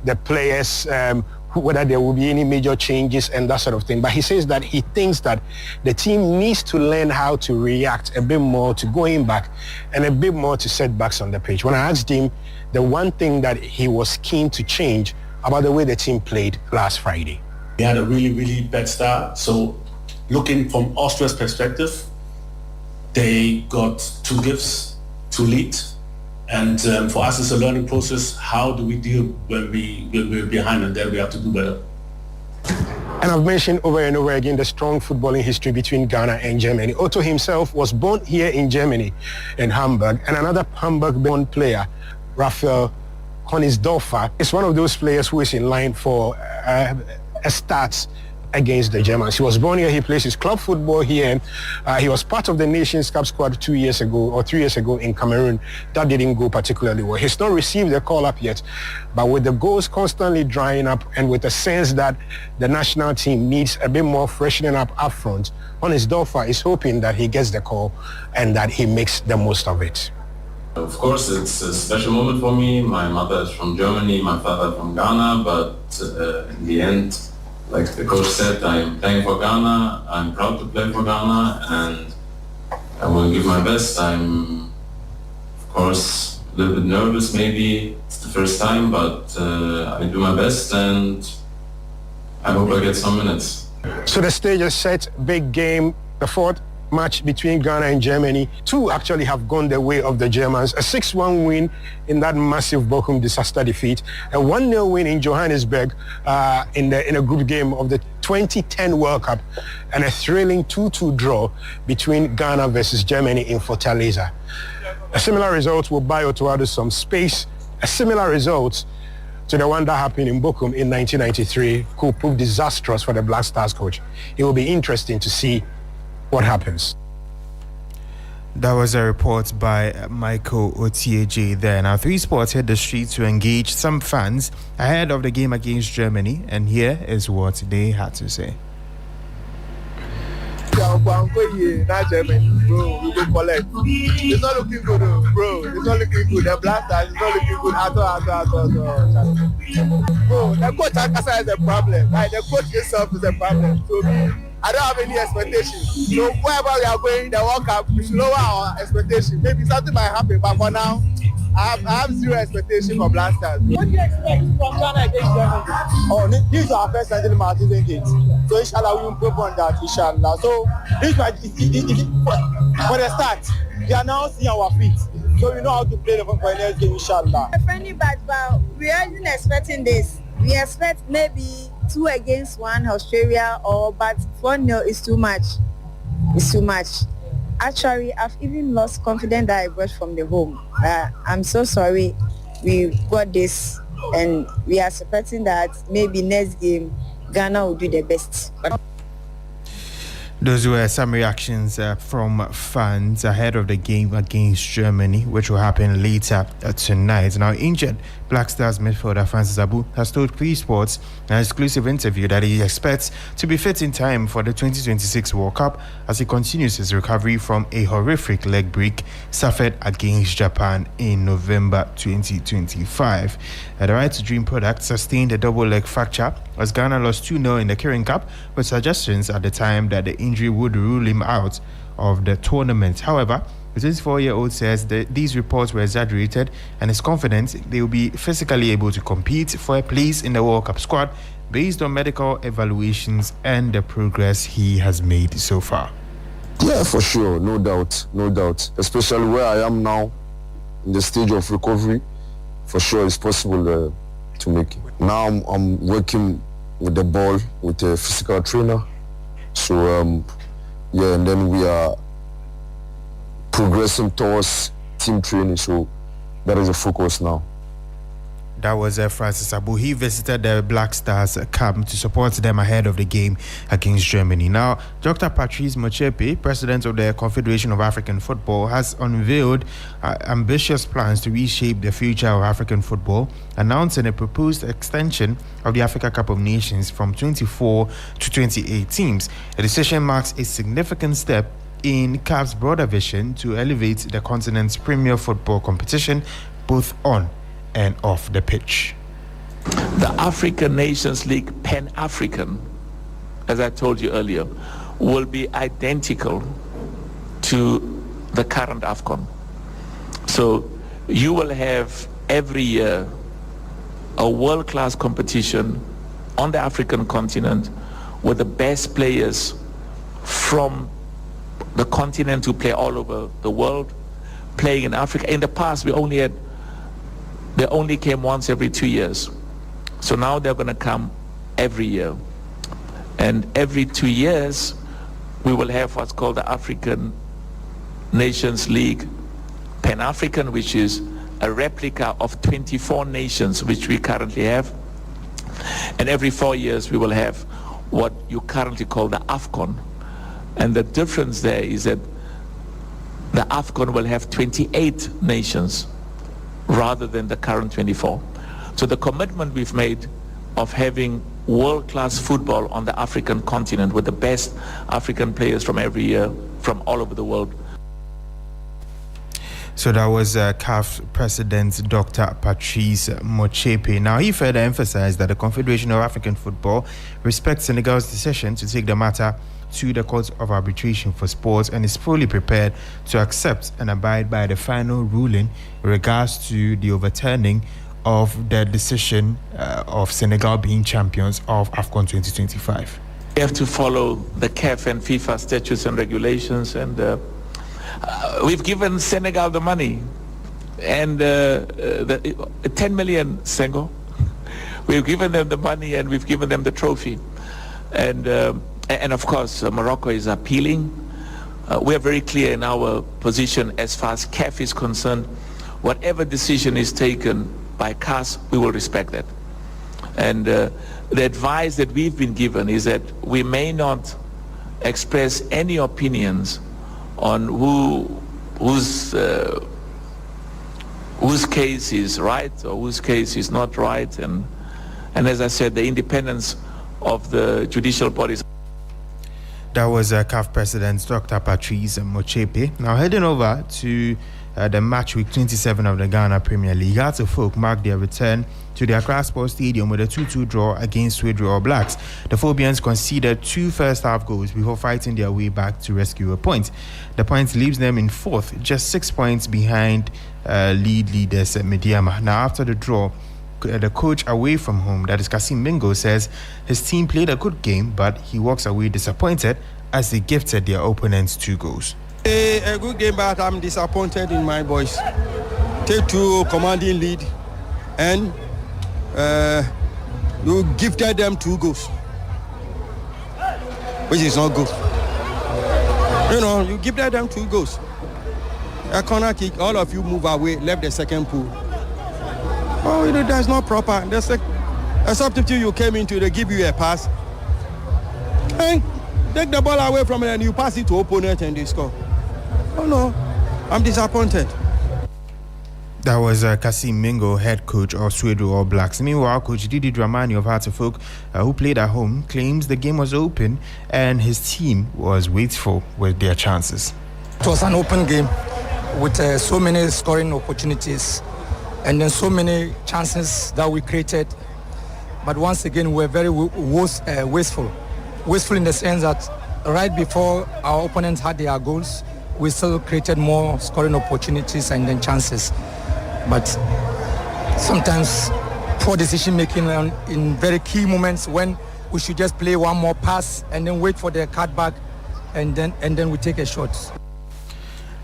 the players whether there will be any major changes and that sort of thing. But he says that he thinks that the team needs to learn how to react a bit more to going back and a bit more to setbacks on the pitch. When I asked him, the one thing that he was keen to change about the way the team played last Friday. We had a really, really bad start. So looking from Austria's perspective, they got 2 gifts to lead. And for us, it's a learning process. How do we deal when we're behind, and then we have to do better? And I've mentioned over and over again the strong footballing history between Ghana and Germany. Otto himself was born here in Germany, in Hamburg, and another Hamburg-born player, Raphael Konisdorfer, is one of those players who is in line for a start against the Germans. He was born here. He plays his club football here. He was part of the Nations Cup squad 2 years ago or 3 years ago in Cameroon. That didn't go particularly well. He's not received the call up yet, but with the goals constantly drying up and with the sense that the national team needs a bit more freshening up front, Konisdorfer is hoping that he gets the call and that he makes the most of it. Of course, it's a special moment for me. My mother is from Germany, my father from Ghana, but in the end, like the coach said, I'm playing for Ghana. I'm proud to play for Ghana, and I will give my best. I'm, of course, a little bit nervous. Maybe it's the first time, but I do my best, and I hope I get some minutes. So the stage is set. Big game. The fourth match between Ghana and Germany. 2 actually have gone the way of the Germans. A 6-1 win in that massive Bochum disaster defeat. A 1-0 win in Johannesburg in a group game of the 2010 World Cup. And a thrilling 2-2 draw between Ghana versus Germany in Fortaleza. A similar result will buy Otoado some space. A similar result to the one that happened in Bochum in 1993 could prove disastrous for the Black Stars coach. It will be interesting to see what happens. That was a report by Michael Otieje there. Now, 3 Sports hit the streets to engage some fans ahead of the game against Germany, and here is what they had to say. Not Germany, bro. We go collect. It's not looking good, bro. It's not looking good. The blasters is not looking good at all. Bro, the coach Akasa is a problem. Like, the coach himself is a problem. So I don't have any expectations. So wherever we are going, the World Cup, we should lower our expectations. Maybe something might happen, but for now, I have zero expectation for Blasters. What do you expect from Ghana against Germany? Oh, this is our first Nigerian match, isn't it? So inshallah, we will improve on that, inshallah. So this match, for the start, we are now seeing our feet. So we know how to play the next game, inshallah. A friendly match, but we aren't expecting this. We expect maybe 2 against 1 Australia, but 1-0 is too much. It's too much. Actually, I've even lost confidence that I brought from the home. I'm so sorry we got this, and we are expecting that maybe next game Ghana will do the best. Those were some reactions from fans ahead of the game against Germany, which will happen later tonight. Now, injured Black Stars midfielder Francis Abu has told 3 Sports in an exclusive interview that he expects to be fit in time for the 2026 World Cup as he continues his recovery from a horrific leg break suffered against Japan in November 2025. The Right to Dream product sustained a double leg fracture as Ghana lost 2-0 in the Kirin Cup, with suggestions at the time that the injury would rule him out of the tournament. However, the 24-year-old says that these reports were exaggerated and is confident they will be physically able to compete for a place in the World Cup squad based on medical evaluations and the progress he has made so far. Yeah, for sure, no doubt. Especially where I am now, in the stage of recovery, for sure it's possible to make it. Now I'm working with the ball with a physical trainer. So, and then we are progressing towards team training, so that is a focus now. That was Francis Abu. He visited the Black Stars camp to support them ahead of the game against Germany. Now, Dr. Patrice Motsepe, president of the Confederation of African Football, has unveiled ambitious plans to reshape the future of African football, announcing a proposed extension of the Africa Cup of Nations from 24 to 28 teams. The decision marks a significant step in CAF's broader vision to elevate the continent's premier football competition, both on and off the pitch. the African Nations League Pan-African, as I told you earlier, will be identical to the current AFCON. So you will have every year a world-class competition on the African continent with the best players from the continent who play all over the world playing in Africa. In the past, they only came once every 2 years. So now they're going to come every year. And every 2 years, we will have what's called the African Nations League Pan-African, which is a replica of 24 nations, which we currently have. And every 4 years, we will have what you currently call the AFCON. And the difference there is that the AFCON will have 28 nations rather than the current 24. So the commitment we've made of having world-class football on the African continent with the best African players from every year from all over the world. So that was CAF President Dr. Patrice Motsepe. Now, he further emphasized that the Confederation of African Football respects Senegal's decision to take the matter to the Court of Arbitration for Sports and is fully prepared to accept and abide by the final ruling in regards to the overturning of the decision of Senegal being champions of AFCON 2025. We have to follow the CAF and FIFA statutes and regulations, and we've given Senegal the money and the 10 million Sengo. We've given them the money and we've given them the trophy. And of course, Morocco is appealing. We are very clear in our position as far as CAF is concerned. Whatever decision is taken by CAS, we will respect that. And the advice that we've been given is that we may not express any opinions on whose case is right or whose case is not right. And as I said, the independence of the judicial bodies. That was CAF President Dr. Patrice Motsepe. Now heading over to the match week 27 of the Ghana Premier League. Hearts of Oak marked their return to the Accra Sports Stadium with a 2-2 draw against Suedru All Blacks. The Phobians conceded 2 first-half goals before fighting their way back to rescue a point. The point leaves them in 4th, just 6 points behind leaders Mediama. Now, after the draw, the coach away from home, that is Kasim Mingo, says his team played a good game, but he walks away disappointed as they gifted their opponents 2 goals. A good game, but I'm disappointed in my boys. Take 2 commanding lead, and you gifted them 2 goals, which is not good. You know, you gifted them 2 goals. A corner kick, all of you move away, left the second pool. Oh, you know, that's not proper. That's a substitute you came into, they give you a pass. And take the ball away from it and you pass it to opponent and they score. Oh no, I'm disappointed. That was Kasim Mingo, head coach of Suedru All Blacks. Meanwhile, Coach Didi Dramani of Hearts of Oak, who played at home, claims the game was open and his team was wasteful with their chances. It was an open game with so many scoring opportunities and then so many chances that we created. But once again, we were very wasteful. Wasteful in the sense that right before our opponents had their goals, we still created more scoring opportunities and then chances. But sometimes poor decision making in very key moments when we should just play one more pass and then wait for the cutback and then we take a shot.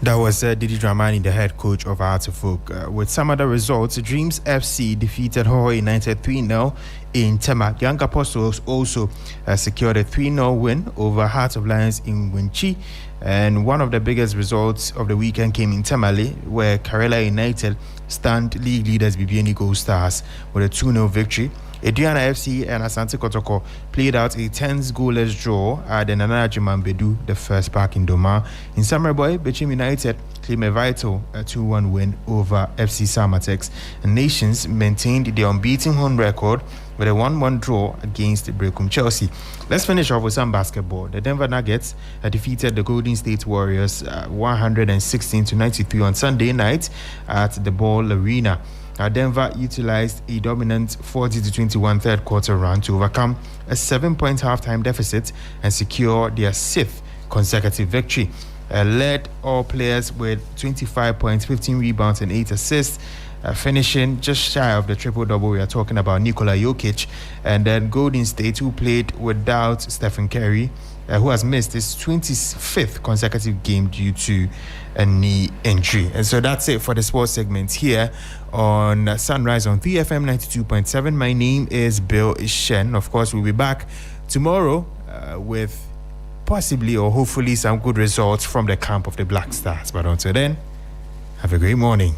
That was Didi Dramani, the head coach of Hearts of Oak. With some other results, Dreams FC defeated Hoho United 3-0 in Tema. Young Apostles also secured a 3-0 win over Hearts of Lions in Winchi. And one of the biggest results of the weekend came in Tamale, where Karela United stand league leaders Bibiani Gold Stars with a 2-0 victory. Adriana FC and Asante Kotoko played out a tense goalless draw at the Nana Jimambedu, the first park in Doma. In Summer Boy, Bechim United claimed a vital 2-1 win over FC Samatex. And Nations maintained their unbeaten home record with a 1-1 draw against Brekum Chelsea. Let's finish off with some basketball. The Denver Nuggets defeated the Golden State Warriors 116-93 on Sunday night at the Ball Arena. Denver utilized a dominant 40-21 third quarter run to overcome a 7-point halftime deficit and secure their 6th consecutive victory. Led all players with 25 points, 15 rebounds, and 8 assists, finishing just shy of the triple-double we are talking about, Nikola Jokic. And then Golden State, who played without Stephen Curry, who has missed his 25th consecutive game due to a knee injury. And so that's it for the sports segment here on Sunrise on 3FM 92.7. My name is Bill Shen. Of course, we'll be back tomorrow with possibly or hopefully some good results from the camp of the Black Stars. But until then, have a great morning.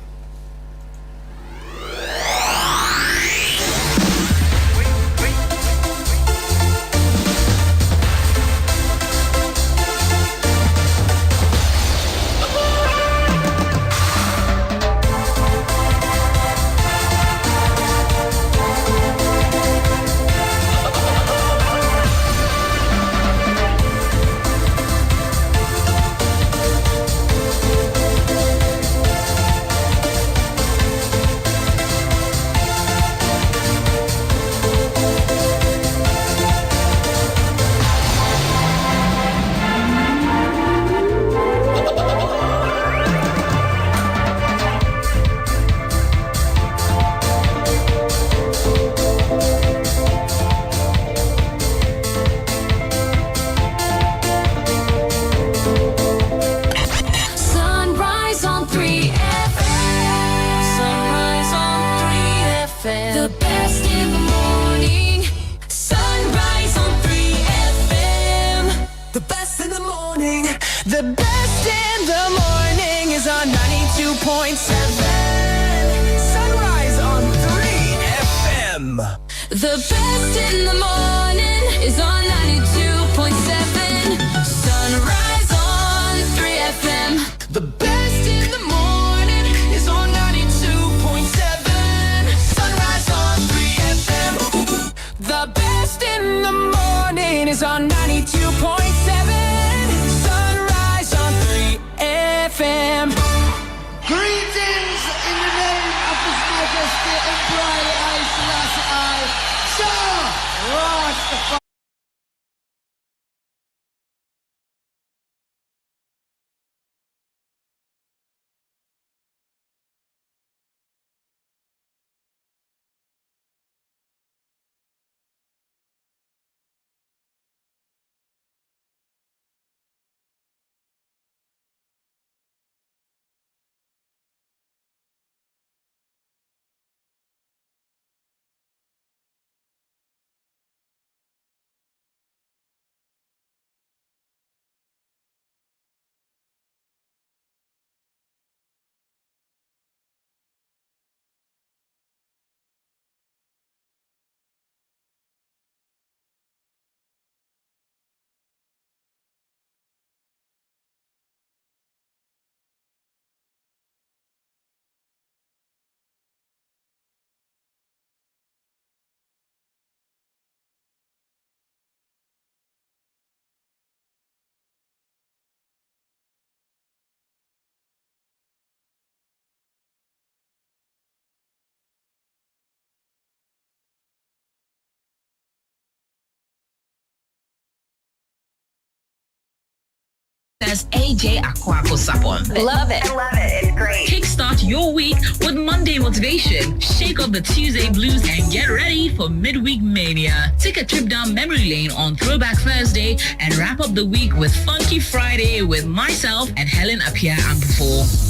There's AJ Aquaco Sapon. Love it. I love it. It's great. Kickstart your week with Monday motivation. Shake off the Tuesday blues and get ready for midweek mania. Take a trip down memory lane on Throwback Thursday and wrap up the week with Funky Friday with myself and Helen Appiah Ampufo.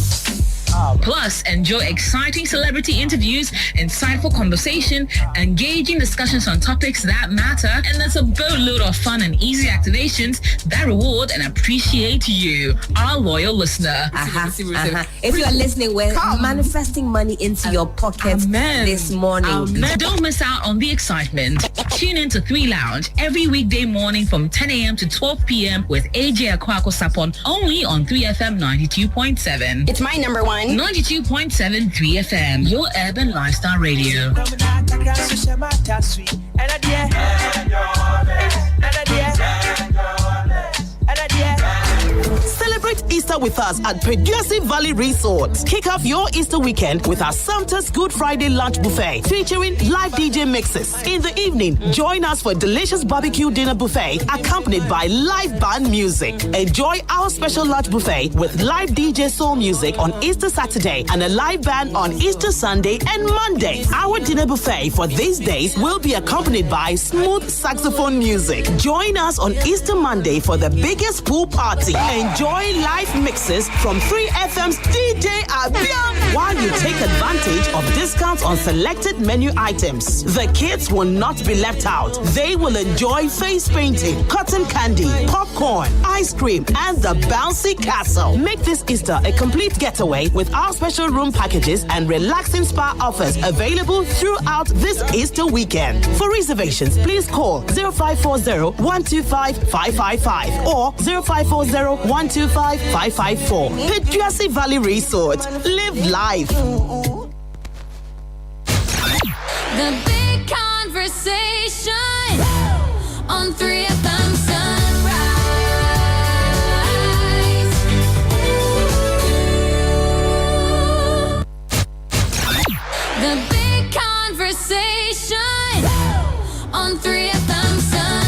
Plus, enjoy exciting celebrity interviews, insightful conversation, engaging discussions on topics that matter, and there's a boatload of fun and easy activations that reward and appreciate you, our loyal listener. If you are listening, we're manifesting money into your pockets this morning. Amen. Don't miss out on the excitement. Tune in to 3 Lounge every weekday morning from 10 a.m. to 12 p.m. with AJ Aquaco Sapon only on 3FM 92.7. It's my number one. 92.7 3FM, your urban lifestyle radio. Celebrate Easter Easter with us at Treasury Valley Resort. Kick off your Easter weekend with our Sumter's Good Friday lunch buffet featuring live DJ mixes. In the evening, join us for a delicious barbecue dinner buffet accompanied by live band music. Enjoy our special lunch buffet with live DJ soul music on Easter Saturday and a live band on Easter Sunday and Monday. Our dinner buffet for these days will be accompanied by smooth saxophone music. Join us on Easter Monday for the biggest pool party. Enjoy live mixes from 3FM's DJ Abiam while you take advantage of discounts on selected menu items. The kids will not be left out. They will enjoy face painting, cotton candy, popcorn, ice cream, and the bouncy castle. Make this Easter a complete getaway with our special room packages and relaxing spa offers available throughout this Easter weekend. For reservations, please call 0540-125-555 or 0540-125-554. Treasury Valley Resort. Live life. The big conversation on 3FM Sunrise. The big conversation on 3FM Sunrise.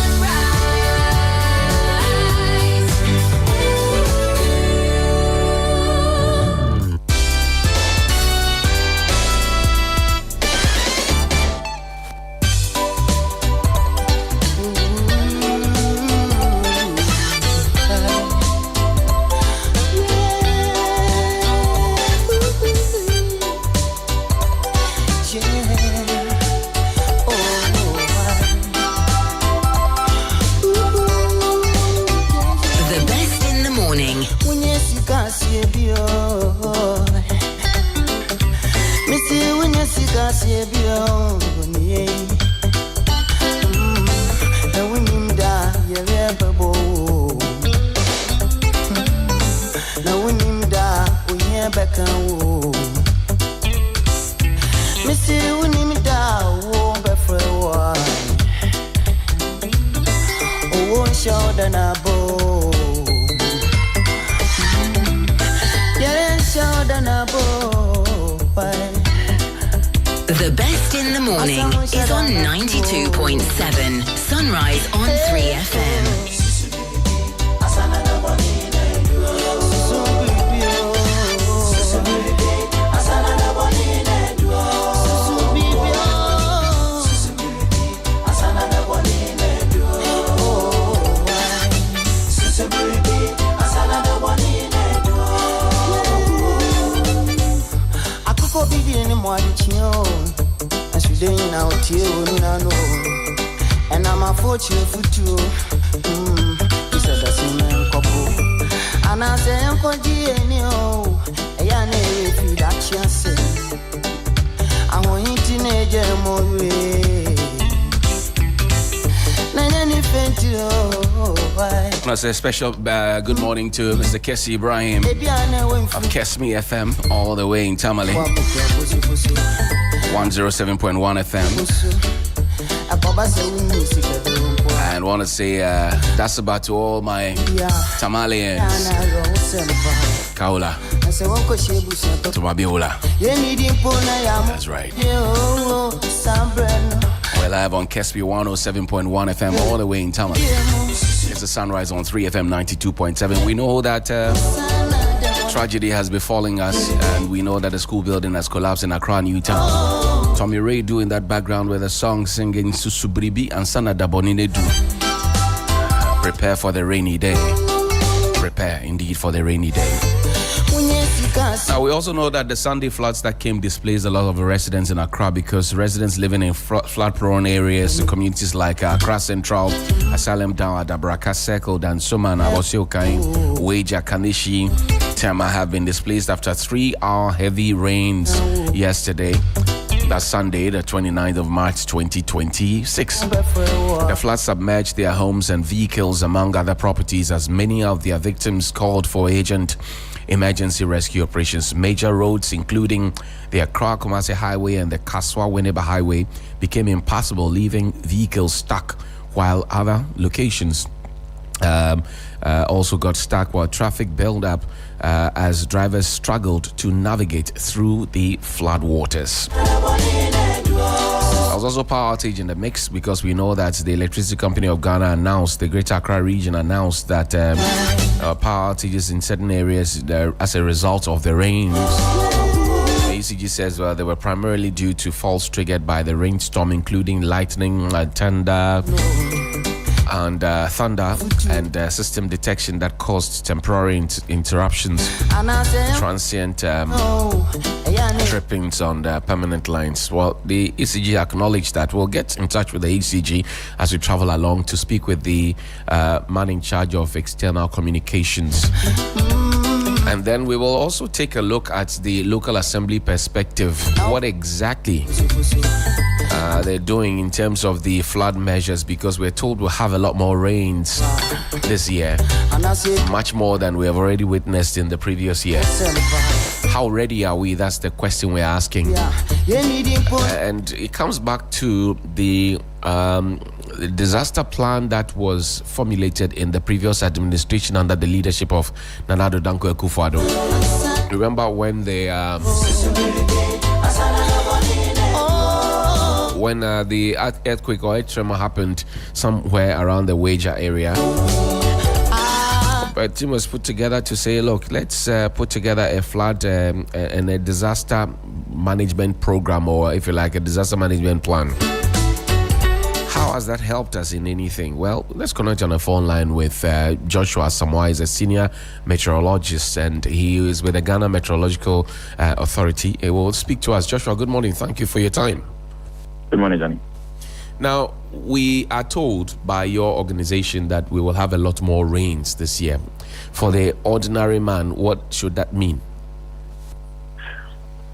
The best in the morning is on 92.7 Sunrise on 3FM. And I'm a fortune for two. He said the same couple. And I say, Uncle Gio, a young if that chance. I want you teenager more. I say a special good morning to Mr. Kessie Ibrahim of Kesmi FM, all the way in Tamale. 107.1 FM. And want to say that's about to all my Tamalians. Kaula. To Mabiola. That's right. We're live on Kespi 107.1 FM all the way in Tamale. It's a Sunrise on 3FM 92.7. We know that tragedy has befallen us, and we know that the school building has collapsed in Accra, Newtown. Tommy Ray doing that background with a song singing Susubribi and Sana Dabonine do. Prepare for the rainy day. Prepare indeed for the rainy day. Now, we also know that the Sunday floods that came displaced a lot of the residents in Accra, because residents living in flood-prone areas, communities like Accra Central, Asylum Down, Adabraka Circle, Dansuma, Abosiokai, Weja, Kanishi, Tema have been displaced after 3-hour heavy rains yesterday. That's Sunday, the 29th of March, 2026. The floods submerged their homes and vehicles, among other properties, as many of their victims called for urgent emergency rescue operations. Major roads, including the Accra-Kumasi Highway and the Kaswa-Winneba Highway, became impassable, leaving vehicles stuck, while other locations also got stuck, while traffic built up as drivers struggled to navigate through the flood waters. There was also power outage in the mix because we know that the Electricity Company of Ghana announced, the Greater Accra region announced that power outages in certain areas as a result of the rains. The ECG says they were primarily due to faults triggered by the rainstorm, including lightning, thunder, and system detection that caused temporary interruptions, transient trippings on the permanent lines. Well, the ECG acknowledged that. We'll get in touch with the ECG as we travel along to speak with the man in charge of external communications. And then we will also take a look at the local assembly perspective. What exactly they're doing in terms of the flood measures, because we're told we'll have a lot more rains this year, much more than we have already witnessed in the previous year. How ready are we? That's the question we're asking. And it comes back to the disaster plan that was formulated in the previous administration under the leadership of Nana Addo Dankwa Akufo-Addo. Remember when the earthquake or earth tremor happened somewhere around the Wager area? A team was put together to say, look, let's put together a flood and a disaster management program, or if you like, a disaster management plan. How has that helped us in anything? Well, let's connect on a phone line with Joshua Samoa. He's a senior meteorologist and he is with the Ghana Meteorological Authority. He will speak to us. Joshua, good morning. Thank you for your time. Good morning, Johnny. Now, we are told by your organization that we will have a lot more rains this year. For the ordinary man, what should that mean?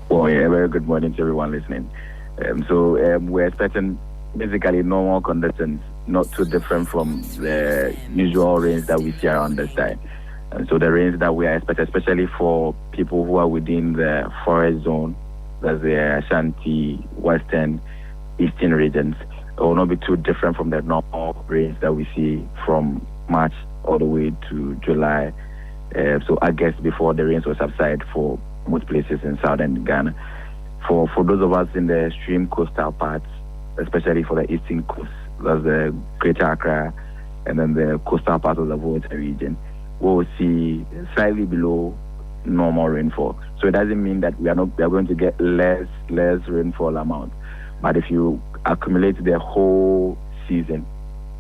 Well, yeah, very good morning to everyone listening. We're expecting basically normal conditions, not too different from the usual rains that we see around this time. And so the rains that we are expecting, especially for people who are within the forest zone, that's the Ashanti, Western, Eastern regions, it will not be too different from the normal rains that we see from March all the way to July. So I guess before the rains will subside for most places in southern Ghana. For those of us in the extreme coastal parts, especially for the eastern coast, that's the Greater Accra and then the coastal part of the Volta region, we will see slightly below normal rainfall. So it doesn't mean that we are going to get less rainfall amount. But if you accumulate the whole season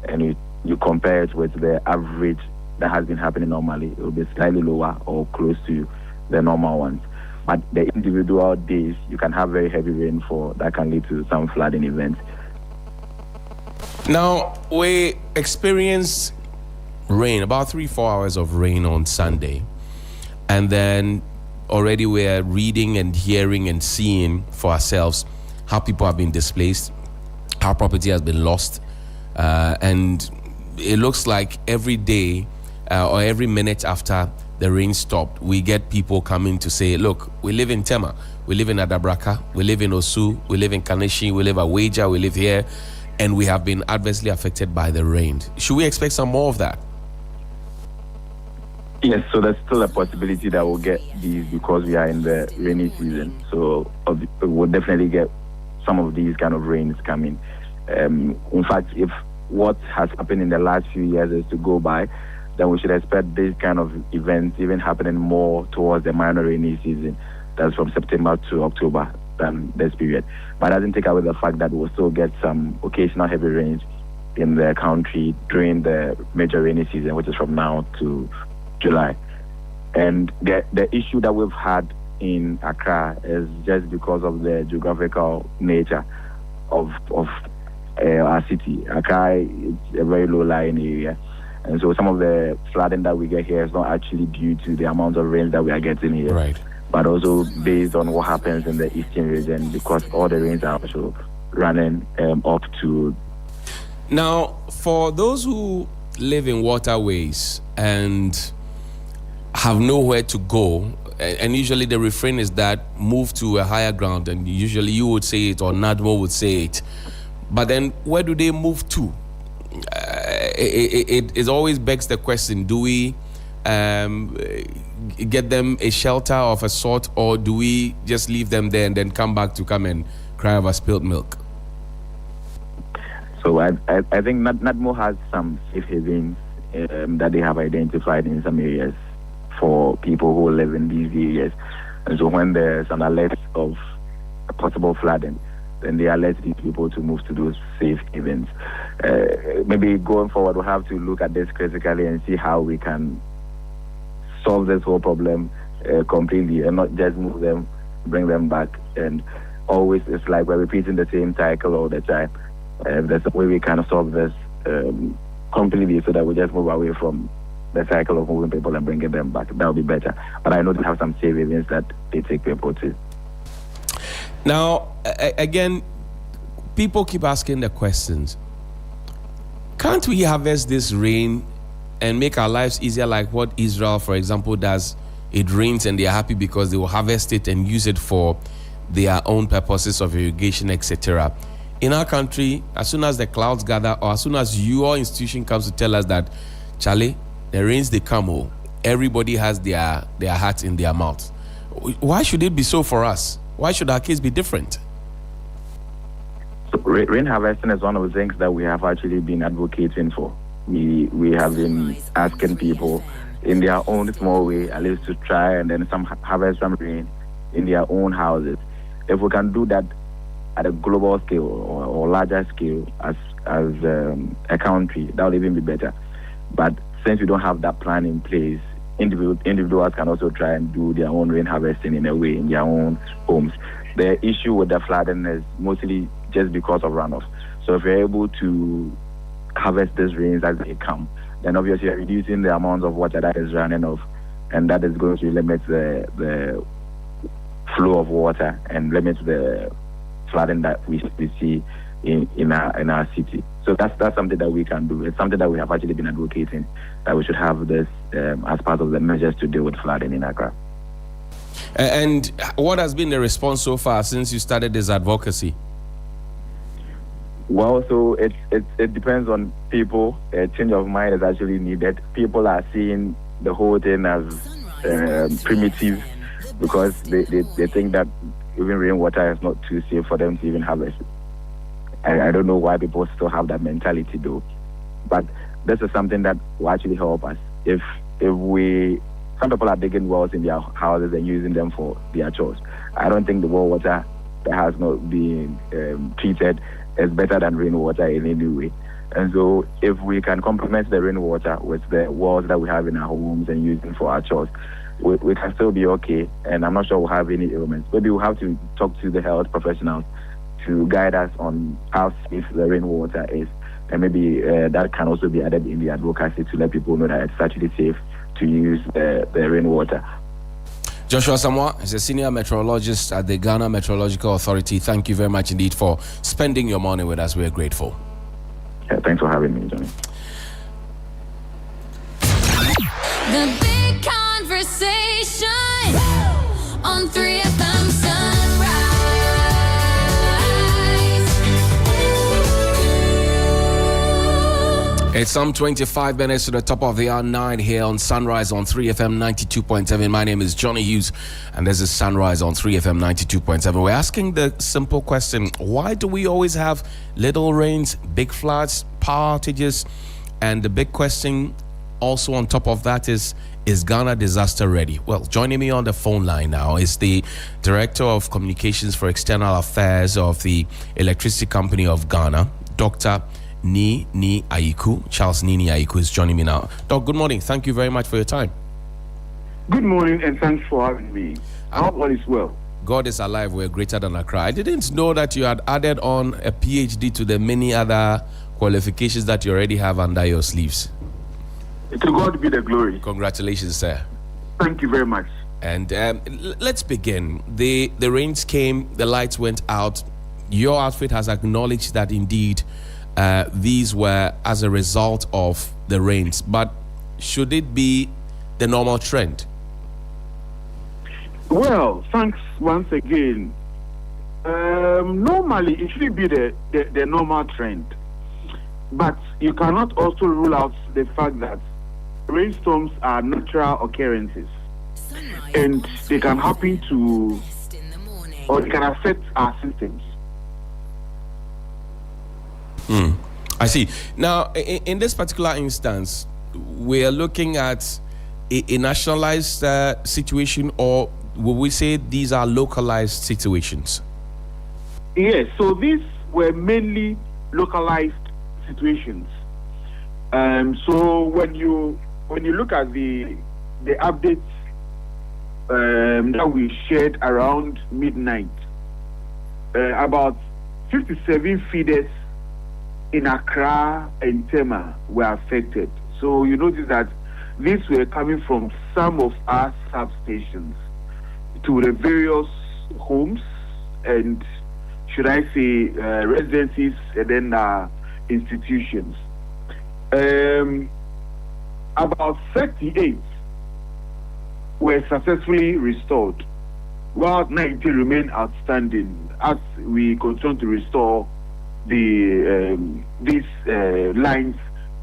and you compare it with the average that has been happening normally, it will be slightly lower or close to the normal ones. But the individual days, you can have very heavy rainfall that can lead to some flooding events. Now, we experienced rain, about 3-4 hours of rain on Sunday. And then already we're reading and hearing and seeing for ourselves how people have been displaced, how property has been lost. And it looks like every day or every minute after the rain stopped, we get people coming to say, look, we live in Tema, we live in Adabraka, we live in Osu, we live in Kaneshi, we live at Wager, we live here, and we have been adversely affected by the rain. Should we expect some more of that? Yes, so there's still a possibility that we'll get these because we are in the rainy season. So we'll definitely get some of these kind of rains coming. In fact, if what has happened in the last few years is to go by, then we should expect this kind of events even happening more towards the minor rainy season. That's from September to October than this period. But it doesn't take away the fact that we'll still get some occasional heavy rains in the country during the major rainy season, which is from now to July. And the issue that we've had in Accra is just because of the geographical nature of our city. Accra is a very low-lying area. And so some of the flooding that we get here is not actually due to the amount of rain that we are getting here. Right. But also based on what happens in the eastern region, because all the rains are also running up to... Now, for those who live in waterways and have nowhere to go, and usually the refrain is that move to a higher ground, and usually you would say it or NADMO would say it. But then where do they move to? It always begs the question, do we get them a shelter of a sort, or do we just leave them there and then come back to come and cry over spilled milk? So I think NADMO has some safe havens that they have identified in some areas for people who live in these areas. And so when there's an alert of a possible flooding, then they alert these people to move to those safe havens. Maybe going forward, we'll have to look at this critically and see how we can solve this whole problem completely and not just move them, bring them back. And always it's like we're repeating the same cycle all the time. There's a way we can solve this completely so that we just move away from the cycle of moving people and bringing them back. That would be better. But I know they have some safe havens that they take people to. Now, again, people keep asking the questions. Can't we harvest this rain and make our lives easier like what Israel, for example, does? It rains and they are happy because they will harvest it and use it for their own purposes of irrigation, etc. In our country, as soon as the clouds gather or as soon as your institution comes to tell us that, Charlie, the rains, they come, everybody has their hat in their mouth. Why should it be so for us? Why should our case be different? So rain harvesting is one of the things that we have actually been advocating for. We have been asking people in their own small way, at least to try and then harvest some rain in their own houses. If we can do that at a global scale or larger scale as a country, that would even be better. But since we don't have that plan in place, individuals can also try and do their own rain harvesting in a way in their own homes. The issue with the flooding is mostly just because of runoff. So if you're able to harvest these rains as they come, then obviously you're reducing the amount of water that is running off, and that is going to limit the flow of water and limit the flooding that we see in our city. So that's something that we can do. It's something that we have actually been advocating, that we should have this as part of the measures to deal with flooding in Accra. And what has been the response so far since you started this advocacy? Well, so it depends on people. A change of mind is actually needed. People are seeing the whole thing as primitive because they think that even rainwater is not too safe for them to even harvest. I don't know why people still have that mentality though. But this is something that will actually help us. If some people are digging wells in their houses and using them for their chores. I don't think the well water that has not been treated is better than rainwater in any way. And so if we can complement the rainwater with the wells that we have in our homes and using for our chores, we can still be okay. And I'm not sure we'll have any ailments. Maybe we'll have to talk to the health professionals to guide us on how safe the rainwater is. And maybe that can also be added in the advocacy to let people know that it's actually safe to use the rainwater. Joshua Samoa is a senior meteorologist at the Ghana Meteorological Authority. Thank you very much indeed for spending your morning with us. We're grateful. Yeah, thanks for having me, Johnny. The big conversation on 3FM Sunrise. It's some 25 minutes to the top of the hour 9 here on Sunrise on 3FM 92.7. My name is Johnnie Hughes, and this is Sunrise on 3FM 92.7. We're asking the simple question: why do we always have little rains, big floods, power outages? And the big question also on top of that is Ghana disaster ready? Well, joining me on the phone line now is the Director of Communications for External Affairs of the Electricity Company of Ghana, Dr. Ni Aiku. Charles Nini Aiku is joining me now. Doc, good morning. Thank you very much for your time. Good morning, and thanks for having me. I hope all is well. God is alive. We're greater than Accra. I didn't know that you had added on a PhD to the many other qualifications that you already have under your sleeves. To God be the glory. Congratulations, sir. Thank you very much. And let's begin. The rains came, the lights went out. Your outfit has acknowledged that indeed these were as a result of the rains. But should it be the normal trend? Well, thanks once again. Normally, it should be the normal trend. But you cannot also rule out the fact that rainstorms are natural occurrences. and they can happen to, or they can affect our systems. I see. Now, in this particular instance, we are looking at a nationalized situation, or will we say these are localized situations? Yes, so these were mainly localized situations. So when you look at the updates that we shared around midnight, about 57 feeders in Accra and Tema were affected. So you notice that these were coming from some of our substations to the various homes and, should I say, residencies and then institutions. About 38 were successfully restored, while 90 remain outstanding as we continue to restore these lines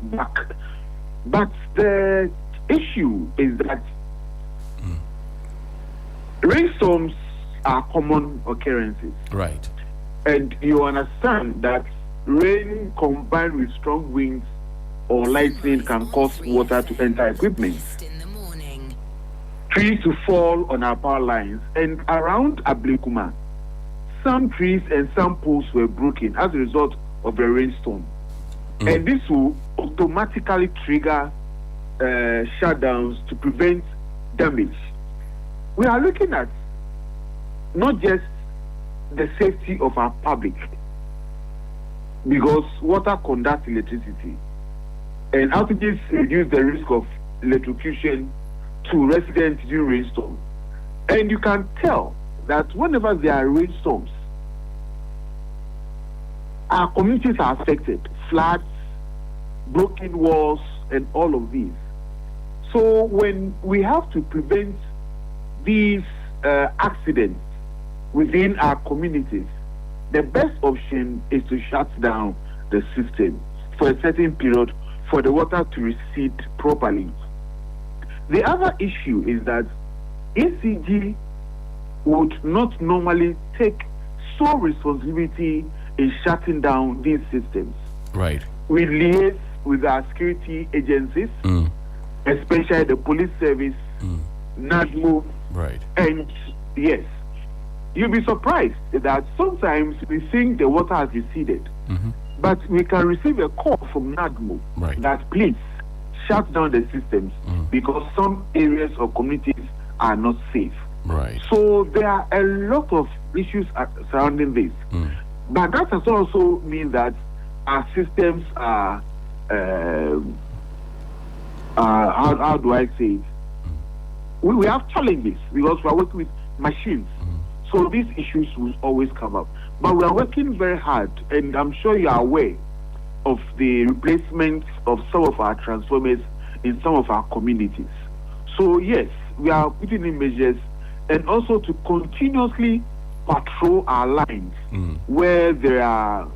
back. But the issue is that rainstorms are common occurrences. Right. And you understand that rain combined with strong winds or lightning can cause water to enter equipment, trees to fall on our power lines, and around Ablekuma, some trees and some poles were broken as a result of the rainstorm. And this will automatically trigger shutdowns to prevent damage. We are looking at not just the safety of our public, because water conducts electricity, and outages reduce the risk of electrocution to residents during rainstorm. And you can tell that whenever there are rainstorms, our communities are affected. Floods, broken walls, and all of these. So when we have to prevent these accidents within our communities, the best option is to shut down the system for a certain period for the water to recede properly. The other issue is that ECG would not normally take sole responsibility in shutting down these systems. Right. We liaise with our security agencies, especially the police service, NADMO, right. And yes, you'll be surprised that sometimes we think the water has receded, but we can receive a call from NADMO that please shut down the systems because some areas or communities are not safe. Right. So there are a lot of issues surrounding this. But that does also mean that our systems are, how do I say it? We have challenges because we are working with machines. So these issues will always come up. But we are working very hard, and I'm sure you are aware of the replacement of some of our transformers in some of our communities. So yes, we are putting in measures, and also to continuously patrol our lines where there are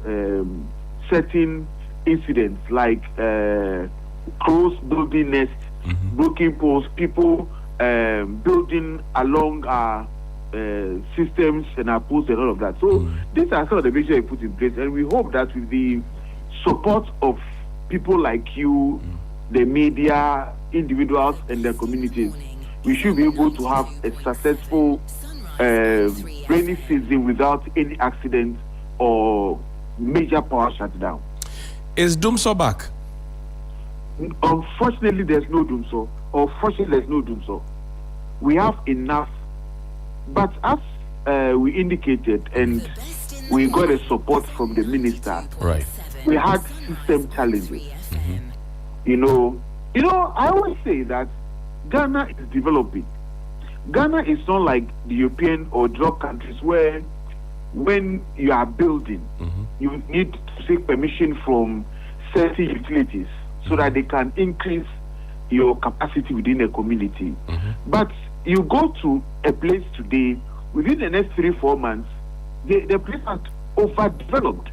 certain incidents like crows building nests, broken poles, people building along our systems and our posts and all of that. So these are some of the measures we put in place, and we hope that with the support of people like you, the media, individuals, and their communities, we should be able to have a successful rainy season without any accident or major power shutdown. Is Dumso back? Unfortunately, there's no Dumso. Fortunately, there's no Dumso. We have enough, but as we indicated, and we got a support from the minister. Right. We had system challenges. You know, I always say that Ghana is developing. Ghana is not like the European or developed countries where when you are building, you need to seek permission from certain utilities so that they can increase your capacity within a community. But you go to a place today, within the next 3-4 months, the place is overdeveloped.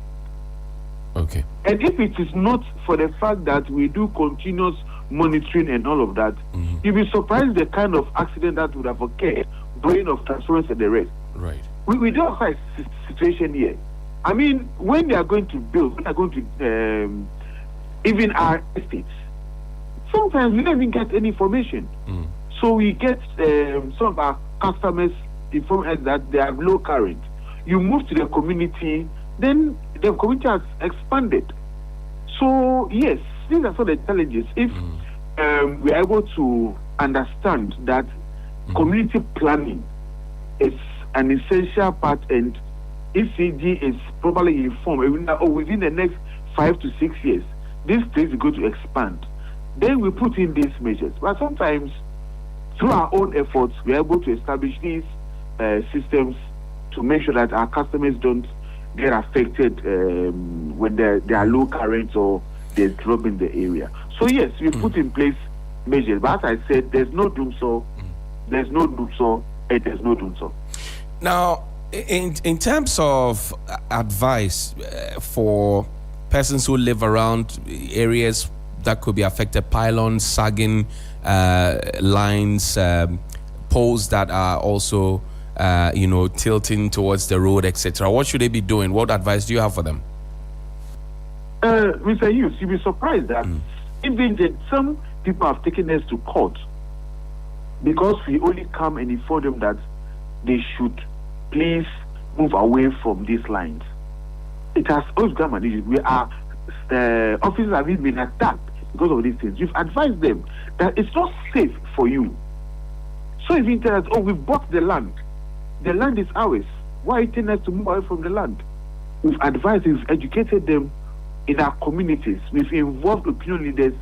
Okay. And if it is not for the fact that we do continuous monitoring and all of that, you'll be surprised the kind of accident that would have occurred, blowing of transformers and the rest. Right. We don't have a situation here. I mean, when they are going to build, when they are going to even our estates, sometimes we don't even get any information. So we get some of our customers inform us that they have low current. You move to the community, then the community has expanded. So yes, these are some of the challenges. If we are able to understand that community planning is an essential part, and ECG is properly informed, within the next 5 to 6 years, this place is going to expand. Then we put in these measures. But sometimes, through our own efforts, we are able to establish these systems to make sure that our customers don't get affected when there are low currents or there's drop in the area. So yes, we put in place measures. But as I said, there's no doom so, there's no doom so, and there's no doom so. Now, in terms of advice for persons who live around areas that could be affected, pylons, sagging lines, poles that are also, tilting towards the road, etc. What should they be doing? What advice do you have for them? Mr. Hughes, you'll be surprised that even some people have taken us to court because we only come and inform them that they should please move away from these lines. It has always become an issue. Officers have even been attacked because of these things. We've advised them that it's not safe for you. So if you tell us, we bought the land is ours, why are you telling us to move away from the land? We've advised, we've educated them in our communities. We've involved opinion leaders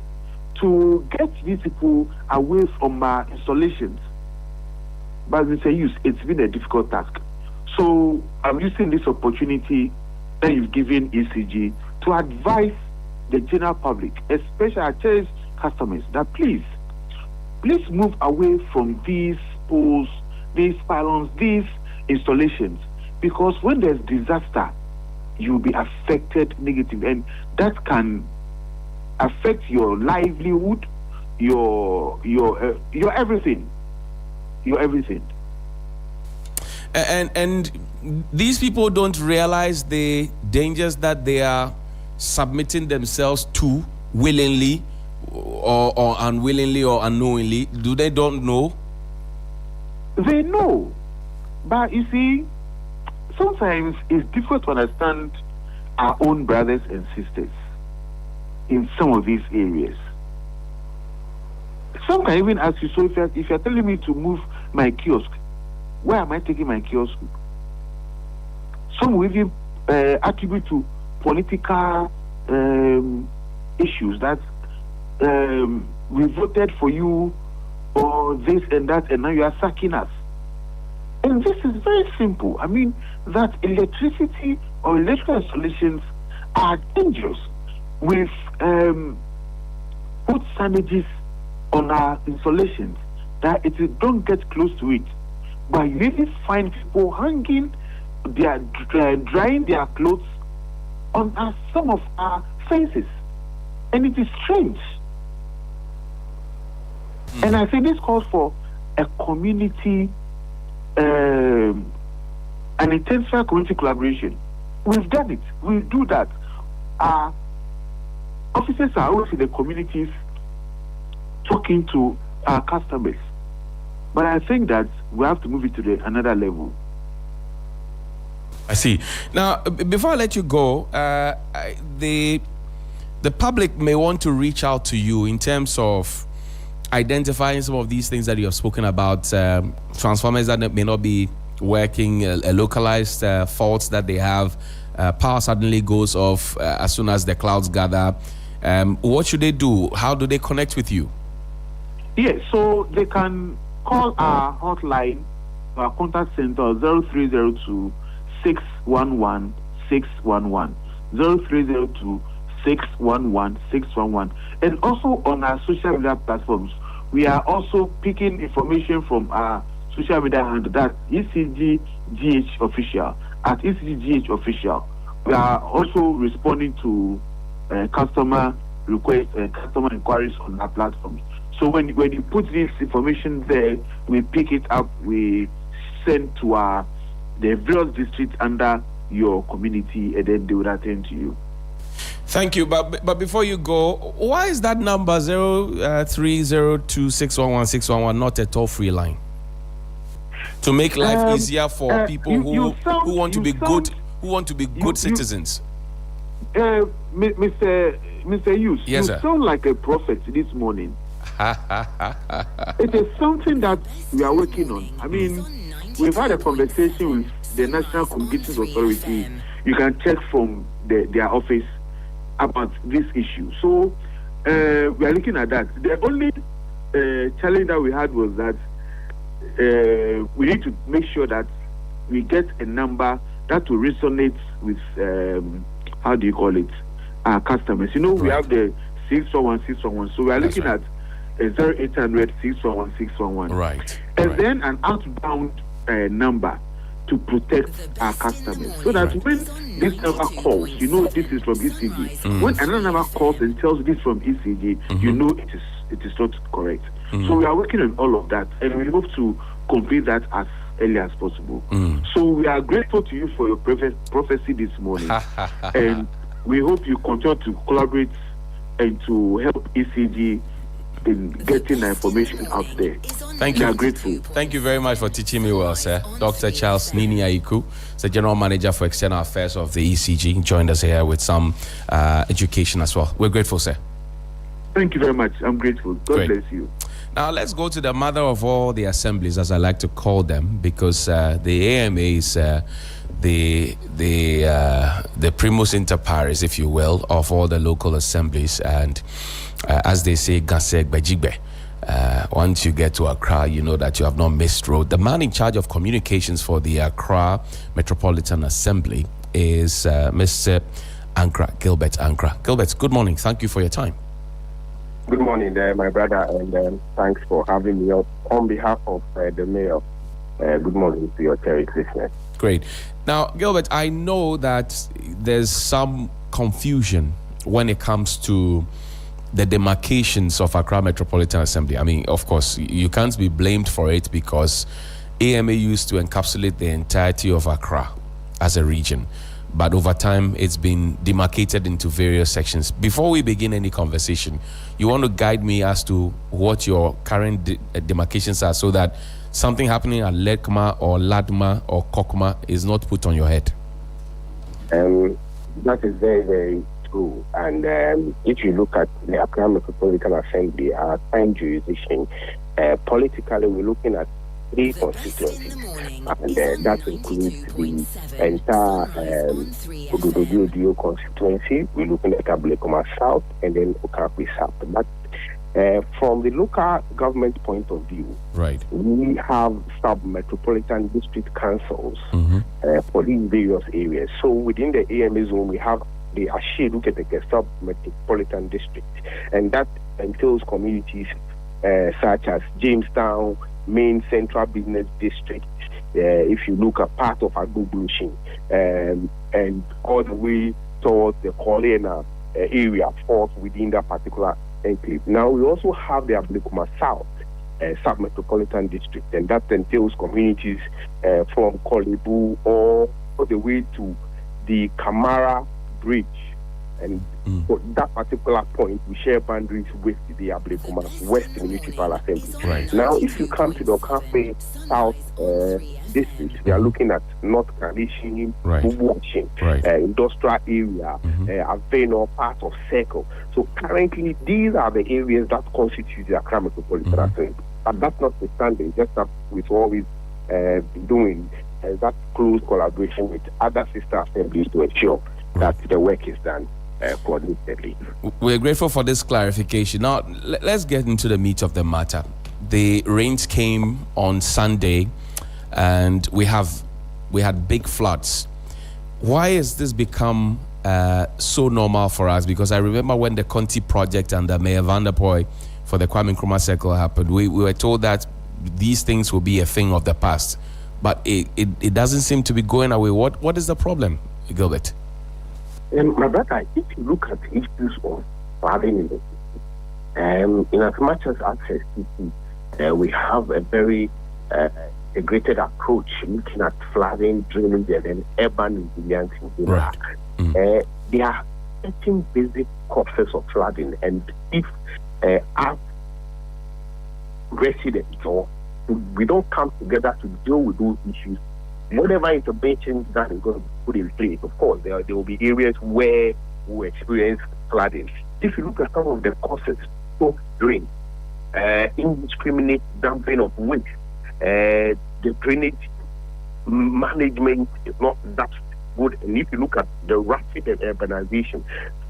to get these people away from our installations. But Mr. Hughes, it's been a difficult task. So I'm using this opportunity that you've given ECG to advise the general public, especially our cherished customers, that please move away from these poles, these pylons, these installations, because when there's disaster, you'll be affected negatively, and that can affect your livelihood, your everything, And these people don't realize the dangers that they are submitting themselves to willingly or unwillingly or unknowingly. Do they don't know? They know. But you see, sometimes it's difficult to understand our own brothers and sisters in some of these areas. Some can even ask you, so if you're telling me to move my kiosk, where am I taking my kiosk? Some will even attribute to political issues that we voted for you or this and that, and now you are sacking us. And this is very simple. I mean, that electricity or electrical installations are dangerous. We've put signages on our installations that it don't get close to it. But you really find people hanging, drying their clothes on some of our faces. And it is strange. And I think this calls for a community, an intensified community collaboration. We've done it. We do that. Our officers are always in the communities talking to our customers. But I think that we have to move it to another level. I see. Now, before I let you go, the public may want to reach out to you in terms of identifying some of these things that you have spoken about, transformers that may not be working, localized faults that they have, power suddenly goes off as soon as the clouds gather. What should they do? How do they connect with you? Yes, so they can call our hotline, our contact center, 0302 611 611, 0302 611 611, and also on our social media platforms. We are also picking information from our social media handle, that ECGGH official, at ECGGH official. We are also responding to customer requests and customer inquiries on our platforms. So when you put this information there, we pick it up, we send to the various districts under your community, and then they will attend to you. Thank you, but before you go, why is that number 0302611611 not a toll-free line? To make life easier for people who want to be good citizens. Mr. Hughes, yes, you sir. sound like a prophet this morning. It is something that we are working on. I mean, we've had a conversation with the National Communications Authority. You can check from their office about this issue. So we are looking at that. The only challenge that we had was that we need to make sure that we get a number that will resonate with how do you call it, our customers. You know, we have the 611. So we are looking at 0800 611 611. Right. And then an outbound number to protect our customers, so that when this number calls, you know this is from ECG. When another number calls and tells this from ECG, you know it is not correct. So we are working on all of that, and we hope to complete that as early as possible. So we are grateful to you for your prophecy this morning, and we hope you continue to collaborate and to help ECG in getting the information out there. Thank you. We are grateful. Thank you very much for teaching me well, sir. Dr. Charles Nini Aiku, the General Manager for External Affairs of the ECG, joined us here with some education as well. We're grateful, sir. Thank you very much. I'm grateful. God bless you. Now let's go to the mother of all the assemblies, as I like to call them, because the AMA is the primus inter pares, if you will, of all the local assemblies, and as they say, Gaseg Bajigbe. Once you get to Accra, you know that you have not missed road. The man in charge of communications for the Accra Metropolitan Assembly is Mr. Ankra, Gilbert Ankra. Gilbert, good morning. Thank you for your time. Good morning, my brother, and thanks for having me on behalf of the mayor. Good morning to your terrific listeners. Great. Now, Gilbert, I know that there's some confusion when it comes to the demarcations of Accra Metropolitan Assembly. I mean, of course, you can't be blamed for it because AMA used to encapsulate the entirety of Accra as a region. But over time, it's been demarcated into various sections. Before we begin any conversation, you want to guide me as to what your current demarcations are, so that something happening at Lekma or Ladma or Kokma is not put on your head. That is very, very true. And if you look at the Accra Metropolitan Assembly, our time jurisdiction, politically, we're looking at 3 constituencies, and that includes the entire Bogoso constituency. We're looking at Ablekuma South and then Okapi South. But from the local government point of view, right, we have sub-metropolitan district councils for these various areas. So within the AMA zone, we have the Ashiruketeke sub-metropolitan district, and that entails communities such as Jamestown, Main Central Business District, if you look at part of Agubushin, and all the way towards the Kolena area falls within that particular enclave. Now, we also have the Ablekuma South sub-metropolitan district, and that entails communities from Kolebu all the way to the Kamara Bridge. And for that particular point, we share boundaries with the Ablekuma West Municipal Assembly. Right. Now, if you come to the Okapi South district, we are looking at North Kalishin, Bubuachin, industrial area, Aveno, part of Circle. So currently, these are the areas that constitute the Accra Metropolitan Assembly. But that's notwithstanding, just as we've always been doing, that close collaboration with other sister assemblies to ensure that the work is done coordinatedly. We're grateful for this clarification. Now, let's get into the meat of the matter. The rains came on Sunday, and we had big floods. Why has this become so normal for us? Because I remember when the Conti project and the Mayor Van der Poy for the Kwame Nkrumah Circle happened, we were told that these things will be a thing of the past. But it doesn't seem to be going away. What is the problem, Gilbert? My brother, if you look at issues of flooding in the city. In as much as access to we have a very integrated approach looking at flooding, drainage, and then urban resilience in Iraq. There are certain basic causes of flooding, and if as residents or we don't come together to deal with those issues, whatever interventions that is going to be put in place, of course, there will be areas where we experience flooding. If you look at some of the causes, so drain, indiscriminate dumping of waste, the drainage management is not that good. And if you look at the rapid urbanization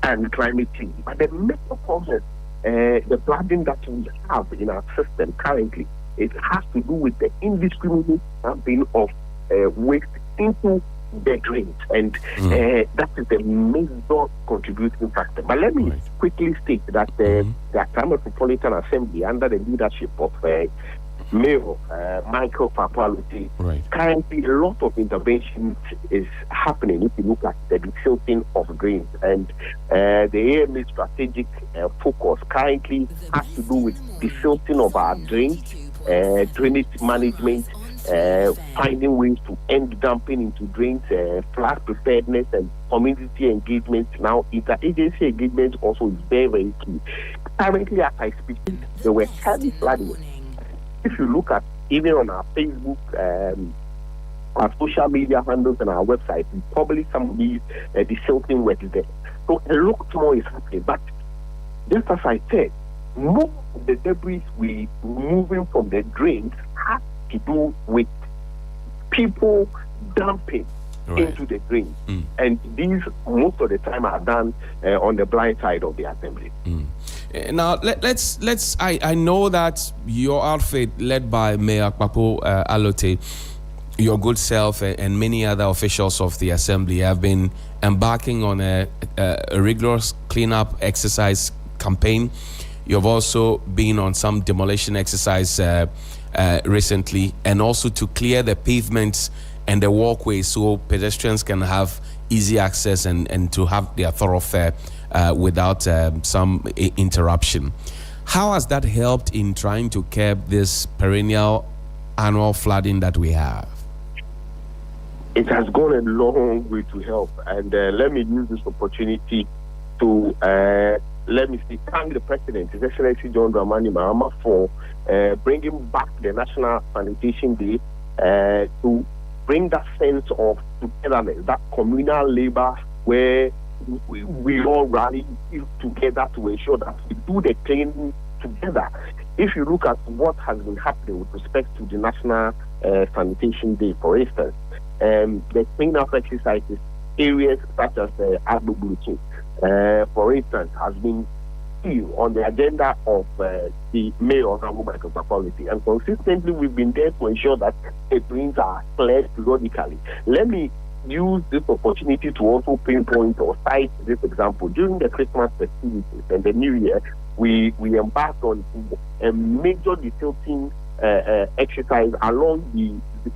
and climate change, but the major causes, the flooding that we have in our system currently, it has to do with the indiscriminate dumping of waste into the drains, and that is the major contributing factor. But let me quickly state that the Accra Metropolitan Assembly, under the leadership of Mayor Michael Papalote, currently a lot of intervention is happening. If you look at the desilting of drains, and the AMA strategic focus currently has to do with desilting of our drains, drainage management, finding ways to end dumping into drains, flood preparedness, and community engagement. Now, interagency engagement also is very, very key. Currently, as I speak, there were heavy flooding. If you look at even on our Facebook, our social media handles, and our website, we publish some of these desilting work there. So a lot more is happening. But just as I said, most of the debris we removing from the drains has to do with people dumping into the drains, and these most of the time are done on the blind side of the assembly. Now let's. I know that your outfit, led by Mayor Papo Alote, your good self, and many other officials of the assembly have been embarking on a rigorous cleanup exercise campaign. You've also been on some demolition exercise recently, and also to clear the pavements and the walkways so pedestrians can have easy access and to have their thoroughfare without some interruption. How has that helped in trying to curb this perennial annual flooding that we have? It has gone a long way to help, and let me use this opportunity to thank the President, His Excellency John Dramani Mahama, for bringing back the National Sanitation Day to bring that sense of togetherness, that communal labor where we all rally together to ensure that we do the cleaning together. If you look at what has been happening with respect to the National Sanitation Day, for instance, the cleanup exercises, areas such as advocacy, for instance, has been on the agenda of the Mayor of Municipality, and consistently we've been there to ensure that the drains are cleared periodically. Let me use this opportunity to also pinpoint or cite this example. During the Christmas festivities and the New Year, we embarked on a major desilting exercise along the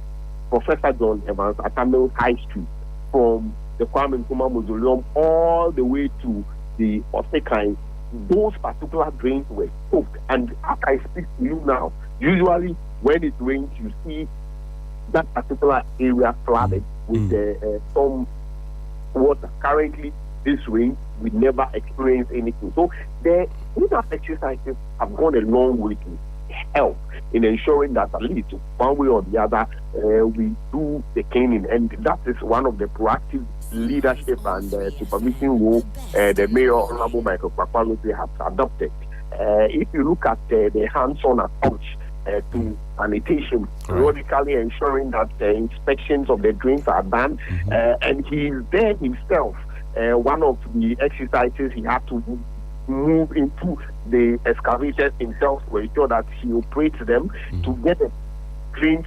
Professor John Evans Atamil High Street, from the Kwame Nkrumah Mausoleum all the way to the Osekai. Those particular drains were soaked, and as I speak to you now, usually when it rains, you see that particular area flooded with some water. Currently, this rain, we never experienced anything. So the cleanup exercises have gone a long way to help in ensuring that at least one way or the other we do the cleaning, and that is one of the proactive leadership and supervision role the Mayor Honorable Michael Papalote has adopted. If you look at the hands-on approach to sanitation, periodically ensuring that the inspections of the drains are done, and he is there himself. One of the exercises, he had to move into the excavators himself to ensure that he operates them to get the drains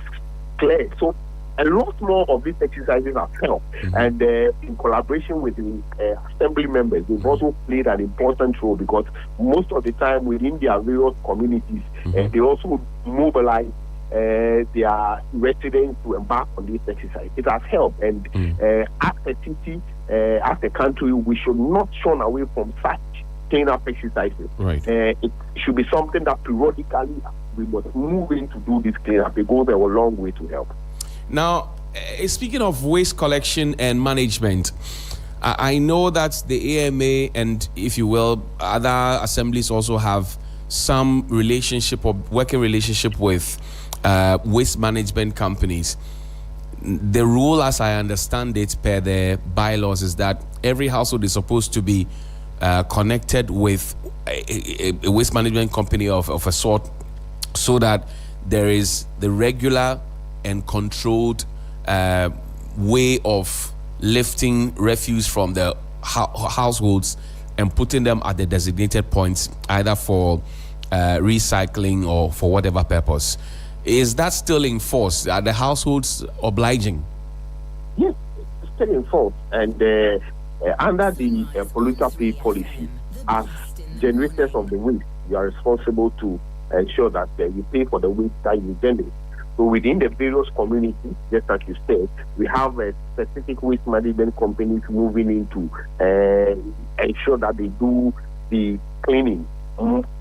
cleared. So a lot more of these exercises have helped, and in collaboration with the assembly members, they've also played an important role, because most of the time within their various communities, they also mobilize their residents to embark on this exercise. It has helped, and as a city, as a country, we should not shun away from such cleanup exercises. Right. It should be something that periodically we must move in to do this cleanup. It goes a long way to help. Now, speaking of waste collection and management, I know that the AMA and, if you will, other assemblies also have some relationship or working relationship with waste management companies. The rule, as I understand it, per the bylaws, is that every household is supposed to be connected with a waste management company of a sort, so that there is the regular and controlled way of lifting refuse from the households and putting them at the designated points, either for recycling or for whatever purpose. Is that still in force? Are the households obliging? Yes, it's still in force. And under the polluter pay policy, as generators of the waste, you are responsible to ensure that you pay for the waste that you generate. So within the various communities, just as you said, we have specific waste management companies moving into ensure that they do the cleaning.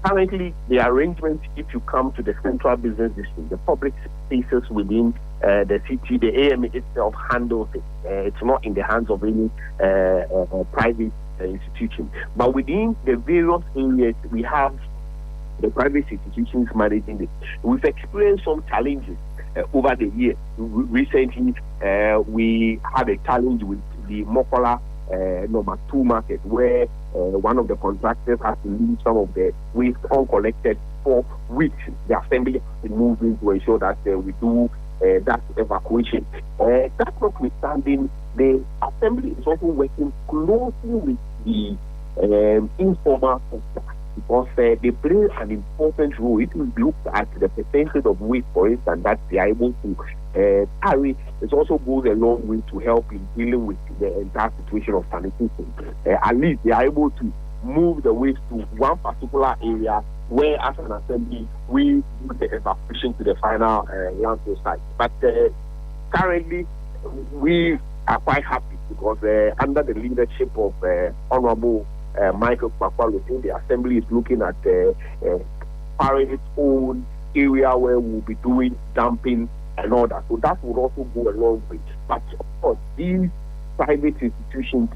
Currently, the arrangements, if you come to the central business district, the public spaces within the city, the AMA itself handles it. It's not in the hands of any private institution. But within the various areas, we have the private institutions managing it. We've experienced some challenges over the years. Recently, we had a challenge with the Mokola number 2 market, where one of the contractors has to leave some of the waste uncollected, for which the assembly has to move in to ensure that we do that evacuation. That notwithstanding, the assembly is also working closely with the informal sector, because they play an important role. It will look at the percentage of waste, for instance, that they are able to carry. It also goes a long way to help in dealing with the entire situation of sanitation. At least they are able to move the waste to one particular area where, as an assembly, we do the evacuation to the final landfill site. But currently, we are quite happy because under the leadership of Honorable Michael Kwakwalo, the assembly is looking at carrying its own area where we'll be doing dumping and all that. So that would also go a long way. But of course, these private institutions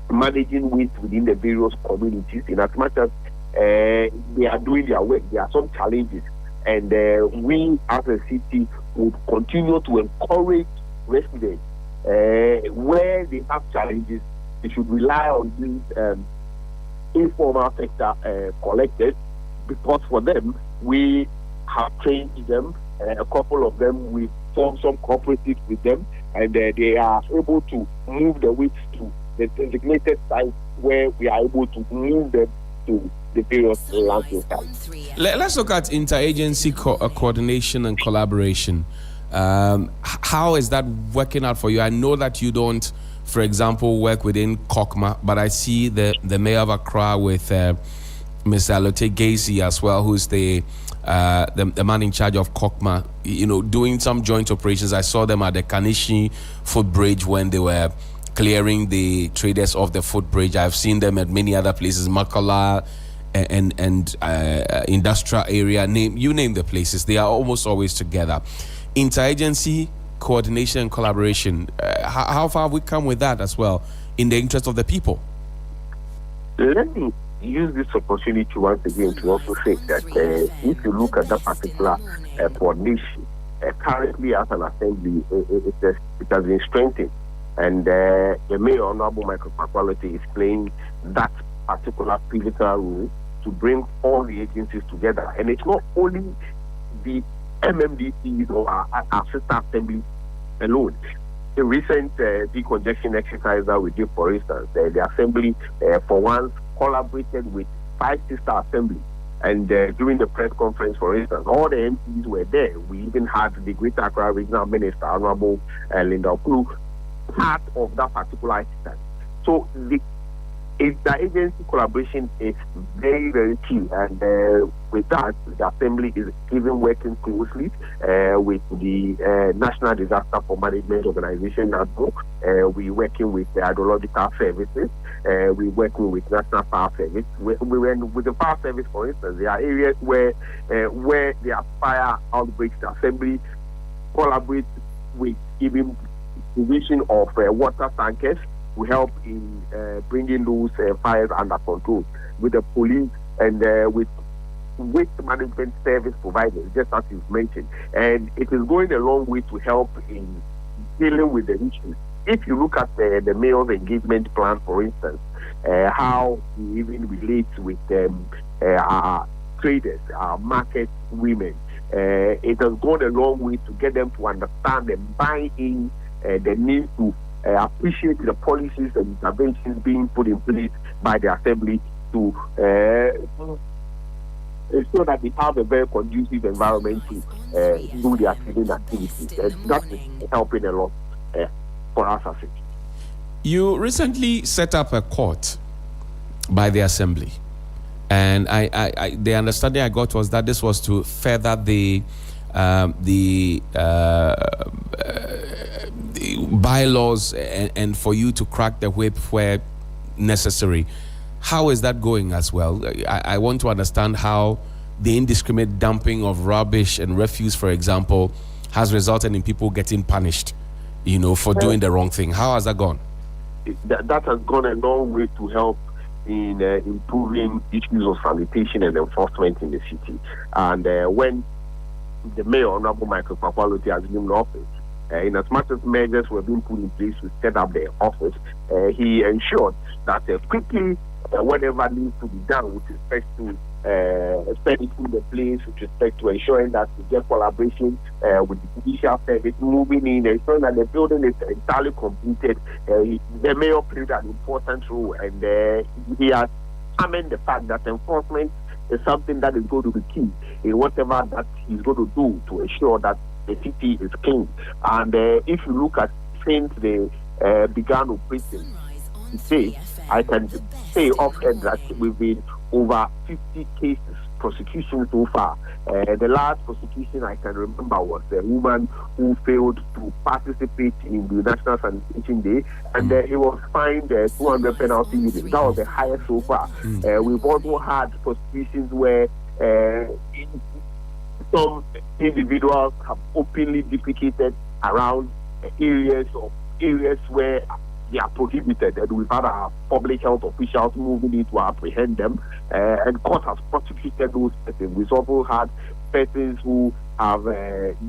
managing waste within the various communities, in as much as they are doing their work, there are some challenges. And we as a city would continue to encourage residents where they have challenges. They should rely on these informal sector collectors, because for them, we have trained them. A couple of them, we form some cooperatives with them, and they are able to move the waste to the designated sites where we are able to move them to the various landfill sites. Let's look at interagency coordination and collaboration. How is that working out for you? I know that you don't, for example, work within Kokma, but I see the mayor of Accra with Mr. Alote Gacy as well, who's the man in charge of Kokma, doing some joint operations. I saw them at the Kanishi footbridge when they were clearing the traders off the footbridge. I've seen them at many other places, Makala and industrial area. You name the places. They are almost always together. Interagency coordination and collaboration. How far have we come with that as well, in the interest of the people? Let me use this opportunity once again to also say that if you look at that particular coordination, currently as an assembly, it has been strengthened. And the Mayor, Honorable Michael Pakwality, is playing that particular pivotal role to bring all the agencies together. And it's not only the MMDCs or our sister assembly alone. The recent decongestion exercise that we did, for instance, the assembly for once collaborated with 5 sister assemblies. And during the press conference, for instance, all the MPs were there. We even had the Greater Accra Regional Minister, Honorable Linda Okulu, part of that particular exercise. So the interagency collaboration is very, very key, and with that, the Assembly is even working closely with the National Disaster for Management Organization, NADO. We're working with the hydrological services. We're working with National Power Service. With the Power Service, for instance, there are areas where there are fire outbreaks. The Assembly collaborates with even provision of water tankers to help in bringing those fires under control, with the police and with waste management service providers, just as you've mentioned. And it is going a long way to help in dealing with the issues. If you look at the mayor's engagement plan, for instance, how he even relates with our traders, our market women, it has gone a long way to get them to understand and buy in the need to appreciate the policies and interventions being put in place by the Assembly to ensure that they have a very conducive environment to do their trading activities. That is helping a lot for us as it. You recently set up a court by the Assembly, and I the understanding I got was that this was to further the bylaws and for you to crack the whip where necessary. How is that going as well? I want to understand how the indiscriminate dumping of rubbish and refuse, for example, has resulted in people getting punished, for doing the wrong thing. How has that gone? That has gone a long way to help in improving issues of sanitation and enforcement in the city. And when the mayor, Honorable Michael Papaloti, has been in office, in as much as measures were being put in place to set up the office, he ensured that quickly whatever needs to be done with respect to expediting the place, with respect to ensuring that we get collaboration with the judicial service moving in, ensuring that the building is entirely completed. The mayor played an important role, and he has examined the fact that enforcement is something that is going to be key in whatever that he's going to do to ensure that the city is clean. And if you look at since they began operating today, I can say offhand that we've been over 50 cases prosecution so far. The last prosecution I can remember was a woman who failed to participate in the National Sanitation Day, and he was fined 200 penalty units. That was the highest so far. We've also had prosecutions where some individuals have openly defecated around areas where they are prohibited, and we've had our public health officials moving in to apprehend them, and court has prosecuted those persons. We've also had persons who have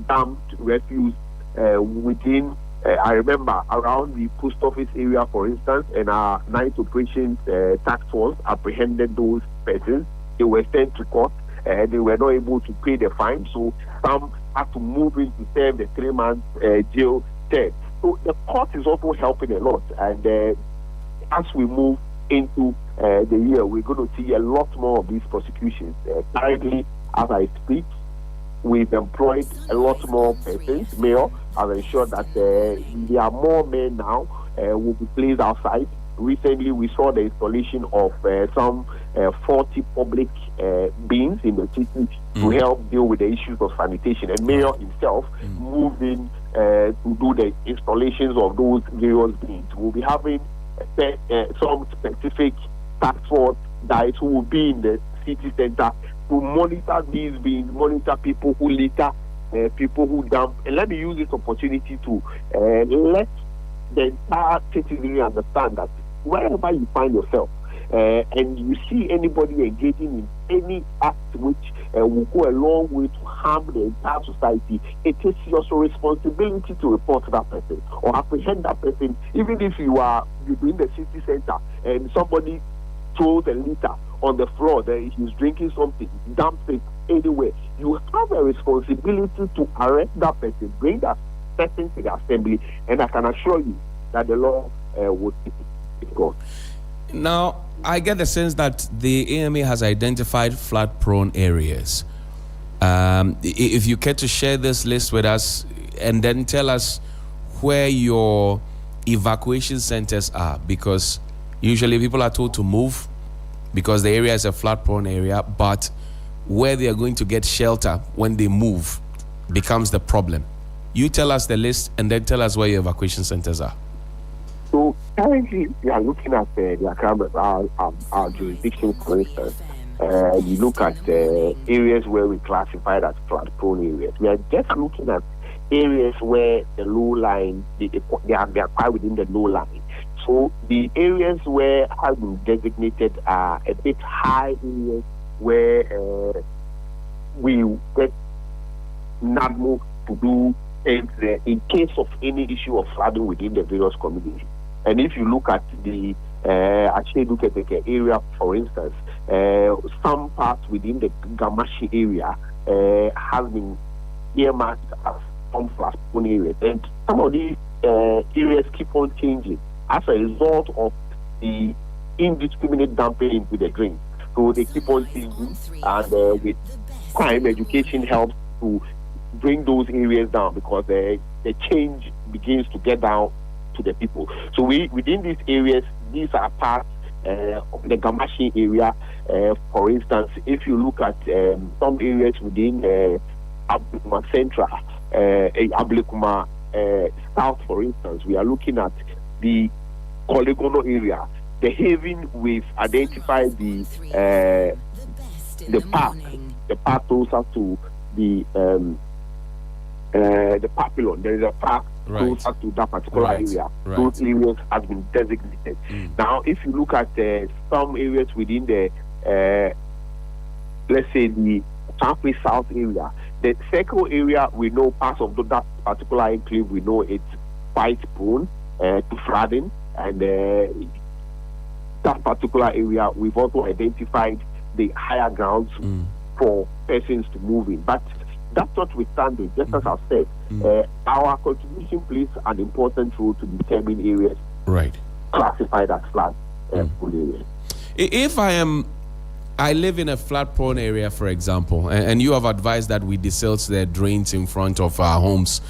dumped refuse within, I remember, around the post office area, for instance, and our night operations task force apprehended those persons. They were sent to court, and they were not able to pay the fine, so some had to move in to serve the 3-month jail term. So the court is also helping a lot, and as we move into the year, we're going to see a lot more of these prosecutions. Currently, as I speak, we've employed a lot more persons. Mayor has ensured that there are more men now will be placed outside. Recently, we saw the installation of some 40 public bins in the city to help deal with the issues of sanitation. And Mayor himself moved in to do the installations of those various bins. We'll be having some specific task force guys who will be in the city center to monitor these bins, monitor people who litter, people who dump. And let me use this opportunity to let the entire citizenry understand that wherever you find yourself and you see anybody engaging in any act which will go a long way to harm the entire society, it is your responsibility to report that person or apprehend that person. Even if you're in the city center and somebody throws a litter on the floor, that he's drinking something, dumps it anywhere, you have a responsibility to arrest that person, bring that person to the assembly, and I can assure you that the law will take it goes. Now, I get the sense that the AMA has identified flood-prone areas. If you care to share this list with us and then tell us where your evacuation centers are, because Usually people are told to move because the area is a flood-prone area, but where they are going to get shelter when they move becomes the problem. You tell us the list and then tell us where your evacuation centers are. So currently, we are looking at the Accra, our jurisdiction, for instance. You look at areas where we classified as flood-prone areas. We are just looking at areas where the low line, they are quite within the low line. So the areas where have been designated are a bit high areas where we get NADMO to do things there in case of any issue of flooding within the various communities. And if you look at the Acheduketeke area, for instance, some parts within the Gamashi area have been earmarked as some flood-prone areas. And some of these areas keep on changing as a result of the indiscriminate dumping into the drain. So they keep on changing, and with time, education helps to bring those areas down because the change begins to get down to the people. So within these areas, these are parts of the Gamashi area. For instance, if you look at some areas within Ablekuma Central, Ablekuma South, for instance, we are looking at the Kolegono area. The haven, we've identified the park closer to the Papillon. There is a park closer to that particular area. Those areas have been designated. Now, if you look at some areas within the, let's say the Southwest South area, the circle area, we know parts of that particular enclave, we know it's quite prone to flooding, and that particular area, we've also identified the higher grounds for persons to move in. But that's notwithstanding, just as I've said, our contribution plays an important role to determine areas classified as flood-prone areas. If I live in a flood-prone area, for example, and you have advised that we desilt the drains in front of our homes,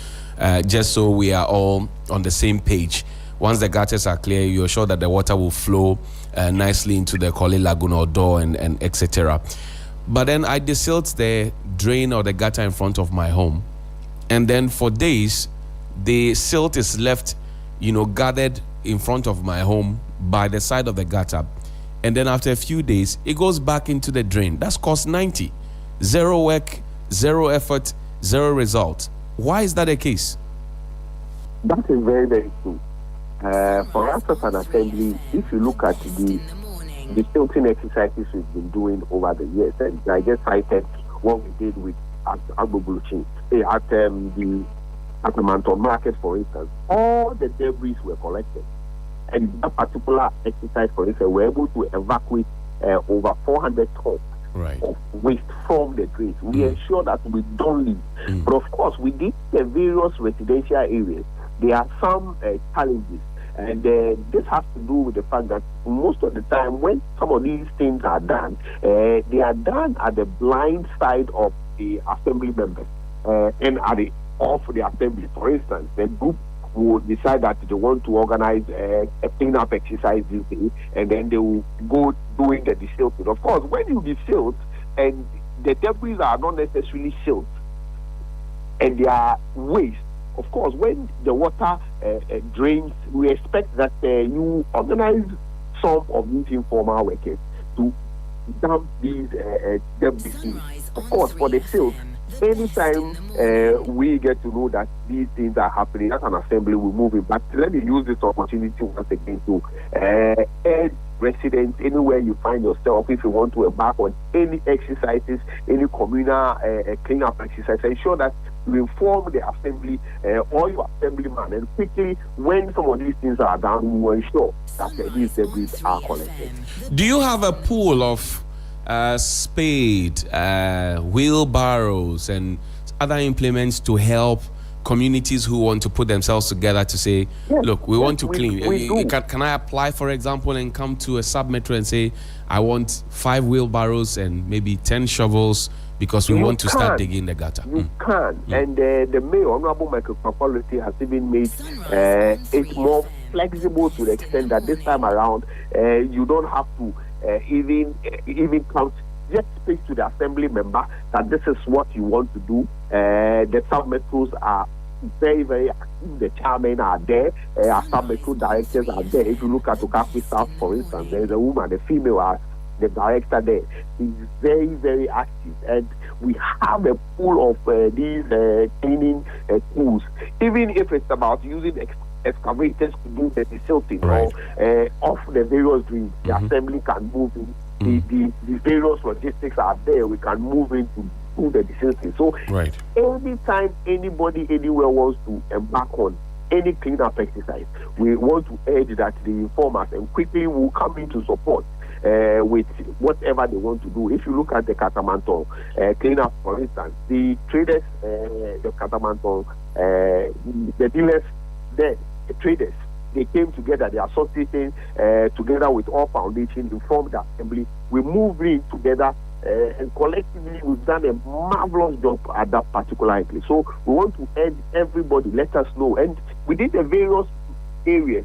just so we are all on the same page. Once the gutters are clear, you're sure that the water will flow nicely into the Koli Lagoon or door and etc. But then I desilt the drain or the gutter in front of my home, and then for days the silt is left, gathered in front of my home by the side of the gutter, and then after a few days it goes back into the drain. That's cost 90. Zero work, zero effort, zero result. Why is that the case? That is very, very true. For us as an assembly, if you look at the silting exercises we've been doing over the years, and I just cited what we did with Agbobuluchi at the Manton Market, for instance, all the debris were collected. And that particular exercise, for instance, we were able to evacuate over 400 tons of waste from the drains. We ensure that we don't leave. But of course, within the various residential areas, there are some challenges. And this has to do with the fact that most of the time when some of these things are done, they are done at the blind side of the assembly members and at the off the assembly. For instance, the group will decide that they want to organize a clean-up exercise this day, and then they will go doing the desilting. Of course, when you desilt and the debris are not necessarily silt and they are waste, of course, when the water drains, we expect that you organize some of these informal workers to dump these debris. Of course, for the silt, anytime we get to know that these things are happening, as an assembly, we're moving. But let me use this opportunity once again to urge residents, anywhere you find yourself, if you want to embark on any exercises, any communal cleanup exercise, ensure that you inform the assembly or your assemblyman, and quickly, when some of these things are done, we will ensure that these debris are collected. Do you have a pool of spade, wheelbarrows, and other implements to help communities who want to put themselves together to say, look, we want to clean? Can I apply, for example, and come to a sub-metro and say, I want 5 wheelbarrows and maybe 10 shovels because we want to start digging the gutter? You can. And the mayor, Honorable Michael Papolity, has even made it more flexible to the extent that this time around, you don't have to even count. Just speak to the assembly member that this is what you want to do. The sub-metros are very, very active. The chairmen are there. Our sub-metro directors are there. If you look at Okafi South, for instance, there is a woman, a female, the director there. He's very, very active. And we have a pool of these cleaning tools. Even if it's about using excavators to do the desilting or off the various drains, the assembly can move in. The various logistics are there. We can move into do the desilting. So anytime anybody anywhere wants to embark on any cleanup exercise, we want to urge that they inform us and quickly will come into support with whatever they want to do. If you look at the Katamanton cleanup, for instance, the traders, the Katamanton, the dealers there, the traders, they came together, the association, together with all foundation, informed the assembly. We moved in together and collectively we've done a marvelous job at that particular place. So we want to urge everybody, let us know. And within the various areas,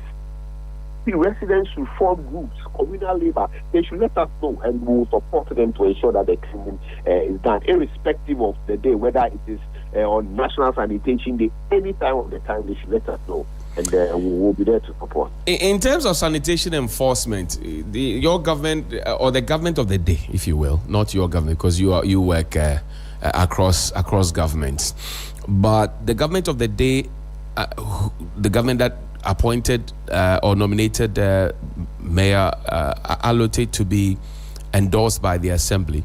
the residents should form groups, communal labor. They should let us know and we will support them to ensure that the cleaning is done, irrespective of the day, whether it is on National Sanitation Day, any time of the time, they should let us know. And we will be there to support. In terms of sanitation enforcement, your government or the government of the day, if you will, not your government, because you work across governments, but the government of the day, the government that appointed or nominated Mayor Allote to be endorsed by the Assembly,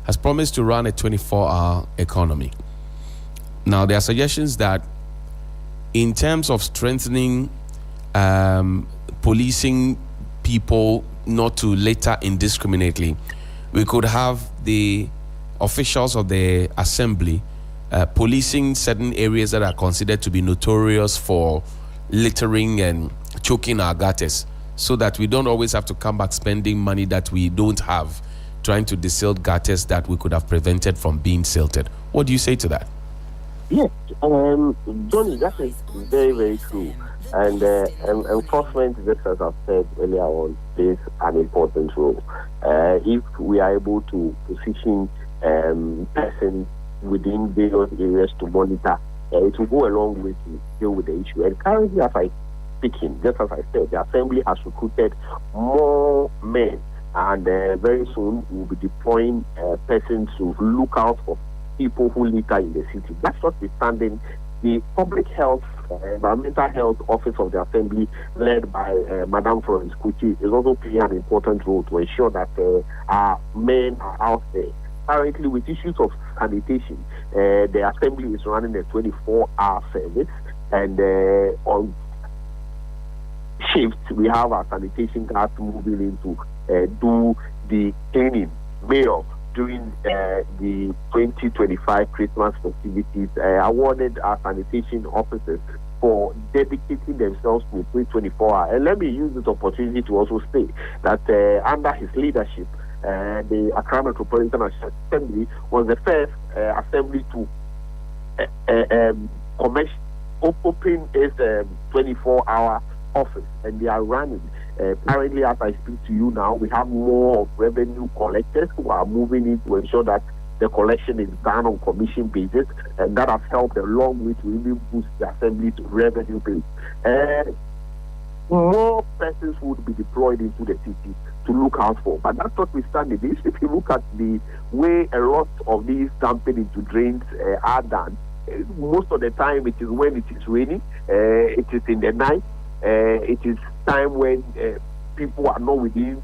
has promised to run a 24-hour economy. Now, there are suggestions that in terms of strengthening policing people not to litter indiscriminately, we could have the officials of the assembly policing certain areas that are considered to be notorious for littering and choking our gutters, so that we don't always have to come back spending money that we don't have trying to desilt gutters that we could have prevented from being silted. What do you say to that? Yes, Johnny, that is very, very true. And enforcement, just as I've said earlier on, plays an important role. If we are able to position persons within various areas to monitor, it will go a long way to deal with the issue. And currently, as I speaking, just as I said, the Assembly has recruited more men, and very soon we'll be deploying persons to look out for people who litter in the city. That's notwithstanding the public health, environmental health office of the Assembly, led by Madam Florence Kuchi, is also playing an important role to ensure that our men are out there. Currently, with issues of sanitation, the Assembly is running a 24-hour service, and on shift, we have our sanitation guards moving in to do the cleaning. Mayor, during the 2025 Christmas festivities, awarded our sanitation officers for dedicating themselves to 24 hours. And let me use this opportunity to also say that under his leadership, the Accra Metropolitan Assembly was the first assembly to open its 24-hour office, and they are running. Currently, as I speak to you now, we have more revenue collectors who are moving in to ensure that the collection is done on commission basis, and that has helped a long way to even boost the Assembly's revenue base. More persons would be deployed into the city to look out for. But that's notwithstanding this. If you look at the way a lot of these dumping into drains are done, most of the time it is when it is raining, it is in the night, it is time when people are not within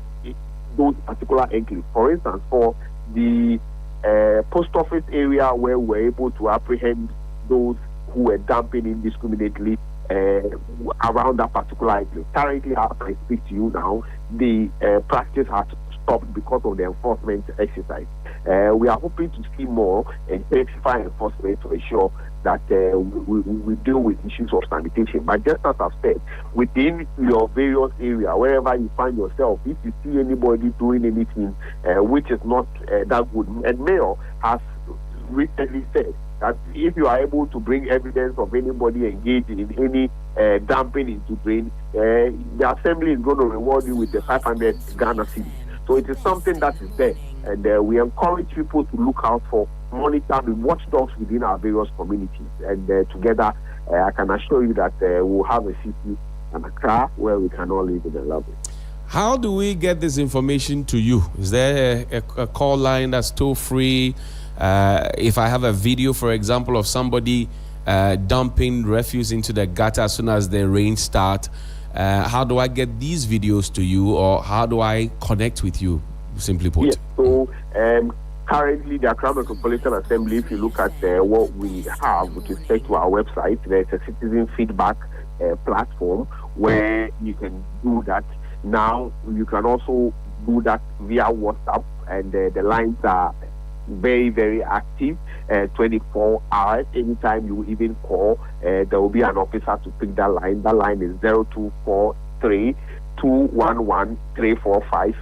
those particular enclaves. For instance, for the post office area where we're able to apprehend those who were dumping indiscriminately around that particular enclave. Currently, as I speak to you now, the practice has stopped because of the enforcement exercise. We are hoping to see more intensify enforcement to ensure that we deal with issues of sanitation. But just as I've said, within your various area, wherever you find yourself, if you see anybody doing anything which is not that good, and Mayor has recently said that if you are able to bring evidence of anybody engaged in any dumping into drain, the assembly is going to reward you with the 500 Ghana cedis. So it is something that is there, and we encourage people to look out for, monitor the watchdogs within our various communities, and together I can assure you that we'll have a city and Accra where we can all live in a love. How do we get this information to you? Is there a call line that's toll free? If I have a video, for example, of somebody dumping refuse into the gutter as soon as the rain starts, how do I get these videos to you, or how do I connect with you, simply put? Yes, so currently the Accra Metropolitan Assembly, if you look at what we have with respect to our website, there's a citizen feedback platform where you can do that. Now you can also do that via WhatsApp, and the lines are very, very active, 24 hours. Anytime you even call, there will be an officer to pick that line. That line is 0243 211 345.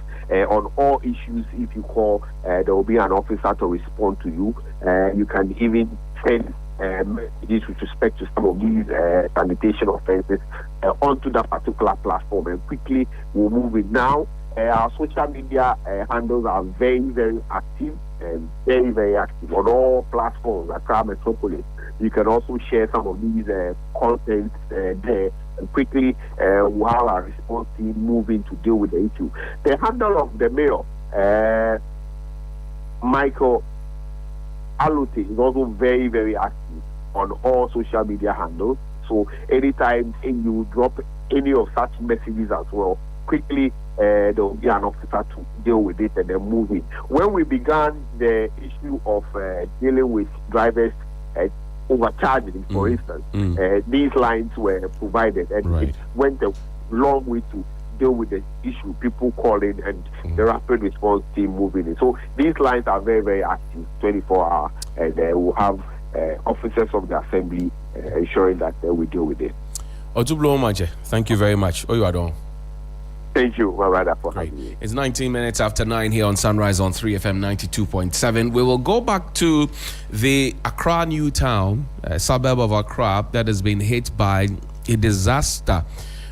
On all issues, if you call, there will be an officer to respond to you. You can even send messages with respect to some of these sanitation offences onto that particular platform, and quickly we'll move it. Now, our social media handles are very, very active, and very, very active on all platforms across Metropolis. You can also share some of these contents there, and quickly while our response team move in to deal with the issue. The handle of the mayor, Michael Alute, is also very, very active on all social media handles. So anytime you drop any of such messages as well, quickly there will be an officer to deal with it and then move it. When we began the issue of dealing with drivers overcharging, for instance, these lines were provided, and it went a long way to deal with the issue, people calling and the rapid response team moving in. So these lines are very, very active, 24 hours, and we'll have officers of the assembly ensuring that we deal with it. Otublo Omaje, thank you very much. Oh, you are done. Thank you, my brother, for having me. It's 19 minutes after 9 here on Sunrise on 3FM 92.7. We will go back to the Accra New Town, a suburb of Accra that has been hit by a disaster,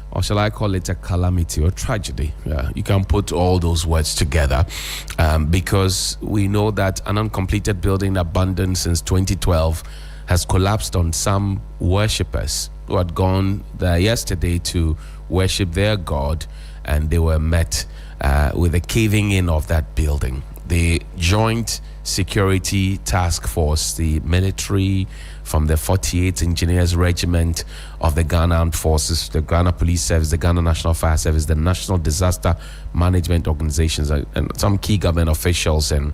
or shall I call it a calamity or tragedy? Yeah, you can put all those words together, because we know that an uncompleted building abandoned since 2012 has collapsed on some worshippers who had gone there yesterday to worship their God, and they were met with a caving in of that building. The Joint Security Task Force, the military from the 48th Engineers Regiment of the Ghana Armed Forces, the Ghana Police Service, the Ghana National Fire Service, the National Disaster Management Organizations, and some key government officials and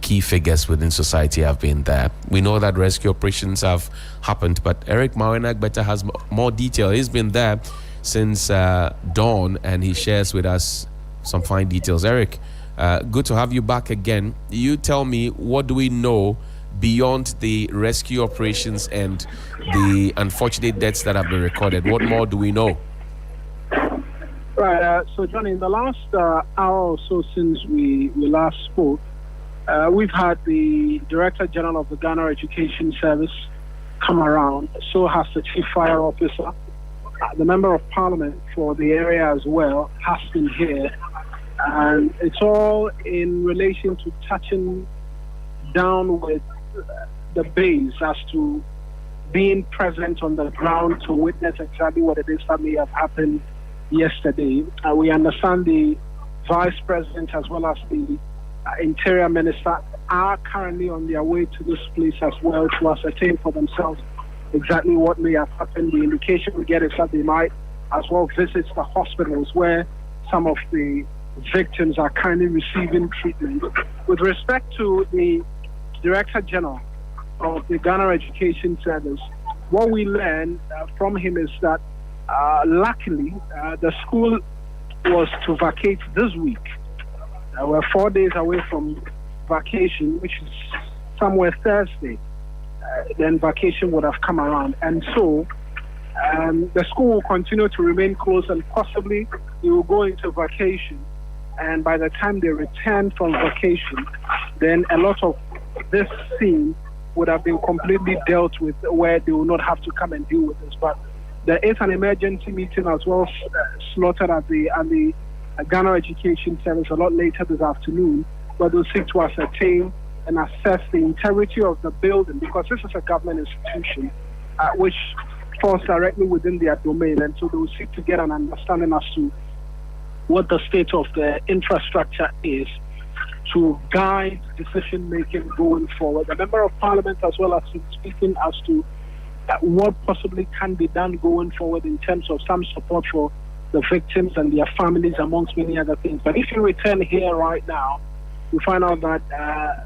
key figures within society have been there. We know that rescue operations have happened, but Eric Mawenagbeta has more detail. He's been there since dawn, and he shares with us some fine details. Eric, good to have you back again. You tell me, what do we know beyond the rescue operations and the unfortunate deaths that have been recorded? What more do we know? Right, so Johnny, in the last hour or so since we last spoke, we've had the Director General of the Ghana Education Service come around. So has the Chief Fire Officer. The Member of Parliament for the area as well has been here. And it's all in relation to touching down with the base as to being present on the ground to witness exactly what it is that may have happened yesterday. We understand the Vice President as well as the Interior Minister are currently on their way to this place as well to ascertain for themselves exactly what may have happened. The indication we get is that they might as well visit the hospitals where some of the victims are currently receiving treatment. With respect to the Director General of the Ghana Education Service, what we learned from him is that luckily the school was to vacate this week. We're 4 days away from vacation, which is somewhere Thursday. Then vacation would have come around, and so the school will continue to remain closed, and possibly they will go into vacation, and by the time they return from vacation, then a lot of this scene would have been completely dealt with, where they will not have to come and deal with this. But there is an emergency meeting as well slotted at the Ghana Education Service a lot later this afternoon, where they'll seek to ascertain and assess the integrity of the building, because this is a government institution which falls directly within their domain, and so they will seek to get an understanding as to what the state of the infrastructure is to guide decision-making going forward. The Member of Parliament as well has been speaking as to what possibly can be done going forward in terms of some support for the victims and their families, amongst many other things. But if you return here right now, you find out that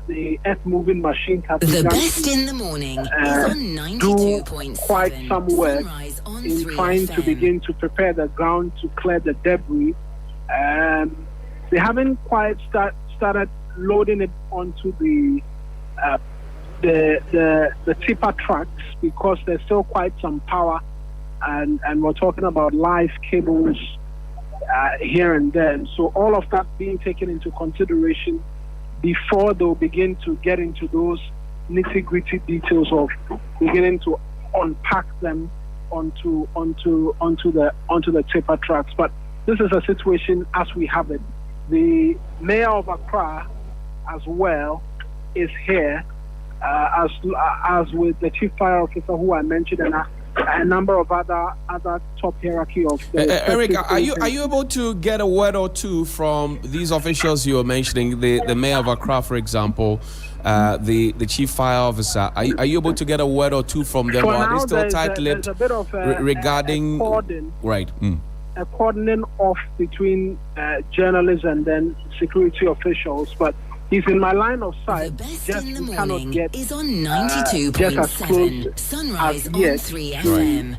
the earth-moving machines have The best in the morning is on 92.7. quite some work in trying to begin to prepare the ground to clear the debris. They haven't quite started loading it onto the tipper trucks, because there's still quite some power, and we're talking about live cables here and there. So all of that being taken into consideration before they'll begin to get into those nitty-gritty details of beginning to unpack them onto the tipper trucks. But this is a situation as we have it. The mayor of Accra as well is here, as with the chief fire officer who I mentioned, and a number of other top hierarchy of the Eric, are you able to get a word or two from these officials you were mentioning, the mayor of Accra, for example, the chief fire officer? Are you able to get a word or two from them, or are they still tight-lipped regarding a cordoning off between journalists and then security officials? But he's in my line of sight. Just we cannot get is on 92.7 Sunrise on 3 FM.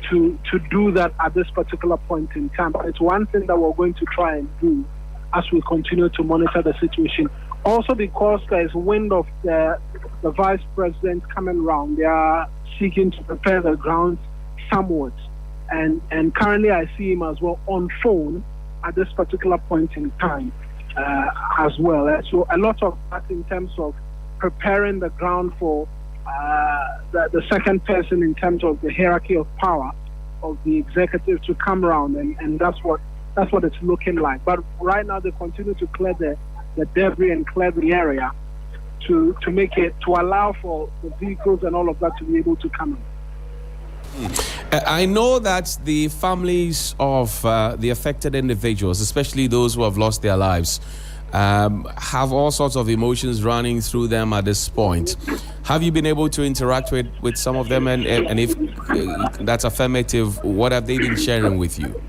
To do that at this particular point in time. But it's one thing that we're going to try and do as we continue to monitor the situation. Also, because there is wind of the vice president coming round, they are seeking to prepare the ground somewhat. And currently I see him as well on phone at this particular point in time as well. So a lot of that in terms of preparing the ground for the second person in terms of the hierarchy of power of the executive to come around, and that's what it's looking like. But right now they continue to clear the debris and clear the area to make it, to allow for the vehicles and all of that to be able to come in. I know that the families of the affected individuals, especially those who have lost their lives, have all sorts of emotions running through them at this point. Have you been able to interact with some of them? And if that's affirmative, what have they been sharing with you?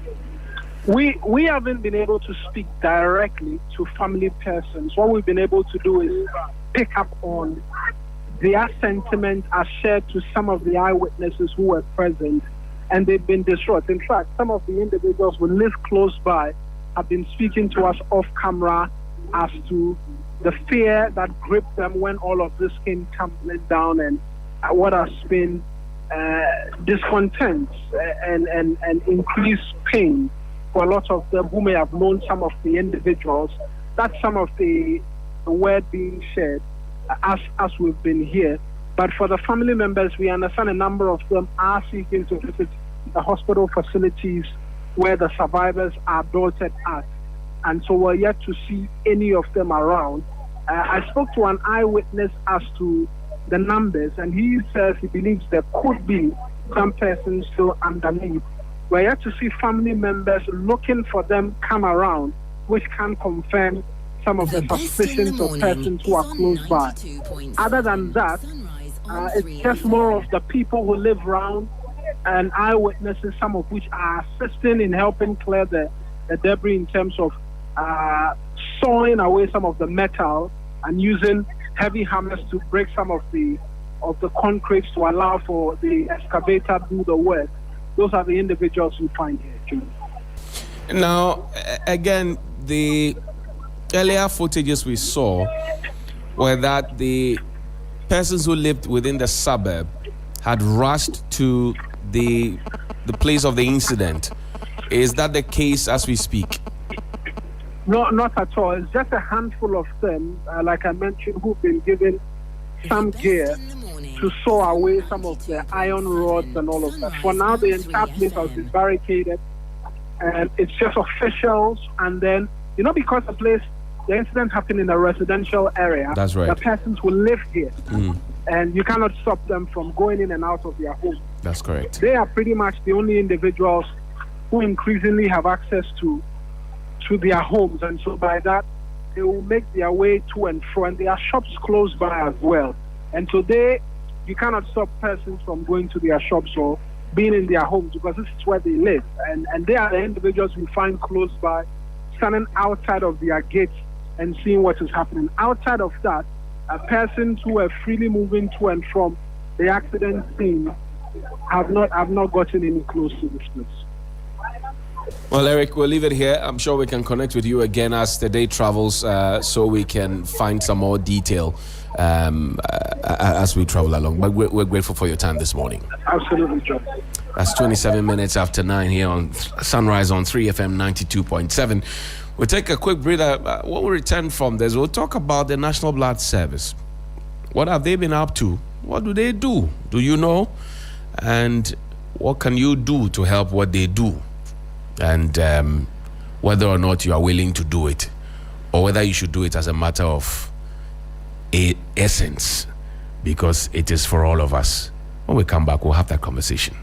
We haven't been able to speak directly to family persons. What we've been able to do is pick up on their sentiment as shared to some of the eyewitnesses who were present, and they've been distraught. In fact, some of the individuals who live close by have been speaking to us off camera as to the fear that gripped them when all of this came tumbling down, and what has been discontent and increased pain for a lot of them who may have known some of the individuals. That's some of the word being shared as we've been here. But for the family members, we understand a number of them are seeking to visit the hospital facilities where the survivors are dotted at, and so we're yet to see any of them around. I spoke to an eyewitness as to the numbers, and he says he believes there could be some persons still underneath. We're yet to see family members looking for them come around, which can confirm some of the suspicions of persons who are close by. Other than that, it's just more of the people who live around and eyewitnesses, some of which are assisting in helping clear the debris in terms of sawing away some of the metal and using heavy hammers to break some of the concrete to allow for the excavator to do the work. Those are the individuals we find here. Now, again, the earlier footages we saw were that the persons who lived within the suburb had rushed to the place of the incident. Is that the case as we speak? No, not at all. It's just a handful of them, like I mentioned, who've been given some gear to saw away some of the iron rods and all of that. For now, the entire place has been barricaded, and it's just officials. And then, because the incident happened in a residential area, that's right. The persons will live here, and you cannot stop them from going in and out of their home. That's correct. They are pretty much the only individuals who increasingly have access to their homes, and so by that, they will make their way to and fro, and there are shops close by as well. And today, you cannot stop persons from going to their shops or being in their homes because this is where they live. And they are the individuals we find close by, standing outside of their gates and seeing what is happening. Outside of that, persons who are freely moving to and from the accident scene have not gotten any close to this place. Well, Eric, we'll leave it here. I'm sure we can connect with you again as the day travels, so we can find some more detail as we travel along. But we're grateful for your time this morning. Absolutely, John. That's 27 minutes after 9 here on Sunrise on 3FM 92.7. We'll take a quick breather. When we return from this, we'll talk about the National Blood Service. What have they been up to? What do they do? Do you know? And what can you do to help what they do? And whether or not you are willing to do it, or whether you should do it as a matter of essence, because it is for all of us. When we come back, we'll have that conversation.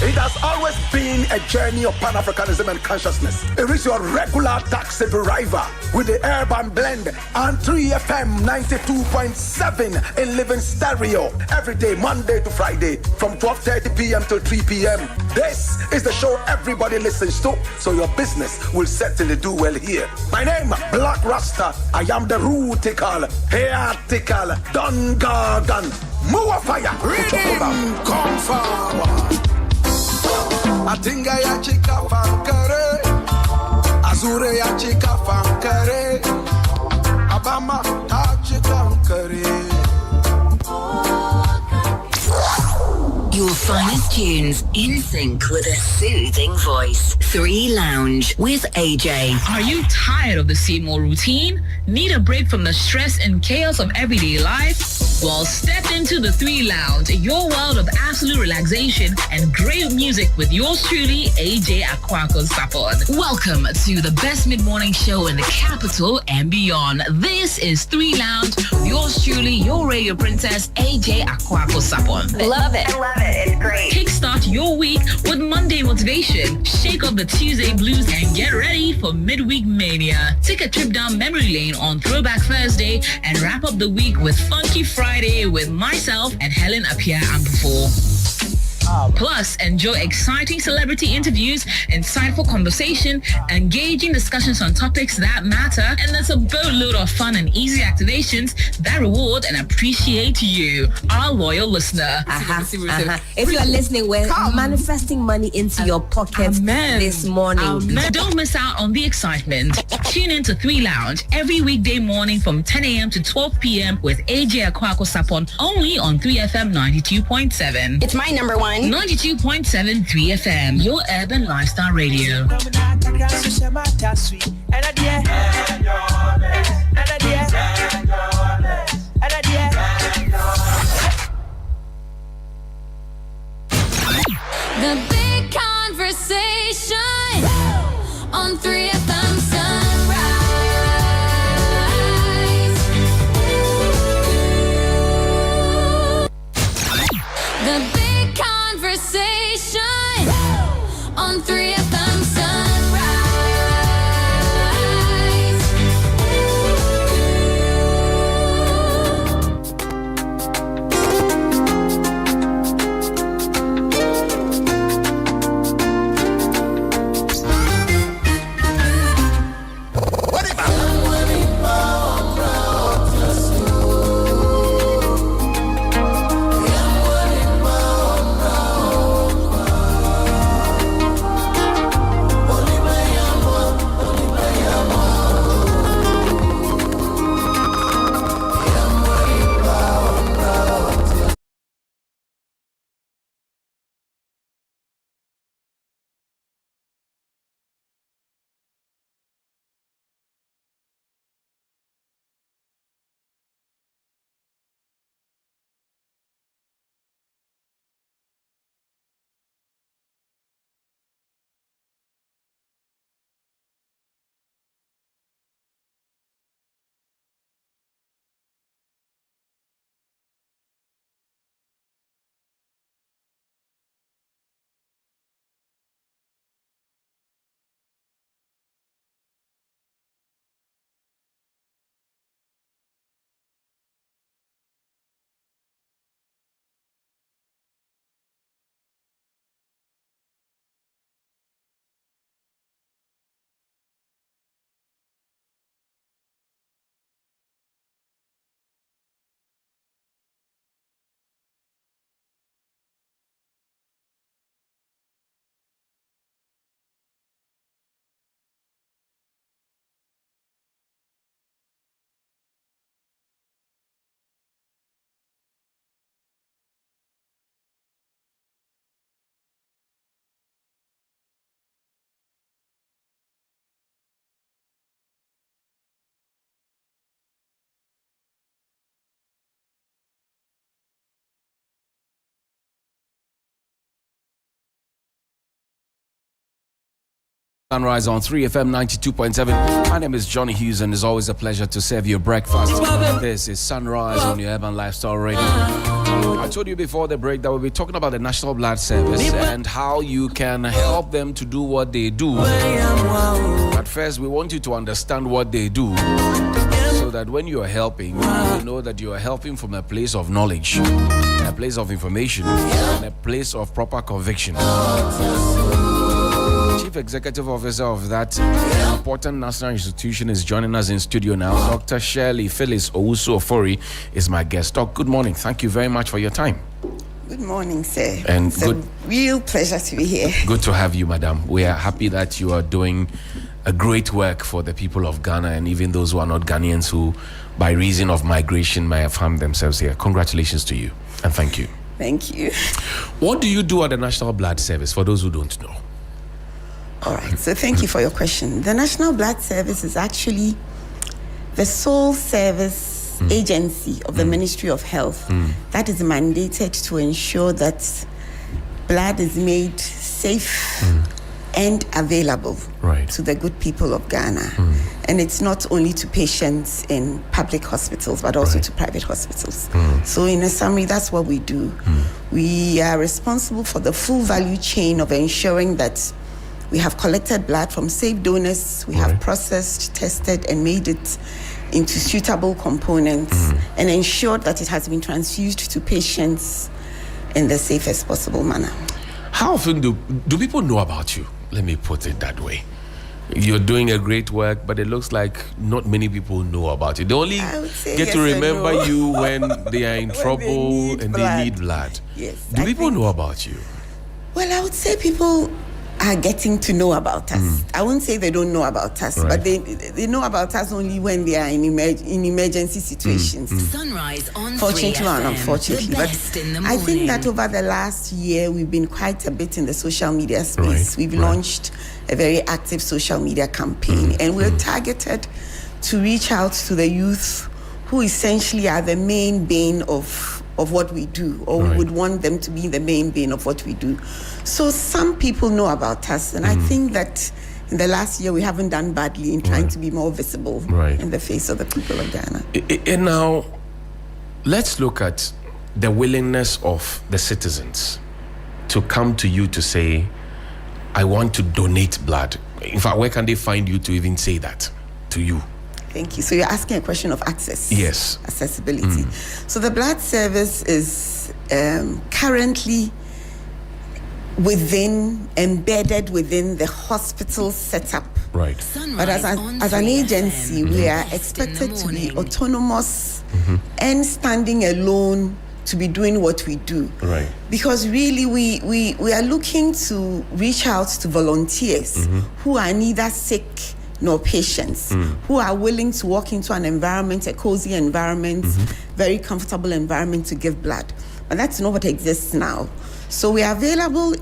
It has always been a journey of Pan-Africanism and consciousness. It is your regular taxi driver with the urban blend and 3FM 92.7 in living stereo every day, Monday to Friday from 12:30 p.m. till 3 p.m. This is the show everybody listens to, so your business will certainly do well here. My name, Black Rasta. I am the rootical, heatical, Don Gargan, Mua Fire. Reading, come forward. Atinga ya chika fankare, Azure ya chika fankare, Abama ta chika fankare. You'll finest tunes in sync with a soothing voice. 3 Lounge with AJ. Are you tired of the same old routine? Need a break from the stress and chaos of everyday life? Well, step into the 3 Lounge, your world of absolute relaxation and great music with yours truly, AJ Akwako Sapon. Welcome to the best mid-morning show in the capital and beyond. This is 3 Lounge with yours truly, your radio princess, AJ Akwako Sapon. Love it. I love it. It's great. Kickstart your week with Monday motivation. Shake off the Tuesday blues and get ready for midweek mania. Take a trip down memory lane on Throwback Thursday and wrap up the week with Funky Friday with myself and Helen Appiah Ampufo. Plus, enjoy exciting celebrity interviews, insightful conversation, engaging discussions on topics that matter, and there's a boatload of fun and easy activations that reward and appreciate you, our loyal listener. If you are listening, we're manifesting money into your pocket this morning. Don't miss out on the excitement. Tune in to 3 Lounge every weekday morning from 10 a.m. to 12 p.m. with AJ Akwako Sapon only on 3FM 92.7. It's my number one. 92.7 3FM, your urban lifestyle radio. The big conversation on 3FM Sunrise. The big conversation on 3FM Sunrise. Sunrise on 3FM 92.7. My name is Johnnie Hughes, and it's always a pleasure to serve you breakfast. This is Sunrise on your Urban Lifestyle Radio. I told you before the break that we'll be talking about the National Blood Service and how you can help them to do what they do. But first, we want you to understand what they do, so that when you are helping, you know that you are helping from a place of knowledge, a place of information, and a place of proper conviction. Chief Executive Officer of that important national institution is joining us in studio now. Dr. Shirley Phyllis Owusu-Ofori is my guest. Doc, good morning. Thank you very much for your time. Good morning, sir. And it's a real pleasure to be here. Good to have you, madam. We are happy that you are doing a great work for the people of Ghana and even those who are not Ghanaians who, by reason of migration, may have found themselves here. Congratulations to you and thank you. Thank you. What do you do at the National Blood Service, for those who don't know? All right, so thank you for your question. The National Blood Service is actually the sole service agency of the Ministry of Health that is mandated to ensure that blood is made safe and available to the good people of Ghana. And it's not only to patients in public hospitals, but also to private hospitals. So in a summary, that's what we do. We are responsible for the full value chain of ensuring that we have collected blood from safe donors, we have processed, tested, and made it into suitable components and ensured that it has been transfused to patients in the safest possible manner. How often do people know about you? Let me put it that way. You're doing a great work, but it looks like not many people know about it. They only get to remember you when they are in trouble and they need blood. Yes. Do people know about you? Well, I would say people are getting to know about us. I won't say they don't know about us, but they know about us only when they are in emergency situations. Sunrise on Fortunately 3FM, and unfortunately. the But best in the I think that morning. over the last year, we've been quite a bit in the social media space. We've launched a very active social media campaign, and we're targeted to reach out to the youth who essentially are the main bane of what we do, or we would want them to be the main bane of what we do. So some people know about us, and I think that in the last year we haven't done badly in trying to be more visible in the face of the people of Ghana. And now, let's look at the willingness of the citizens to come to you to say, I want to donate blood. In fact, where can they find you to even say that to you? Thank you. So you're asking a question of access. Yes. Accessibility. So the blood service is currently embedded within the hospital setup. Right. But as an agency, we are expected to be autonomous and standing alone to be doing what we do. Right. Because really we are looking to reach out to volunteers who are neither sick nor patients, who are willing to walk into an environment, a cozy environment, very comfortable environment to give blood. But that's not what exists now. So we are available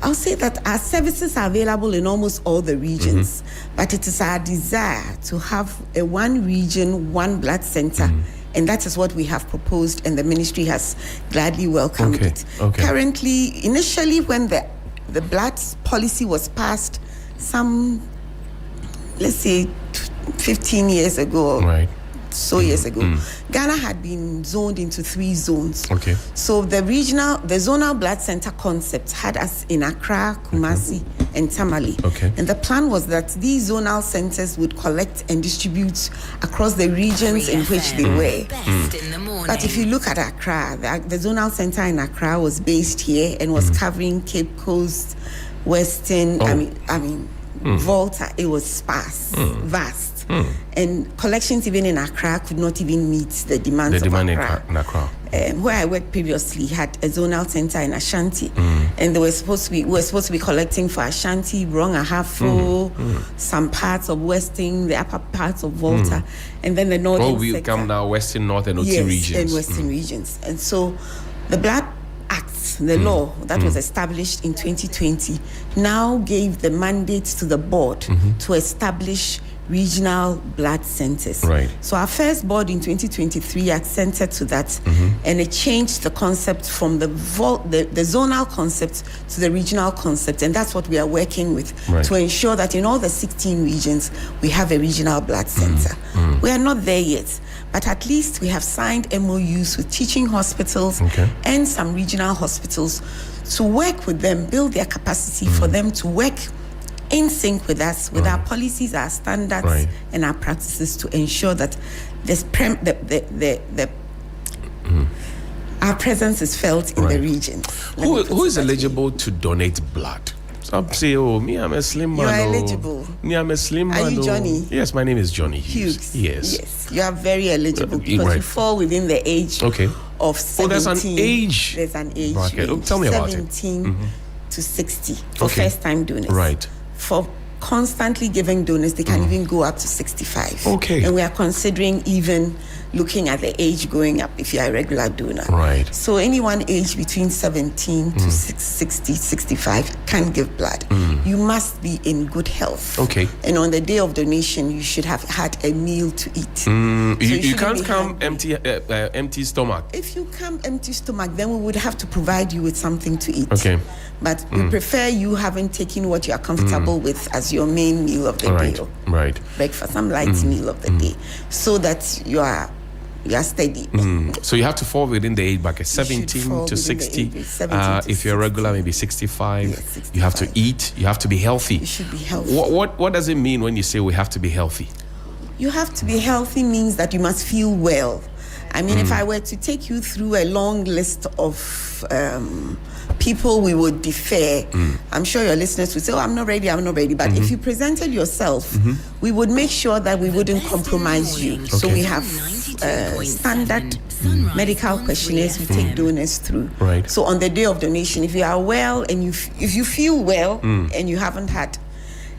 I'll say that our services are available in almost all the regions, but it is our desire to have a one region, one blood center, and that is what we have proposed, and the ministry has gladly welcomed it. Currently, initially when the blood policy was passed, let's say 15 years ago, years ago, Ghana had been zoned into 3 zones. So the zonal blood center concept had us in Accra, Kumasi, and Tamale. And the plan was that these zonal centers would collect and distribute across the regions in which they were. But if you look at Accra, the zonal center in Accra was based here and was covering Cape Coast, Western, Volta. It was sparse, vast. And collections even in Accra could not even meet the demands of Accra. Where I worked previously had a zonal center in Ashanti, and we were supposed to be collecting for Ashanti, Ahafo, some parts of Western, the upper parts of Volta, and then the northern sector. We come now Western, North, and Oti regions. And Western regions. And so the Blood Act, the law that was established in 2020, now gave the mandate to the board to establish regional blood centers. So our first board in 2023 accented to that, and it changed the concept from the zonal concept to the regional concept, and that's what we are working with to ensure that in all the 16 regions we have a regional blood center. We are not there yet, but at least we have signed MOUs with teaching hospitals and some regional hospitals to work with them, build their capacity for them to work in sync with us, with our policies, our standards, and our practices to ensure that our presence is felt in the region. Who is eligible to donate blood? Some say, me, I'm a slim man. You are eligible. Me, I'm a slim man. Are you Johnny? Yes, my name is Johnnie Hughes. Yes. You are very eligible because you fall within the age of 17. There's an age. There's an age bracket. range. Tell me about it. 17 to 60 for first-time donors. Right. For constantly giving donors, they can even go up to 65. Okay. And we are considering even looking at the age going up if you are a regular donor. Right. So anyone aged between 17 to 60, 65 can give blood. You must be in good health. Okay. And on the day of donation, you should have had a meal to eat. So you can't come empty stomach. If you come empty stomach, then we would have to provide you with something to eat. Okay. But we prefer you having taken what you are comfortable with as your main meal of the day. Right. Breakfast, some light meal of the day, so that you are steady. So you have to fall within the age bracket, 17 to 60. If you're regular, maybe 65. 65. You have to eat. You have to be healthy. You should be healthy. What does it mean when you say we have to be healthy? You have to be healthy means that you must feel well. I mean, if I were to take you through a long list of people we would defer, I'm sure your listeners would say, I'm not ready. But if you presented yourself, we would make sure that we wouldn't compromise you. Okay. So we have standard medical questionnaires we take donors through. Right. So on the day of donation, if you are well and if you feel well and you haven't had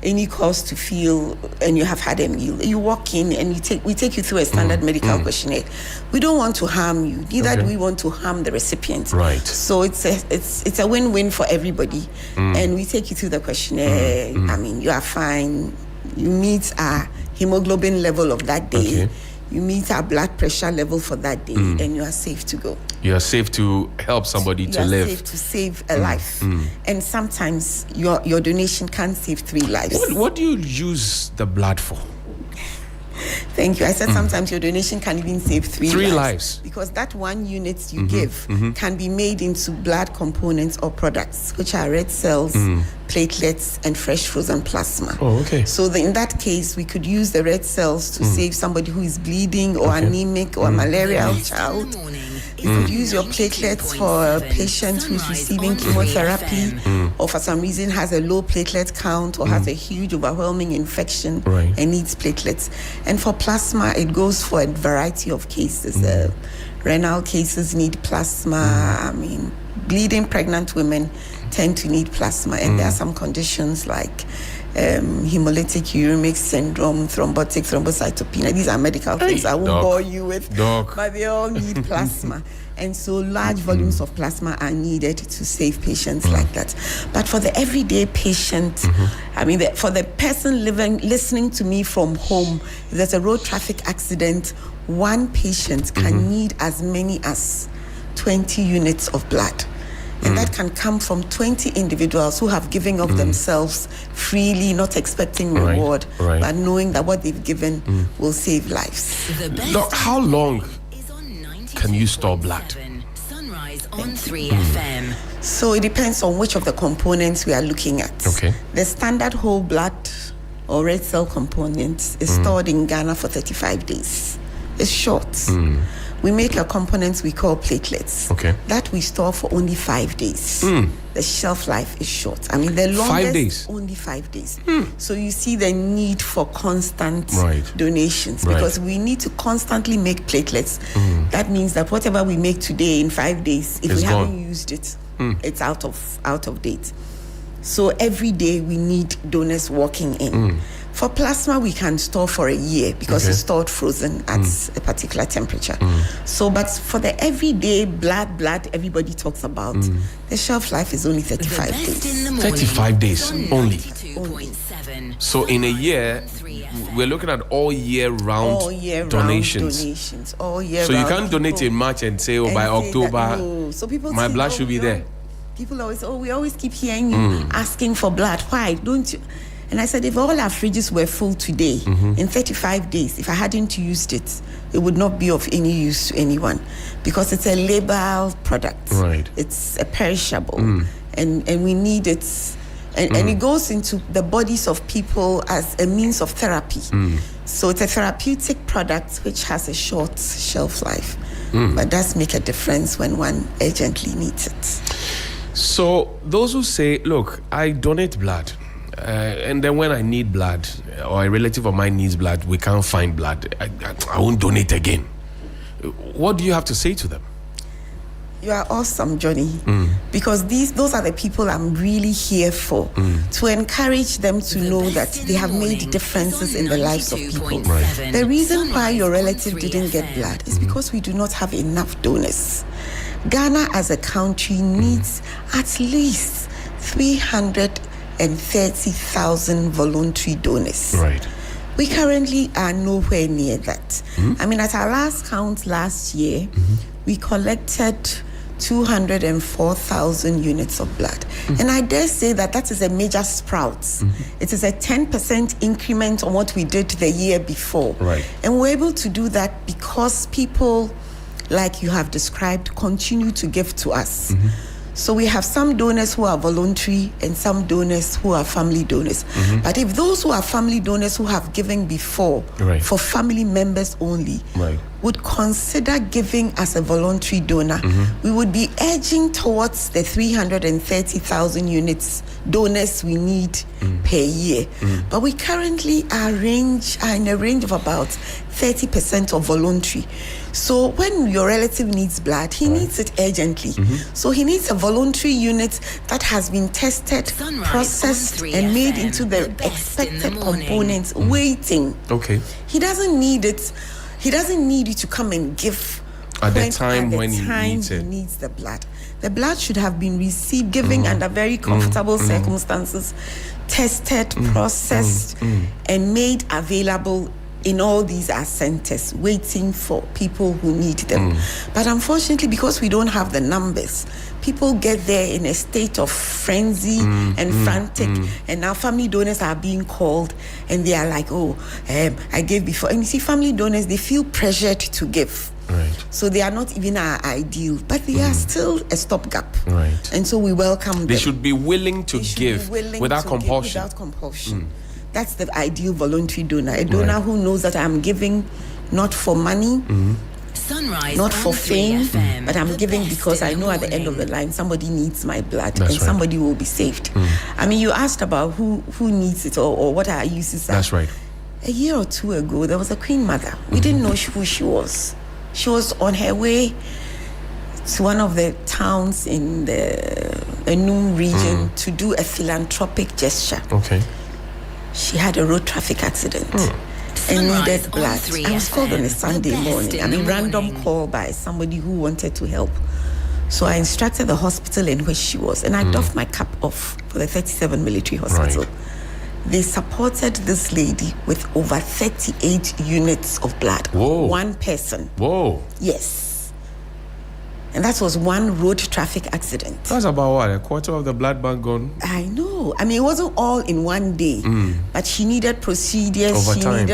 any cause to feel and you have had a meal, you walk in and we take you through a standard medical questionnaire. We don't want to harm you, neither do we want to harm the recipient. Right. So it's a win-win for everybody. And we take you through the questionnaire. I mean, you are fine. You meet our hemoglobin level of that day. Okay. You meet our blood pressure level for that day, and you are safe to go. You are safe to help somebody to live. You are safe to save a life. And sometimes your donation can save 3 lives. What do you use the blood for? Thank you. I said sometimes your donation can even save 3 lives. Because that 1 unit you give can be made into blood components or products, which are red cells, platelets, and fresh frozen plasma. Oh, okay. So in that case, we could use the red cells to save somebody who is bleeding or anemic or a malarial child. You could use your platelets for a patient who's receiving chemotherapy or for some reason has a low platelet count or has a huge overwhelming infection and needs platelets. And for plasma, it goes for a variety of cases. Renal cases need plasma. I mean, bleeding pregnant women tend to need plasma. And there are some conditions like hemolytic uremic syndrome, thrombotic thrombocytopenia. These are medical things I won't bore you with, but they all need plasma. And so large volumes of plasma are needed to save patients like that. But for the everyday patient, I mean, for the person listening to me from home, if there's a road traffic accident, one patient can need as many as 20 units of blood. And that can come from 20 individuals who have given of themselves freely, not expecting reward, but knowing that what they've given will save lives. Doc, how long can you store blood? On 3FM. So it depends on which of the components we are looking at. Okay. The standard whole blood or red cell component is stored in Ghana for 35 days. It's short. We make a component we call platelets. Okay. That we store for only 5 days. The shelf life is short. I mean, the longest 5 days. Only 5 days. So you see the need for constant donations because we need to constantly make platelets. That means that whatever we make today in 5 days, if we haven't used it, it's out of date. So every day we need donors walking in. For plasma, we can store for a year because it's stored frozen at a particular temperature. So, but for the everyday blood everybody talks about, the shelf life is only 35 days. 35 days only. So in a year, we're looking at all year round donations. All year so round. You can't donate in March and say, by October, so people my say, blood should be there. People always, we always keep hearing you asking for blood. Why don't you? And I said, if all our fridges were full today, in 35 days, if I hadn't used it, it would not be of any use to anyone because it's a labeled product. It's a perishable, and we need it. And it goes into the bodies of people as a means of therapy. So it's a therapeutic product which has a short shelf life, but does make a difference when one urgently needs it. So those who say, look, I donate blood, and then when I need blood or a relative of mine needs blood, we can't find blood, I won't donate again. What do you have to say to them? You are awesome, Johnny. Because those are the people I'm really here for, to encourage them to know that they have made differences in the lives of people. Right. The reason why your relative didn't get blood is because we do not have enough donors. Ghana as a country needs at least 330,000 voluntary donors. Right. We currently are nowhere near that. I mean, at our last count last year, we collected 204,000 units of blood. And I dare say that is a major sprout. It is a 10% increment on what we did the year before. Right. And we're able to do that because people, like you have described, continue to give to us. So we have some donors who are voluntary and some donors who are family donors. But if those who are family donors who have given before for family members only would consider giving as a voluntary donor, we would be edging towards the 330,000 units donors we need per year. But we currently are in a range of about 30% of voluntary. So when your relative needs blood, he needs it urgently. So he needs a voluntary unit that has been tested, processed, and made into the expected components, waiting. Okay. He doesn't need it. He doesn't need you to come and give at the time when he needs it. He needs the blood. The blood should have been received, given under very comfortable circumstances, tested, processed, and made available in all these are centers waiting for people who need them. But unfortunately, because we don't have the numbers, people get there in a state of frenzy and frantic, and now family donors are being called and they are like, I gave before. And you see, family donors, they feel pressured to give. Right. So they are not even our ideal, but they are still a stopgap. Right. And so we welcome them. They should be willing to give without compulsion. Without compulsion. That's the ideal voluntary donor. A donor who knows that I'm giving not for money, Sunrise not for fame, but I'm giving because I know at the morning. end of the line somebody needs my blood. That's and right. somebody will be saved. I mean, you asked about who needs it or what our uses are. That's right. A year or two ago, there was a Queen Mother. We didn't know who she was. She was on her way to one of the towns in the Enum region to do a philanthropic gesture. Okay. She had a road traffic accident and needed blood. I was called on a Sunday morning. I mean, random call by somebody who wanted to help. So I instructed the hospital in which she was, and I doffed my cap off for the 37 military hospital. Right. They supported this lady with over 38 units of blood. Whoa. One person. Whoa. Yes. And that was one road traffic accident. That's about what? A quarter of the blood bank gone? I know. I mean, it wasn't all in one day, but she needed procedures. Over time.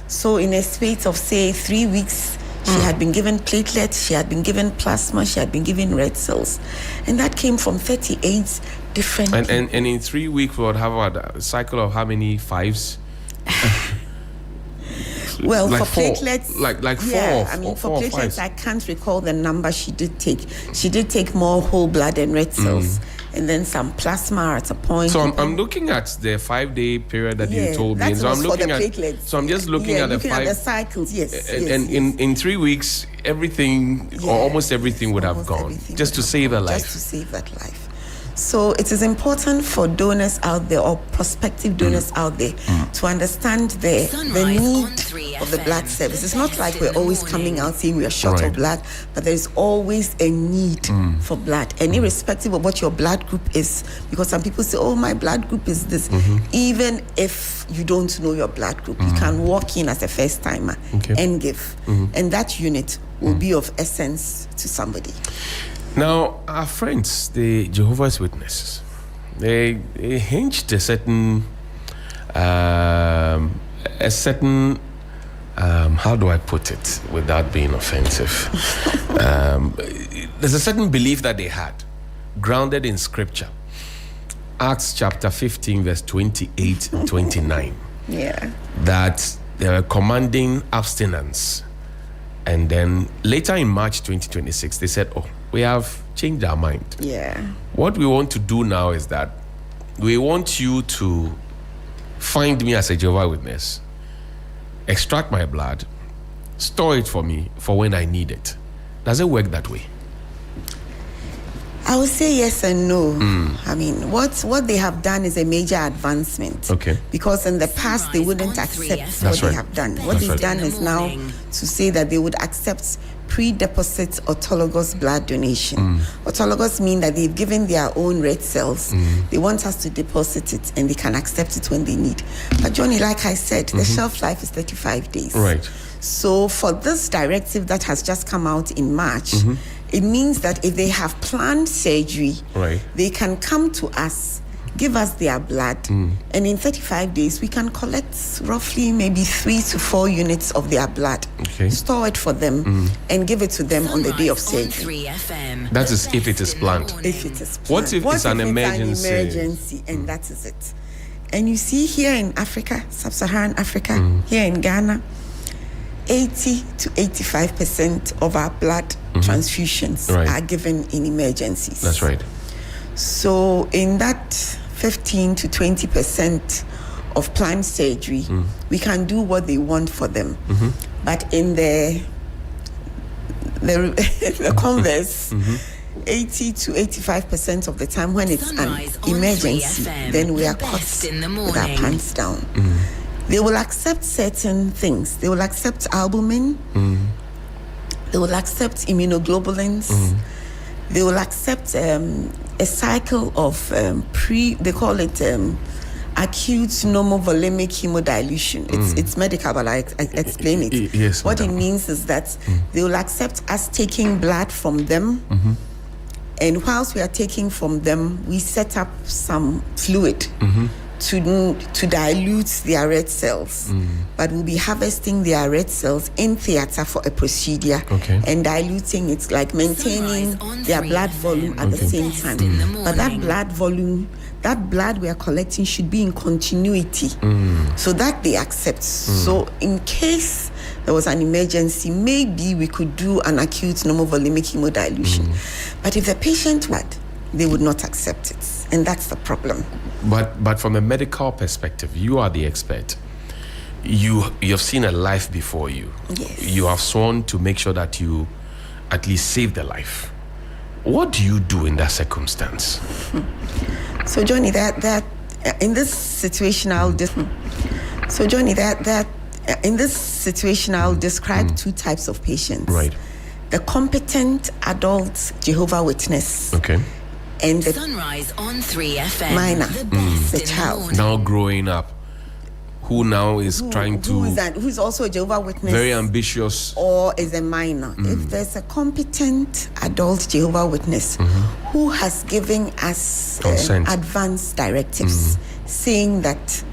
So in a space of, say, 3 weeks, she had been given platelets, she had been given plasma, she had been given red cells. And that came from 38 different and in 3 weeks, we would have a cycle of how many fives? Well, like for four, platelets, like four. Yeah, I mean, for platelets, I can't recall the number she did take. She did take more whole blood and red cells, and then some plasma at a point. So I'm looking at the 5-day period that you told me. That So I'm was for looking the at. platelets. So I'm just looking at the the cycles. Yes, and in 3 weeks, everything or almost everything would have gone just to save a life. Just to save that life. So it is important for donors out there or prospective donors out there to understand the need of the blood service. It's not like we're always coming out saying we are short of blood, but there's always a need for blood. And irrespective of what your blood group is, because some people say, oh, my blood group is this. Even if you don't know your blood group, you can walk in as a first timer and give. And that unit will be of essence to somebody. Now, our friends, the Jehovah's Witnesses, they hinged a certain, how do I put it without being offensive? There's a certain belief that they had, grounded in Scripture. Acts chapter 15, verse 28 and 29. Yeah. That they were commanding abstinence. And then later in March 2026, they said, we have changed our mind. Yeah. What we want to do now is that we want you to find me as a Jehovah's Witness, extract my blood, store it for me for when I need it. Does it work that way? I would say yes and no. I mean, what they have done is a major advancement. Okay. Because in the past, they wouldn't accept what they have done. What they've done is now to say that they would accept pre-deposit autologous blood donation. Autologous mean that they've given their own red cells. They want us to deposit it and they can accept it when they need. But Johnny, like I said, the shelf life is 35 days. Right. So for this directive that has just come out in March, it means that if they have planned surgery, they can come to us, give us their blood, and in 35 days, we can collect roughly maybe 3 to 4 units of their blood, store it for them, and give it to them on the day of surgery. That is if it is planned. If it is planned. What if it's an emergency? And that is it. And you see here in Africa, sub-Saharan Africa, here in Ghana, 80 to 85% of our blood transfusions are given in emergencies. That's right. So in that 15 to 20% of planned surgery, we can do what they want for them. But in the converse, 80 to 85% of the time when it's an emergency, then we are caught with our pants down. They will accept certain things. They will accept albumin. They will accept immunoglobulins. They will accept a cycle of they call it acute normovolemic hemodilution. It's medical, but I explain it. Yes, what it means is that they will accept us taking blood from them. And whilst we are taking from them, we set up some fluid to dilute their red cells, but we'll be harvesting their red cells in theater for a procedure and diluting it, like maintaining their blood volume at the same time. But that blood volume, that blood we are collecting should be in continuity so that they accept. So in case there was an emergency, maybe we could do an acute normovolemic hemodilution. But if the patient would, they would not accept it, and that's the problem. But from a medical perspective, you are the expert. You have seen a life before you. Yes. You have sworn to make sure that you at least save the life. What do you do in that circumstance? So Johnny, that in this situation, I'll describe two types of patients. Right. The competent adult Jehovah Witness. Okay. And the Sunrise on 3FM. minor, the child. Now growing up, who now is trying to... Who's also a Jehovah Witness. Very ambitious. Or is a minor. If there's a competent adult Jehovah Witness who has given us advance directives saying that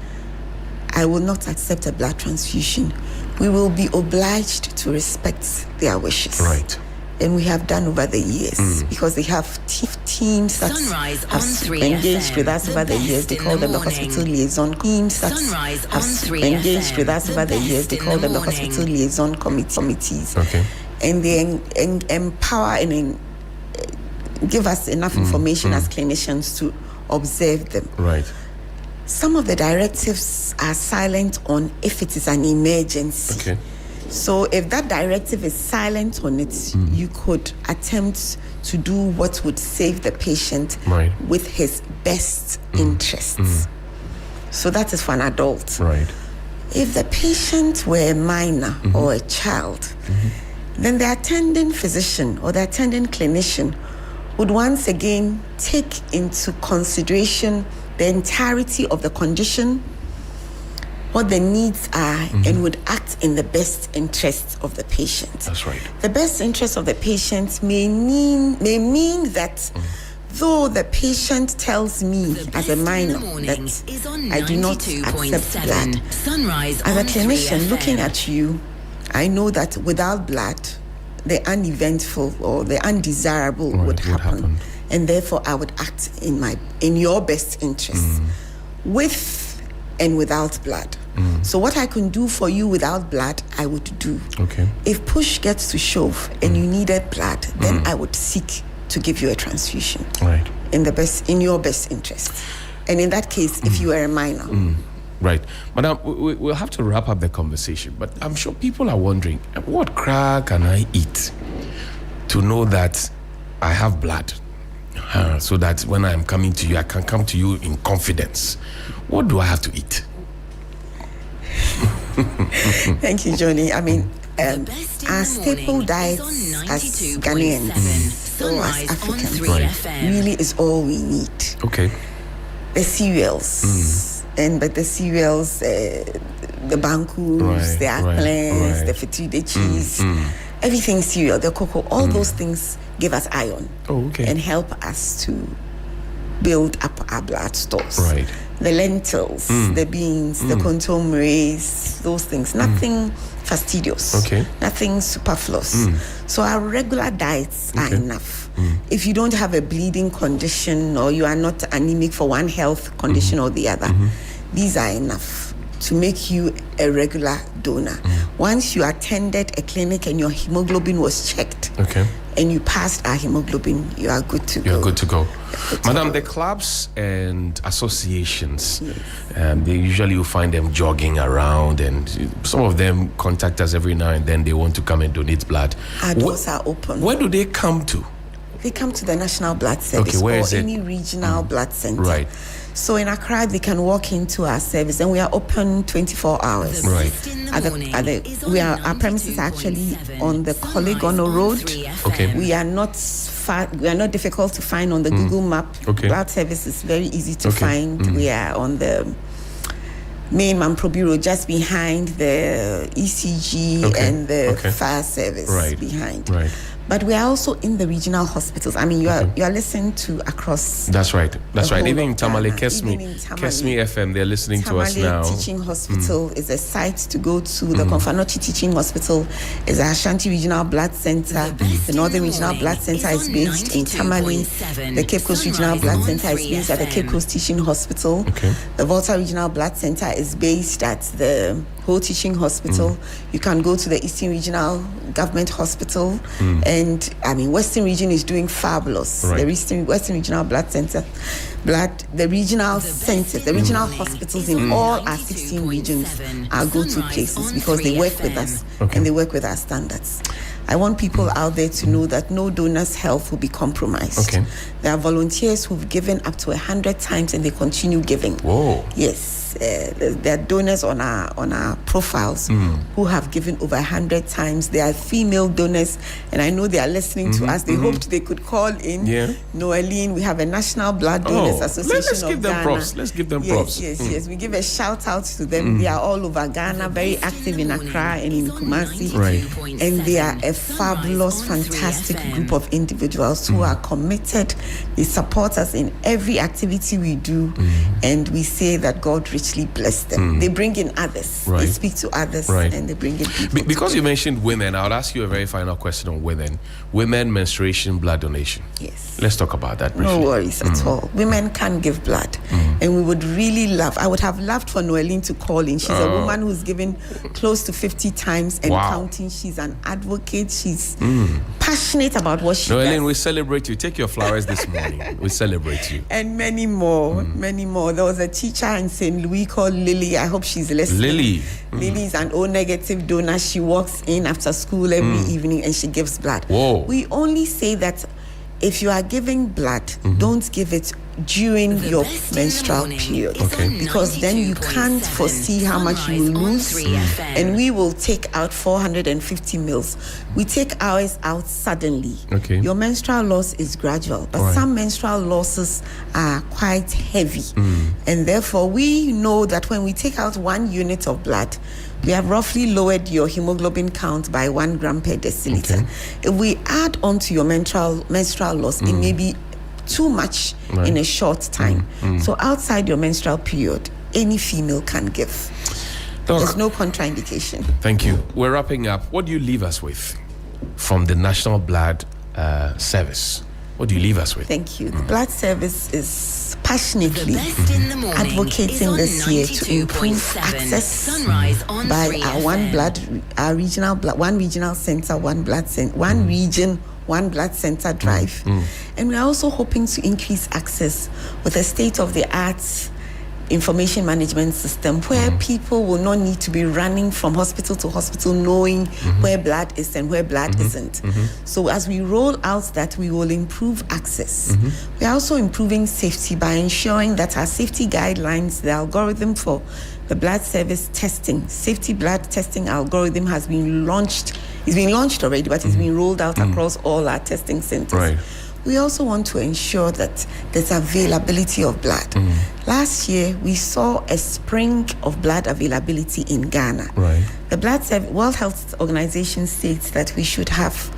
I will not accept a blood transfusion, we will be obliged to respect their wishes. Right. And we have done over the years because they have teams that have engaged with us over the years. They call them the hospital liaison teams that have engaged with us over the years. They call them the hospital liaison committees. Okay. And they empower and give us enough information as clinicians to observe them. Right. Some of the directives are silent on if it is an emergency. Okay. So if that directive is silent on it, you could attempt to do what would save the patient with his best interests. So that is for an adult. Right. If the patient were a minor or a child, then the attending physician or the attending clinician would once again take into consideration the entirety of the condition, what the needs are, and would act in the best interest of the patient. That's right. The best interest of the patient may mean that though the patient tells me as a minor that I do not accept blood, as a clinician looking at you, I know that without blood, the uneventful or the undesirable would happen. And therefore I would act in your best interest with and without blood. So what I can do for you without blood, I would do. Okay. If push gets to shove and you needed blood, then I would seek to give you a transfusion. Right. In your best interest. And in that case, if you are a minor. Right. Madam, we'll have to wrap up the conversation, but I'm sure people are wondering, what crack can I eat to know that I have blood? So that when I'm coming to you, I can come to you in confidence. What do I have to eat? Thank you, Johnny. I mean, our staple diets as Ghanaians, so as Africans, really is all we need. Okay. The cereals, but the cereals, the bankus, the eggplants, the fettuccine cheese, everything cereal, the cocoa, all those things give us iron and help us to build up our blood stores. Right. The lentils, the beans, the contomerates, those things. Nothing fastidious. Nothing superfluous. So our regular diets are enough. If you don't have a bleeding condition or you are not anemic for one health condition or the other, these are enough to make you a regular donor. Once you attended a clinic and your hemoglobin was checked, and you passed our hemoglobin, you are good to go. You're good to go. Madam, the clubs and associations, they usually you find them jogging around, and some of them contact us every now and then. They want to come and donate blood. Our doors are open. Where do they come to? They come to the National Blood Service where or is it? any regional blood center. Right. So in Accra, they can walk into our service, and we are open 24 hours. Right. Our premises are actually on the Kolegono Road. Okay. We are not far. We are not difficult to find on the Google map. Blood service is very easy to find. We are on the main Mamprobi Road, just behind the ECG and the fire service behind. Right. But we are also in the regional hospitals. I mean, you are listening to across. That's right. That's right. Even in Tamale, Kesmi FM, they're listening to us now. Tamale Teaching Hospital is a site to go to. The Konfanochi Teaching Hospital is a Ashanti Regional Blood Center. The Northern Regional Blood Center is based in Tamale. The Cape Coast Regional Blood Center is based at the Cape Coast Teaching Hospital. The Volta Regional Blood Center is based at the Whole Teaching Hospital. You can go to the Eastern Regional Government Hospital, and I mean Western Region is doing fabulous. The Western Regional Blood Center, the regional centers, the regional hospitals in all our 16 regions are go-to places because they work with us and they work with our standards. I want people out there to know that no donor's health will be compromised. There are volunteers who've given up to 100 times and they continue giving. Whoa. Yes. There are donors on our profiles who have given over 100 times. There are female donors, and I know they are listening to us. They hoped they could call in. Noeline, we have a National Blood Donors Association let's give them props. Let's give them props. Yes. We give a shout out to them. They are all over Ghana, very active in Accra and in Kumasi. And they are a fabulous, fantastic group of individuals who are committed. They support us in every activity we do, and we say that God richly bless them. They bring in others. They speak to others, and they bring in people. Because you mentioned women, I would ask you a very final question on women. Women menstruation blood donation. Yes. Let's talk about that briefly. No worries at all. Women can give blood, and we would really love. I would have loved for Noeline to call in. She's a woman who's given close to 50 times and counting. She's an advocate. She's passionate about what she does. Noeline, we celebrate you. Take your flowers this morning. We celebrate you. And many more, many more. There was a teacher in St. Louis called Lily. I hope she's listening. Lily. Lily is an O-negative donor. She walks in after school every evening and she gives blood. Whoa. We only say that if you are giving blood, don't give it during your menstrual period, because then you can't foresee how much you will lose, and we will take out 450 mils. We take ours out suddenly. Your menstrual loss is gradual, but some menstrual losses are quite heavy, and therefore we know that when we take out 1 unit of blood, we have roughly lowered your hemoglobin count by 1 gram per deciliter. If we add on to your menstrual loss, it may be too much in a short time. So outside your menstrual period, any female can give. There's no contraindication. Thank you. We're wrapping up. What do you leave us with from the National Blood Service? What do you leave us with? Thank you. The Blood Service is passionately advocating this year to improve access by our one regional center, one region, one blood center drive. And we're also hoping to increase access with a state-of-the-art information management system where people will not need to be running from hospital to hospital knowing where blood is and where blood isn't. So as we roll out that, we will improve access. We are also improving safety by ensuring that our safety guidelines, the algorithm for the blood service testing, safety blood testing algorithm has been launched. It's been launched already, but it's been rolled out across all our testing centers. Right. We also want to ensure that there's availability of blood. Last year, we saw a spring of blood availability in Ghana. Right. The World Health Organization states that we should have,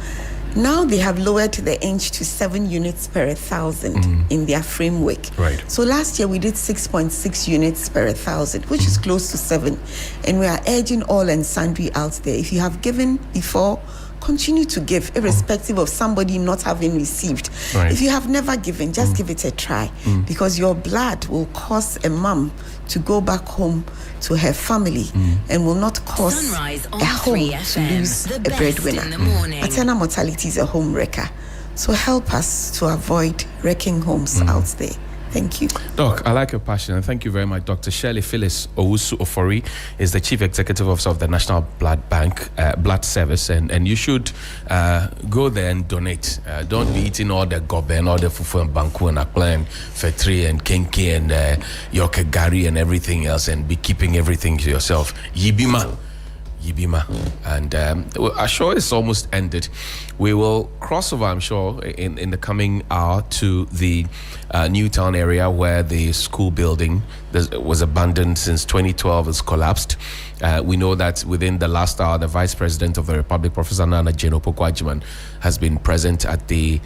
now they have lowered the age to 7 units per 1,000 in their framework. Right. So last year we did 6.6 units per 1,000, which is close to 7. And we are urging all and sundry out there, if you have given before, continue to give, irrespective of somebody not having received. Right. If you have never given, just give it a try, because your blood will cause a mom to go back home to her family and will not cause Sunrise on a home 3FM, to lose the a best breadwinner. in the morning. Maternal mortality is a home wrecker. So help us to avoid wrecking homes out there. Thank you. Doc, I like your passion, and thank you very much. Dr. Shirley Phyllis Owusu-Ofori is the Chief Executive Officer of the National Blood Bank, Blood Service, and you should go there and donate. Don't be eating all the gobe and all the fufu and banku and akla and fetri and kenke and yoke gari and everything else, and be keeping everything to yourself. Yibima. And our show is almost ended. We will cross over, I'm sure, in the coming hour to the Newtown area where the school building that was abandoned since 2012 has collapsed. We know that within the last hour, the Vice President of the Republic, Professor Nana Jane Opoku-Agyeman, has been present at the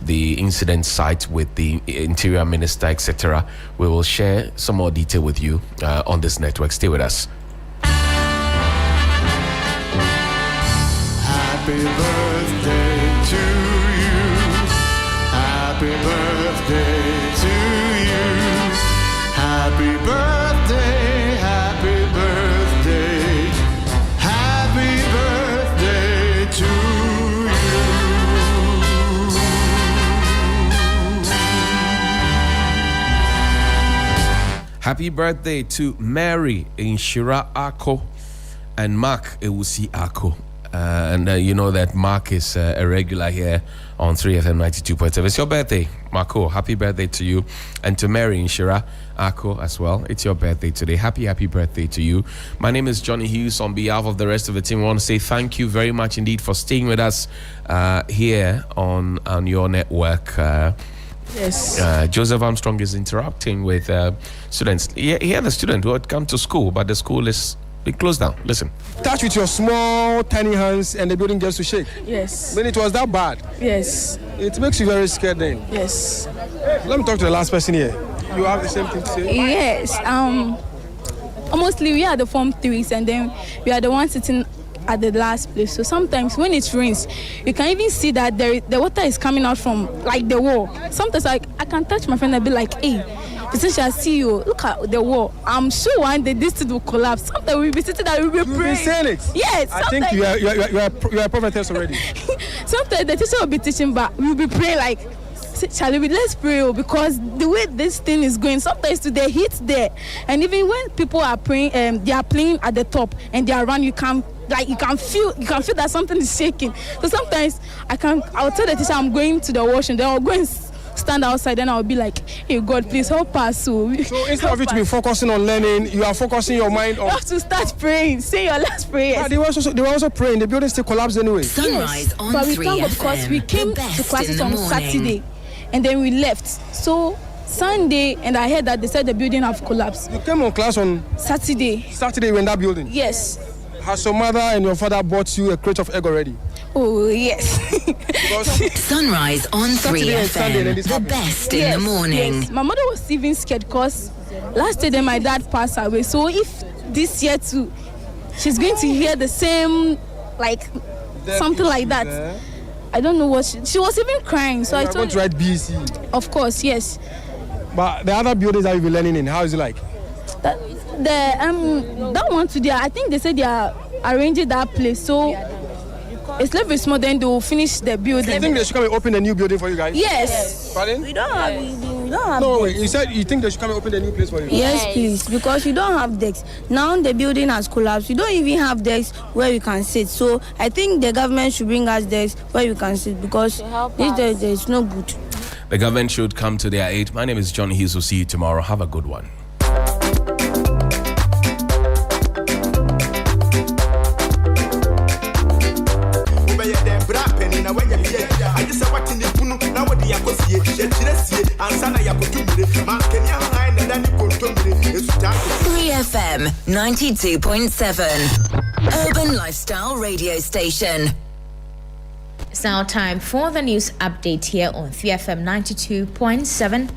incident site with the Interior Minister, etc. We will share some more detail with you on this network. Stay with us. Happy birthday to you. Happy birthday to you. Happy birthday, happy birthday. Happy birthday to you. Happy birthday to Mary Inshira Ako and Mark Ewusi Ako. And you know that Mark is a regular here on 3FM 92.7. It's your birthday, Marco. Happy birthday to you. And to Mary and Shira Ako as well. It's your birthday today. Happy birthday to you. My name is Johnnie Hughes. On behalf of the rest of the team, I want to say thank you very much indeed for staying with us here on your network. Yes. Joseph Armstrong is interacting with students. He had a student who had come to school, but the school is closed down. Listen. Touch with your small, tiny hands and the building gets to shake. Yes. When it was that bad. Yes. It makes you very scared then. Yes. Let me talk to the last person here. You have the same thing to say? Yes. Mostly we are the Form 3s and then we are the ones sitting at the last place. So sometimes when it rains, you can even see that the water is coming out from like the wall. Sometimes I can touch my friend and be like, hey, since I see you, look at the wall. I'm sure one day this thing will collapse. Sometimes we'll be sitting there, we'll be praying. You've been saying it? Yes. I think you are a prophetess already. Sometimes the teacher will be teaching, but we'll be praying like, Charlie, let's pray, because the way this thing is going, sometimes to the heat there, and even when people are praying, they are playing at the top and they are running, you can feel that something is shaking. So sometimes I'll tell the teacher I'm going to the washroom, then I'll go and stand outside, then I'll be like, hey God, please help us. So instead of you to be focusing on learning, you are focusing your mind on. You have to start praying. Say your last prayers. Yeah, they were also praying. The building still collapsed anyway. Sunrise on 3FM. Because we came to classes on Saturday, and then we left. So Sunday, and I heard that they said the building have collapsed. You came on class on Saturday. Saturday, you were in that building. Yes. Has your mother and your father bought you a crate of egg already? Oh, yes. Sunrise on 3FM, the best in the morning. Yes. My mother was even scared because last year then my dad passed away. So if this year too, she's going to hear the same, like, something like that. I don't know what she was even crying. So I told her. To write BEC. Of course, yes. But the other buildings that you've been learning in, how is it like? That one today, I think they said they are arranging that place. So it's left with small, then they will finish the building. You think they should come and open a new building for you guys? Yes. Pardon? We don't don't have No, desks. you said you think they should come and open the new place for you? Yes, please, because you don't have desks. Now the building has collapsed. You don't even have desks where we can sit. So I think the government should bring us desks where we can sit because this there is no good. The government should come to their aid. My name is Johnnie Hughes. We'll see you tomorrow. Have a good one. FM 92.7 Urban Lifestyle Radio Station. It's now time for the news update here on 3FM 92.7.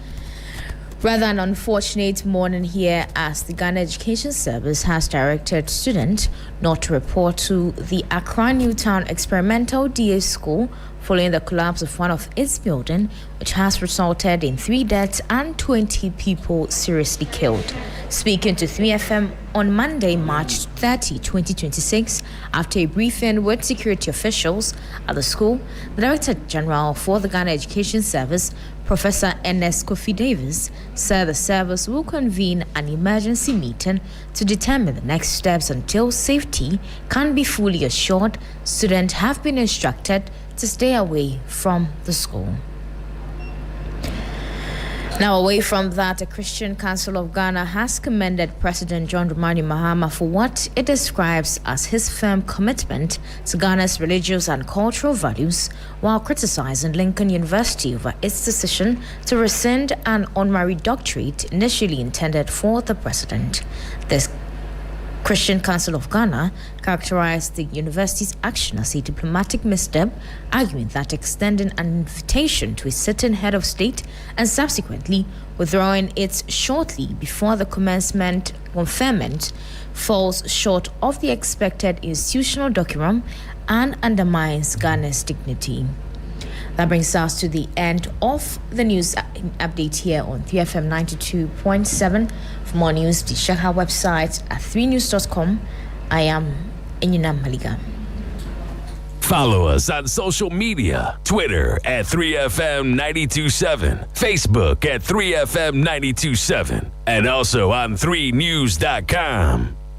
Rather an unfortunate morning here as the Ghana Education Service has directed students not to report to the Accra Newtown Experimental DA School following the collapse of one of its buildings, which has resulted in 3 deaths and 20 people seriously killed. Speaking to 3FM on Monday, March 30, 2026, after a briefing with security officials at the school, the Director General for the Ghana Education Service, Professor Ernest Kofi Davis, said the service will convene an emergency meeting to determine the next steps until safety can be fully assured. Students have been instructed to stay away from the school. Now, away from that, the Christian Council of Ghana has commended President John Dramani Mahama for what it describes as his firm commitment to Ghana's religious and cultural values, while criticizing Lincoln University over its decision to rescind an honorary doctorate initially intended for the president. This Christian Council of Ghana characterized the university's action as a diplomatic misstep, arguing that extending an invitation to a certain head of state and subsequently withdrawing it shortly before the conferment falls short of the expected institutional decorum and undermines Ghana's dignity. That brings us to the end of the news update here on 3FM 92.7. For more news, please check our website at 3news.com. I am Inyina Maliga. Follow us on social media. Twitter at 3FM927. Facebook at 3FM927. And also on 3news.com.